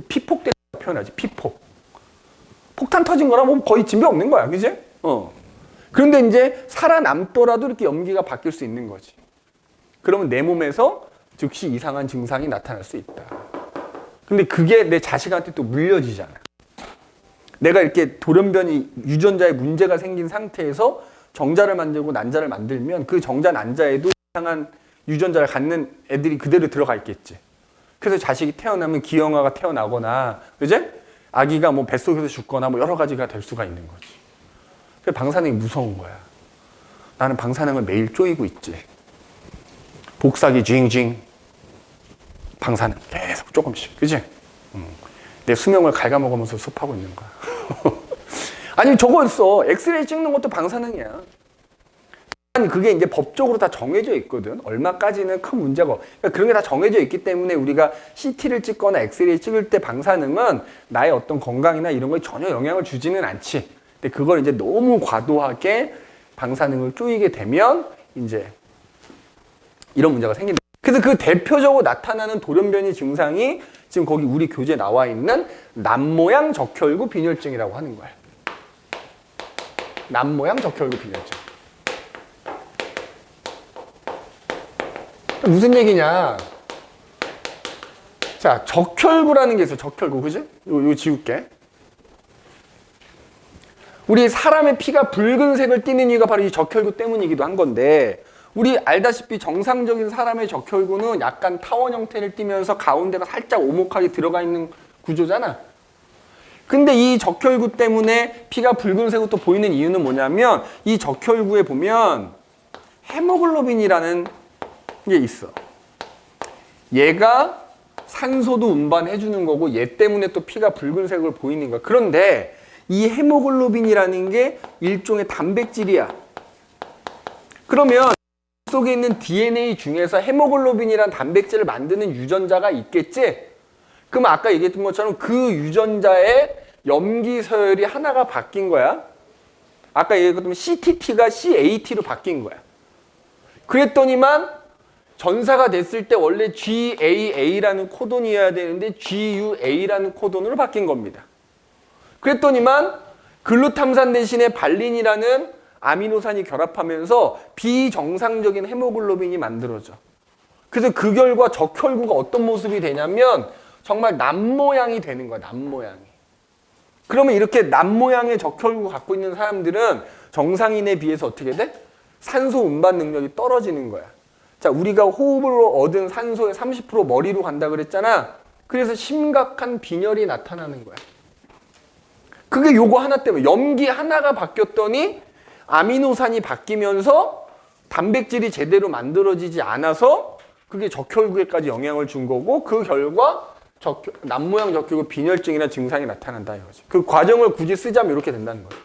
피폭 때 표현하지. 피폭. 폭탄 터진 거라면 거의 진배 없는 거야. 그지? 그런데 이제 살아남더라도 이렇게 염기가 바뀔 수 있는 거지. 그러면 내 몸에서 즉시 이상한 증상이 나타날 수 있다. 근데 그게 내 자식한테 또 물려지잖아. 내가 이렇게 돌연변이 유전자에 문제가 생긴 상태에서 정자를 만들고 난자를 만들면 그 정자 난자에도 이상한 유전자를 갖는 애들이 그대로 들어가 있겠지. 그래서 자식이 태어나면 기형아가 태어나거나, 그제? 아기가 뭐 뱃속에서 죽거나 뭐 여러 가지가 될 수가 있는 거지. 그래서 방사능이 무서운 거야. 나는 방사능을 매일 쪼이고 있지. 복사기 징징. 방사능 계속 조금씩. 그지? 내 수명을 갉아먹으면서 수업하고 있는 거야. 아니 저거였어. 엑스레이 찍는 것도 방사능이야. 아니 그게 이제 법적으로 다 정해져 있거든. 얼마까지는 큰 문제가 그러니까 그런 게 다 정해져 있기 때문에 우리가 CT를 찍거나 엑스레이 찍을 때 방사능은 나의 어떤 건강이나 이런 거에 전혀 영향을 주지는 않지. 근데 그걸 이제 너무 과도하게 방사능을 쪼이게 되면 이제 이런 문제가 생긴다. 그래서 그 대표적으로 나타나는 돌연변이 증상이 지금 거기 우리 교재에 나와 있는 남모양 적혈구 빈혈증이라고 하는 거야. 남모양 적혈구 빈혈증. 무슨 얘기냐? 자, 적혈구라는 게 있어. 적혈구, 그지? 요 지울게. 우리 사람의 피가 붉은색을 띠는 이유가 바로 이 적혈구 때문이기도 한 건데, 우리 알다시피 정상적인 사람의 적혈구는 약간 타원 형태를 띠면서 가운데가 살짝 오목하게 들어가 있는 구조잖아. 근데 이 적혈구 때문에 피가 붉은색으로 또 보이는 이유는 뭐냐면 이 적혈구에 보면 헤모글로빈이라는 게 있어. 얘가 산소도 운반해 주는 거고 얘 때문에 또 피가 붉은색으로 보이는 거야. 그런데 이 헤모글로빈이라는 게 일종의 단백질이야. 그러면 속에 있는 DNA 중에서 헤모글로빈이라는 단백질을 만드는 유전자가 있겠지? 그럼 아까 얘기했던 것처럼 그 유전자의 염기 서열이 하나가 바뀐 거야. 아까 얘기했던 CTT가 CAT로 바뀐 거야. 그랬더니만 전사가 됐을 때 원래 GAA라는 코돈이어야 되는데 GUA라는 코돈으로 바뀐 겁니다. 그랬더니만 글루탐산 대신에 발린이라는 아미노산이 결합하면서 비정상적인 헤모글로빈이 만들어져. 그래서 그 결과 적혈구가 어떤 모습이 되냐면 정말 남모양이 되는 거야. 남모양이. 그러면 이렇게 남모양의 적혈구 갖고 있는 사람들은 정상인에 비해서 어떻게 돼? 산소 운반 능력이 떨어지는 거야. 자, 우리가 호흡으로 얻은 산소의 30% 머리로 간다 그랬잖아. 그래서 심각한 빈혈이 나타나는 거야. 그게 요거 하나 때문에 염기 하나가 바뀌었더니 아미노산이 바뀌면서 단백질이 제대로 만들어지지 않아서 그게 적혈구에까지 영향을 준 거고 그 결과 남모양 적혈구 빈혈증이라는 증상이 나타난다 이거지. 그 과정을 굳이 쓰자면 이렇게 된다는 거야.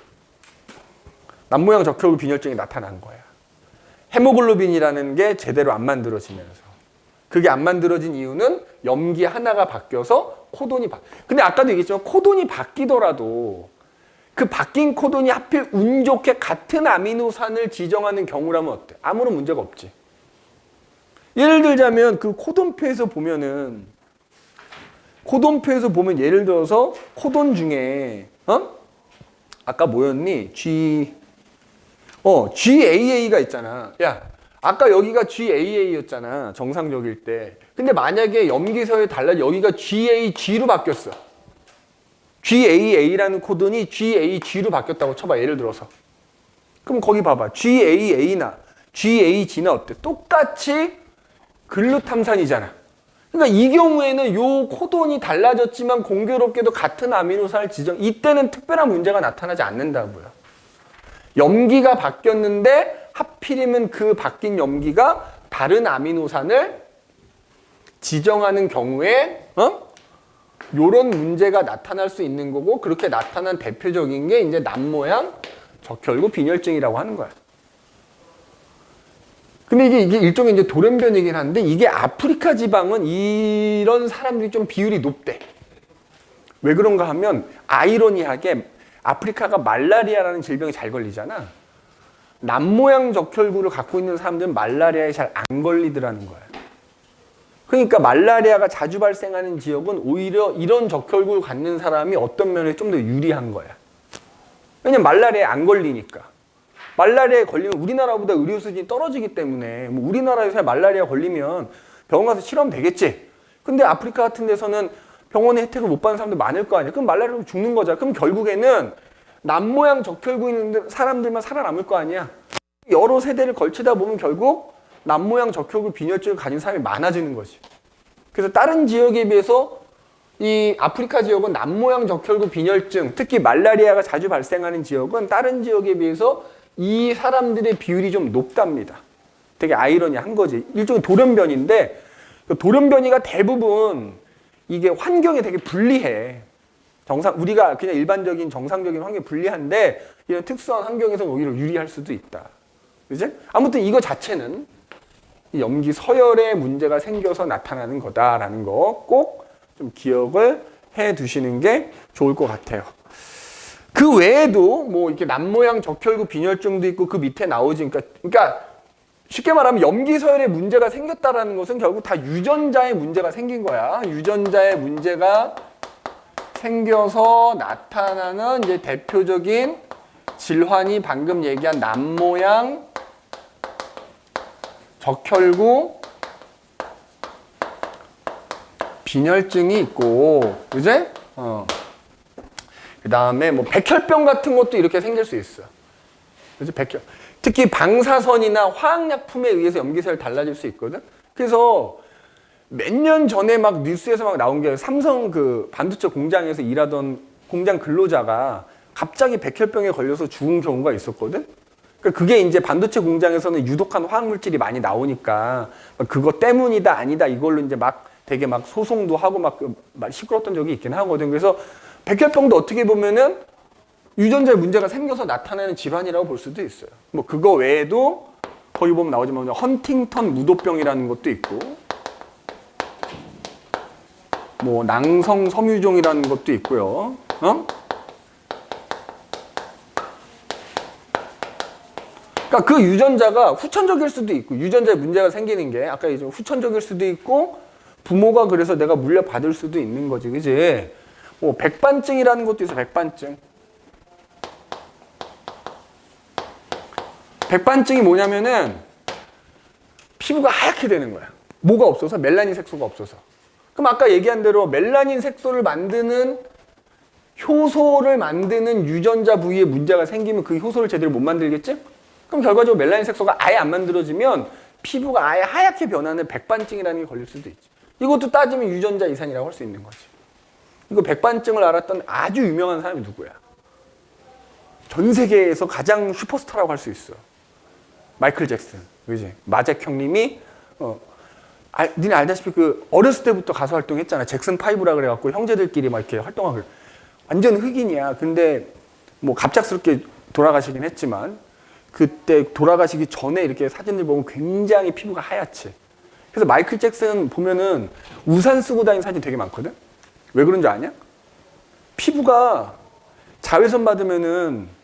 남모양 적혈구 빈혈증이 나타난 거야. 헤모글로빈이라는 게 제대로 안 만들어지면서. 그게 안 만들어진 이유는 염기 하나가 바뀌어서 코돈이 근데 아까도 얘기했지만 코돈이 바뀌더라도 그 바뀐 코돈이 하필 운 좋게 같은 아미노산을 지정하는 경우라면 어때? 아무런 문제가 없지. 예를 들자면 그 코돈표에서 보면은 예를 들어서 코돈 중에 아까 뭐였니? GAA가 있잖아. 야, 아까 여기가 GAA였잖아. 정상적일 때. 근데 만약에 염기서에 달라 여기가 GAG로 바뀌었어. GAA라는 코돈이 GAG로 바뀌었다고 쳐봐. 예를 들어서. 그럼 거기 봐봐. GAA나 GAG나 어때? 똑같이 글루탐산이잖아. 그러니까 이 경우에는 요 코돈이 달라졌지만 공교롭게도 같은 아미노산을 이때는 특별한 문제가 나타나지 않는다고요. 염기가 바뀌었는데 하필이면 그 바뀐 염기가 다른 아미노산을 지정하는 경우에 요런 문제가 나타날 수 있는 거고, 그렇게 나타난 대표적인 게 이제 남모양 적혈구 빈혈증이라고 하는 거야. 근데 이게 일종의 이제 돌연변이긴 한데, 이게 아프리카 지방은 이런 사람들이 좀 비율이 높대. 왜 그런가 하면 아이러니하게 아프리카가 말라리아라는 질병이 잘 걸리잖아. 남모양 적혈구를 갖고 있는 사람들은 말라리아에 잘 안 걸리더라는 거야. 그러니까 말라리아가 자주 발생하는 지역은 오히려 이런 적혈구를 갖는 사람이 어떤 면에 좀 더 유리한 거야. 왜냐면 말라리아에 안 걸리니까. 말라리아에 걸리면 우리나라보다 의료 수준이 떨어지기 때문에, 뭐 우리나라에서 말라리아 걸리면 병원 가서 치료하면 되겠지. 근데 아프리카 같은 데서는 병원의 혜택을 못 받는 사람들 많을 거 아니야. 그럼 말라리아로 죽는 거잖아. 그럼 결국에는 남모양 적혈구 있는 사람들만 살아남을 거 아니야. 여러 세대를 걸치다 보면 결국 남모양 적혈구 빈혈증을 가진 사람이 많아지는 거지. 그래서 다른 지역에 비해서 이 아프리카 지역은 남모양 적혈구 빈혈증, 특히 말라리아가 자주 발생하는 지역은 다른 지역에 비해서 이 사람들의 비율이 좀 높답니다. 되게 아이러니한 거지. 일종의 돌연변이인데, 그 돌연변이가 대부분 이게 환경에 되게 불리해. 우리가 그냥 일반적인 정상적인 환경에 불리한데, 이런 특수한 환경에서는 오히려 유리할 수도 있다. 그지? 아무튼 이거 자체는 염기 서열에 문제가 생겨서 나타나는 거다라는 거 꼭 좀 기억을 해 두시는 게 좋을 것 같아요. 그 외에도 뭐 이렇게 남모양 적혈구 빈혈증도 있고 그 밑에 나오지. 그러니까 쉽게 말하면 염기 서열에 문제가 생겼다라는 것은 결국 다 유전자의 문제가 생긴 거야. 유전자의 문제가 생겨서 나타나는 이제 대표적인 질환이 방금 얘기한 남모양 적혈구 빈혈증이 있고, 그제? 그 다음에 뭐 백혈병 같은 것도 이렇게 생길 수 있어. 그죠? 특히 방사선이나 화학약품에 의해서 염기서열 달라질 수 있거든. 그래서 몇 년 전에 막 뉴스에서 막 나온 게 삼성 그 반도체 공장에서 일하던 공장 근로자가 갑자기 백혈병에 걸려서 죽은 경우가 있었거든. 그러니까 그게 이제 반도체 공장에서는 유독한 화학물질이 많이 나오니까 그거 때문이다 아니다 이걸로 이제 막 되게 막 소송도 하고 막 시끄러웠던 적이 있긴 하거든. 그래서 백혈병도 어떻게 보면은 유전자에 문제가 생겨서 나타나는 질환이라고 볼 수도 있어요. 뭐 그거 외에도 거기 보면 나오지만 헌팅턴 무도병이라는 것도 있고, 뭐 낭성 섬유종이라는 것도 있고요. 그러니까 그 유전자가 후천적일 수도 있고, 유전자에 문제가 생기는 게 아까 이제 후천적일 수도 있고, 부모가 그래서 내가 물려받을 수도 있는 거지, 그지? 뭐 백반증이라는 것도 있어, 백반증. 백반증이 뭐냐면은 피부가 하얗게 되는 거야. 뭐가 없어서? 멜라닌 색소가 없어서. 그럼 아까 얘기한 대로 멜라닌 색소를 만드는 효소를 만드는 유전자 부위에 문제가 생기면 그 효소를 제대로 못 만들겠지? 그럼 결과적으로 멜라닌 색소가 아예 안 만들어지면 피부가 아예 하얗게 변하는 백반증이라는 게 걸릴 수도 있지. 이것도 따지면 유전자 이상이라고 할 수 있는 거지. 이거 백반증을 알았던 아주 유명한 사람이 누구야? 전 세계에서 가장 슈퍼스타라고 할 수 있어. 마이클 잭슨, 그지? 마잭 형님이 니네 알다시피 그 어렸을 때부터 가수 활동했잖아. 잭슨 5라 그래갖고 형제들끼리 막 이렇게 활동하고 완전 흑인이야. 근데 뭐 갑작스럽게 돌아가시긴 했지만 그때 돌아가시기 전에 이렇게 사진을 보면 굉장히 피부가 하얗지. 그래서 마이클 잭슨 보면은 우산 쓰고 다니는 사진 되게 많거든. 왜 그런 줄 아냐? 피부가 자외선 받으면은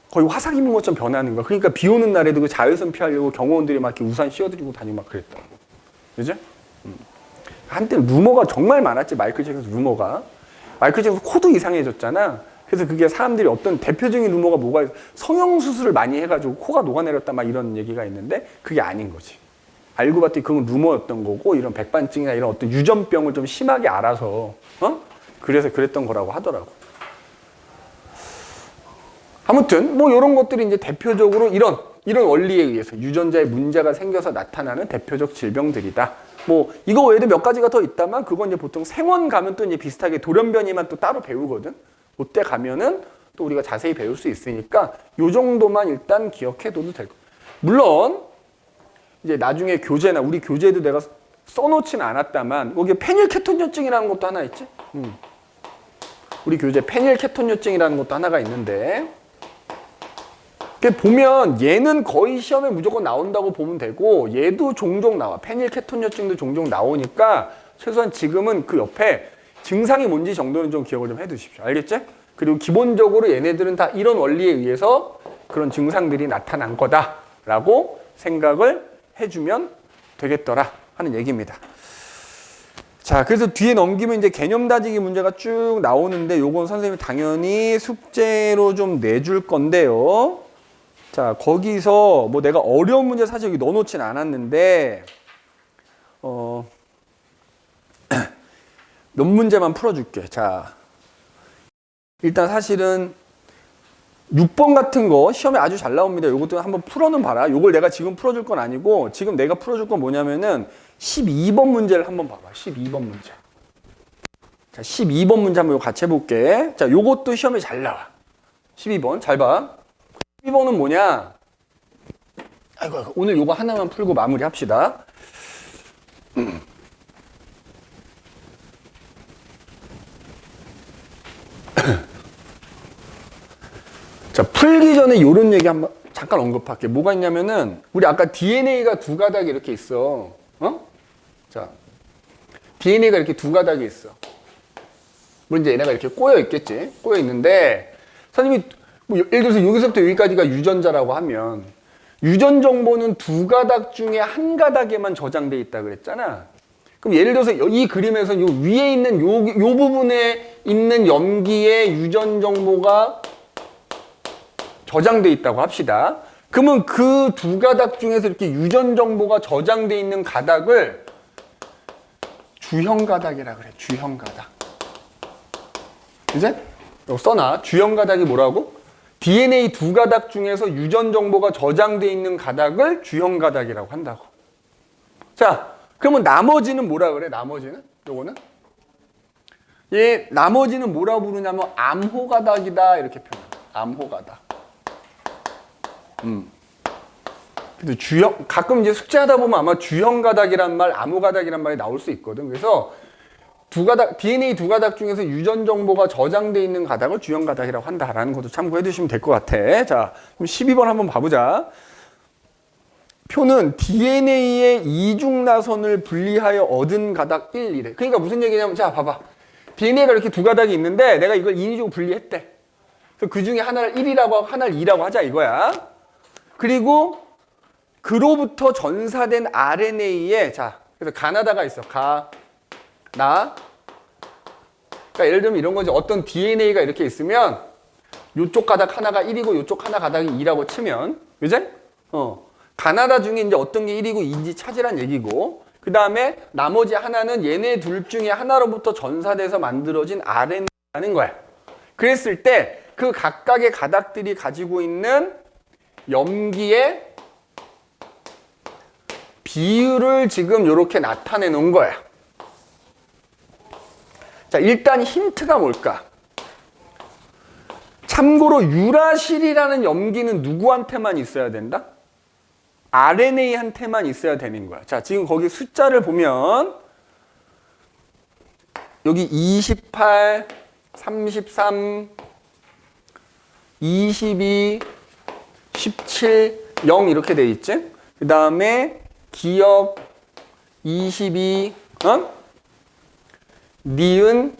거의 화상 입은 것처럼 변하는 거야. 그러니까 비 오는 날에도 그 자외선 피하려고 경호원들이 막 이렇게 우산 씌워드리고 다니고 막 그랬다고. 그죠? 한때는 루머가 정말 많았지, 마이클 잭슨 루머가. 마이클 잭슨 코도 이상해졌잖아. 그래서 그게 사람들이 어떤 대표적인 루머가 뭐가 있어. 성형수술을 많이 해가지고 코가 녹아내렸다 막 이런 얘기가 있는데 그게 아닌 거지. 알고 봤더니 그건 루머였던 거고, 이런 백반증이나 이런 어떤 유전병을 좀 심하게 알아서 그래서 그랬던 거라고 하더라고. 아무튼 뭐 이런 것들이 이제 대표적으로 이런 원리에 의해서 유전자에 문제가 생겨서 나타나는 대표적 질병들이다. 뭐 이거 외에도 몇 가지가 더 있다만 그건 이제 보통 생원 가면 또 이제 비슷하게 돌연변이만 또 따로 배우거든. 그때 가면은 또 우리가 자세히 배울 수 있으니까 요 정도만 일단 기억해둬도 될 거야. 물론 이제 나중에 교재나 우리 교재도 내가 써놓지는 않았다만 여기 페닐케톤요증이라는 것도 하나 있지? 우리 교재 페닐케톤요증이라는 것도 하나가 있는데 보면 얘는 거의 시험에 무조건 나온다고 보면 되고 얘도 종종 나와. 페닐케톤요증도 종종 나오니까 최소한 지금은 그 옆에 증상이 뭔지 정도는 좀 기억을 좀 해두십시오. 알겠지? 그리고 기본적으로 얘네들은 다 이런 원리에 의해서 그런 증상들이 나타난 거다라고 생각을 해주면 되겠더라 하는 얘기입니다. 자, 그래서 뒤에 넘기면 이제 개념 다지기 문제가 쭉 나오는데 요건 선생님이 당연히 숙제로 좀 내줄 건데요. 자, 거기서 뭐 내가 어려운 문제 사실 여기 넣어놓진 않았는데 몇 문제만 풀어줄게. 자, 일단 사실은 6번 같은 거 시험에 아주 잘 나옵니다. 요것도 한번 풀어는 봐라. 요걸 내가 지금 풀어줄 건 아니고 지금 내가 풀어줄 건 뭐냐면은 12번 문제를 한번 봐봐. 12번 문제. 자, 12번 문제 한번 같이 해볼게. 자, 요것도 시험에 잘 나와. 12번 잘 봐. 12번은 뭐냐? 아이고, 오늘 요거 하나만 풀고 마무리 합시다. 자, 풀기 전에 요런 얘기 한번 잠깐 언급할게. 뭐가 있냐면은 우리 아까 DNA가 두 가닥이 이렇게 있어. 자, DNA가 이렇게 두 가닥이 있어. 물론 이제 얘네가 이렇게 꼬여 있겠지. 꼬여 있는데 선생님이 뭐 예를 들어서 여기서부터 여기까지가 유전자라고 하면 유전 정보는 두 가닥 중에 한 가닥에만 저장돼 있다 그랬잖아. 그럼 예를 들어서 이 그림에서 요 위에 있는 요 부분에 있는 염기의 유전 정보가 저장돼 있다고 합시다. 그러면 그 두 가닥 중에서 이렇게 유전 정보가 저장돼 있는 가닥을 주형 가닥이라 그래. 주형 가닥. 이제 이거 써놔. 주형 가닥이 뭐라고? DNA 두 가닥 중에서 유전 정보가 저장돼 있는 가닥을 주형 가닥이라고 한다고. 자, 그러면 나머지는 뭐라 그래? 나머지는? 요거는? 나머지는 뭐라 부르냐면 암호 가닥이다 이렇게 표현해. 암호 가닥. 근데 주형, 가끔 이제 숙제하다 보면 아마 주형 가닥이란 말, 암호 가닥이란 말이 나올 수 있거든. 그래서 두 가닥, DNA 두 가닥 중에서 유전 정보가 저장돼 있는 가닥을 주형 가닥이라고 한다라는 것도 참고해 두시면 될 것 같아. 자, 그럼 12번 한번 봐보자. 표는 DNA의 이중나선을 분리하여 얻은 가닥 1, 이래. 그러니까 무슨 얘기냐면, 자, 봐봐. DNA가 이렇게 두 가닥이 있는데 내가 이걸 인위적으로 분리했대. 그래서 그 중에 하나를 1이라고 하고 하나를 2라고 하자 이거야. 그리고 그로부터 전사된 RNA에, 자, 그래서 가나다가 있어. 그러니까 예를 들면 이런 거지. 어떤 DNA가 이렇게 있으면 요쪽 가닥 하나가 1이고 요쪽 하나 가닥이 2라고 치면, 그제? 가나다 중에 이제 어떤 게 1이고 2인지 찾으란 얘기고, 그 다음에 나머지 하나는 얘네 둘 중에 하나로부터 전사돼서 만들어진 RNA라는 거야. 그랬을 때 그 각각의 가닥들이 가지고 있는 염기의 비율을 지금 이렇게 나타내 놓은 거야. 자, 일단 힌트가 뭘까? 참고로 유라실이라는 염기는 누구한테만 있어야 된다? RNA한테만 있어야 되는 거야. 자, 지금 거기 숫자를 보면 여기 28, 33, 22, 17, 0 이렇게 돼 있지? 그 다음에 기억 22, 니은,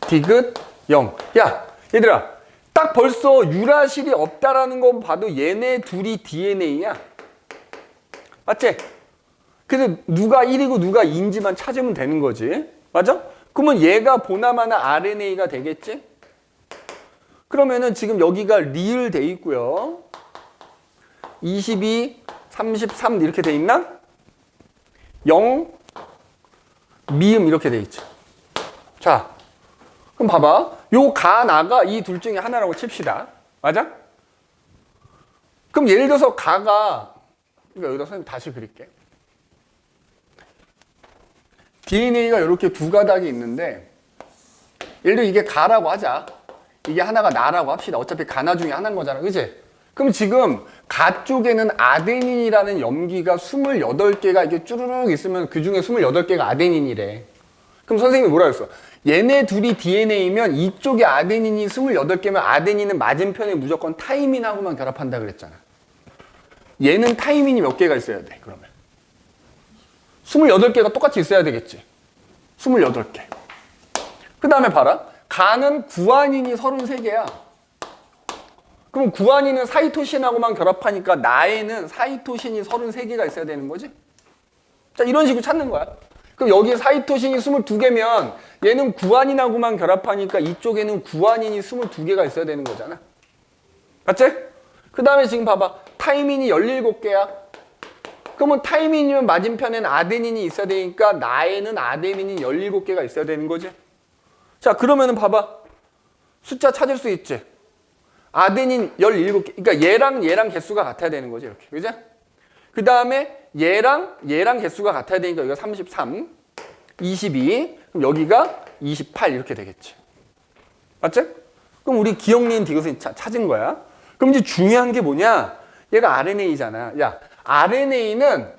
디귿, 0. 야, 얘들아, 딱 벌써 유라실이 없다라는 거 봐도 얘네 둘이 DNA야. 맞지? 그래서 누가 1이고 누가 2인지만 찾으면 되는 거지. 맞아? 그러면 얘가 보나마나 RNA가 되겠지? 그러면은 지금 여기가 리을 돼 있고요. 22, 33 이렇게 돼 있나? 0, 미음 이렇게 돼 있죠. 자, 그럼 봐봐. 요 가나가 이 둘 중에 하나라고 칩시다. 맞아? 그럼 예를 들어서 가가, 그러니까 여기다 선생님 다시 그릴게. DNA가 이렇게 두 가닥이 있는데, 예를 들어 이게 가라고 하자. 이게 하나가 나라고 합시다. 어차피 가나 중에 하나인 거잖아. 그치? 그럼 지금 가 쪽에는 아데닌이라는 염기가 28개가 이렇게 쭈르륵 있으면 그 중에 28개가 아데닌이래. 그럼 선생님이 뭐라 그랬어? 얘네 둘이 DNA면 이쪽에 아데닌이 28개면 아데닌은 맞은편에 무조건 타이민하고만 결합한다 그랬잖아. 얘는 타이민이 몇 개가 있어야 돼, 그러면? 28개가 똑같이 있어야 되겠지. 28개. 그 다음에 봐라. 가는 구아닌이 33개야. 그럼 구아닌은 사이토신하고만 결합하니까 나에는 사이토신이 33개가 있어야 되는 거지? 자, 이런 식으로 찾는 거야. 그럼 여기 사이토신이 22개면 얘는 구아닌하고만 결합하니까 이쪽에는 구아닌이 22개가 있어야 되는 거잖아. 맞지? 그 다음에 지금 봐봐. 타이민이 17개야. 그러면 타이민이면 맞은편에는 아데닌이 있어야 되니까 나에는 아데닌이 17개가 있어야 되는 거지. 자, 그러면은 봐봐. 숫자 찾을 수 있지. 아데닌 17개. 그러니까 얘랑 개수가 같아야 되는 거지, 이렇게. 그죠? 그 다음에 얘랑 개수가 같아야 되니까 여기가 33, 22, 그럼 여기가 28 이렇게 되겠지. 맞지? 그럼 우리 기억니은 디귿은 찾은 거야. 그럼 이제 중요한 게 뭐냐? 얘가 RNA잖아. 야, RNA는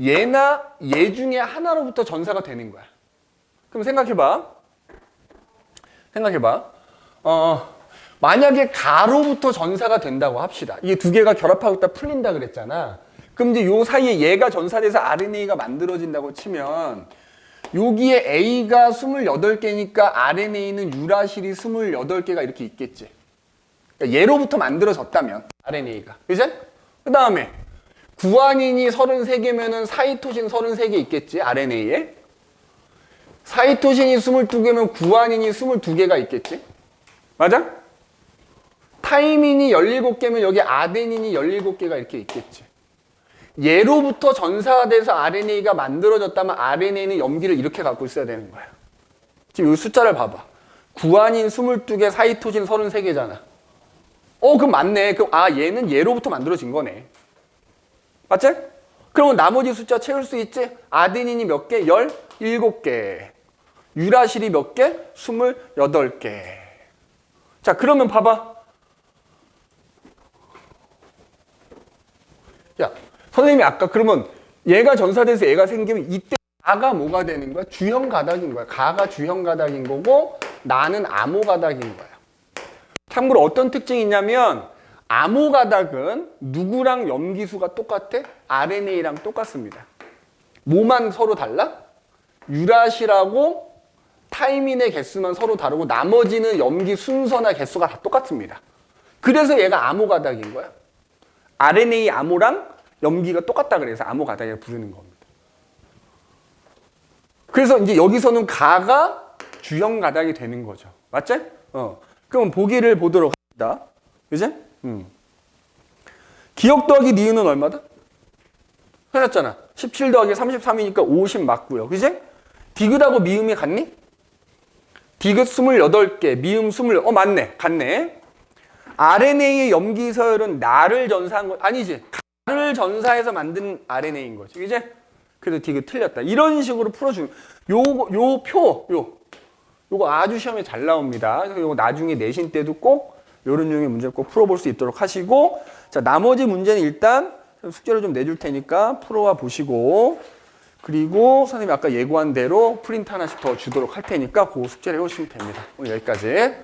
얘나 얘 중에 하나로부터 전사가 되는 거야. 그럼 생각해봐. 만약에 가로부터 전사가 된다고 합시다. 이게 두 개가 결합하고 있다 풀린다 그랬잖아. 그럼 이제 요 사이에 얘가 전사돼서 RNA가 만들어진다고 치면 여기에 A가 28개니까 RNA는 유라실이 28개가 이렇게 있겠지. 그러니까 얘로부터 만들어졌다면 RNA가. 그죠? 그 다음에 구아닌이 33개면은 사이토신 33개 있겠지, RNA에. 사이토신이 22개면 구아닌이 22개가 있겠지. 맞아? 타이민이 17개면 여기 아데닌이 17개가 이렇게 있겠지. 얘로부터 전사돼서 RNA가 만들어졌다면 RNA는 염기를 이렇게 갖고 있어야 되는 거야. 지금 이 숫자를 봐봐. 구아닌 22개, 사이토신 33개잖아. 그럼 맞네. 그럼 얘는 얘로부터 만들어진 거네. 맞지? 그러면 나머지 숫자 채울 수 있지? 아데닌이 몇 개? 17개. 유라실이 몇 개? 28개. 자, 그러면 봐봐. 야, 선생님이 아까 그러면 얘가 전사돼서 얘가 생기면 이때 가가 뭐가 되는 거야? 주형 가닥인 거야. 가가 주형 가닥인 거고 나는 암호 가닥인 거야. 참고로 어떤 특징이 있냐면 암호 가닥은 누구랑 염기수가 똑같아? RNA랑 똑같습니다. 뭐만 서로 달라? 유라실하고 타이민의 개수만 서로 다르고 나머지는 염기 순서나 개수가 다 똑같습니다. 그래서 얘가 암호 가닥인 거야. RNA 암호랑 염기가 똑같다 그래서 암호 가닥이라고 부르는 겁니다. 그래서 이제 여기서는 가가 주형 가닥이 되는 거죠. 맞지? 그럼 보기를 보도록 합니다. 그지? 기억 더하기 니은은 얼마다? 해놨잖아. 17 더하기 33이니까 50 맞고요. 그지? 디귿하고 미음이 같니? 디귿 28개, 미음 20, 맞네. 같네. RNA의 염기 서열은 나를 전사한 거, 아니지. 가를 전사해서 만든 RNA인 거지. 그지? 그래서 디귿 틀렸다. 이런 식으로 풀어주는, 요거 아주 시험에 잘 나옵니다. 그래서 요거 나중에 내신 때도 꼭 요런 유형의 문제를 꼭 풀어볼 수 있도록 하시고, 자, 나머지 문제는 일단 숙제를 좀 내줄 테니까 풀어와 보시고, 그리고 선생님이 아까 예고한 대로 프린트 하나씩 더 주도록 할 테니까 그 숙제를 해오시면 됩니다. 오늘 여기까지.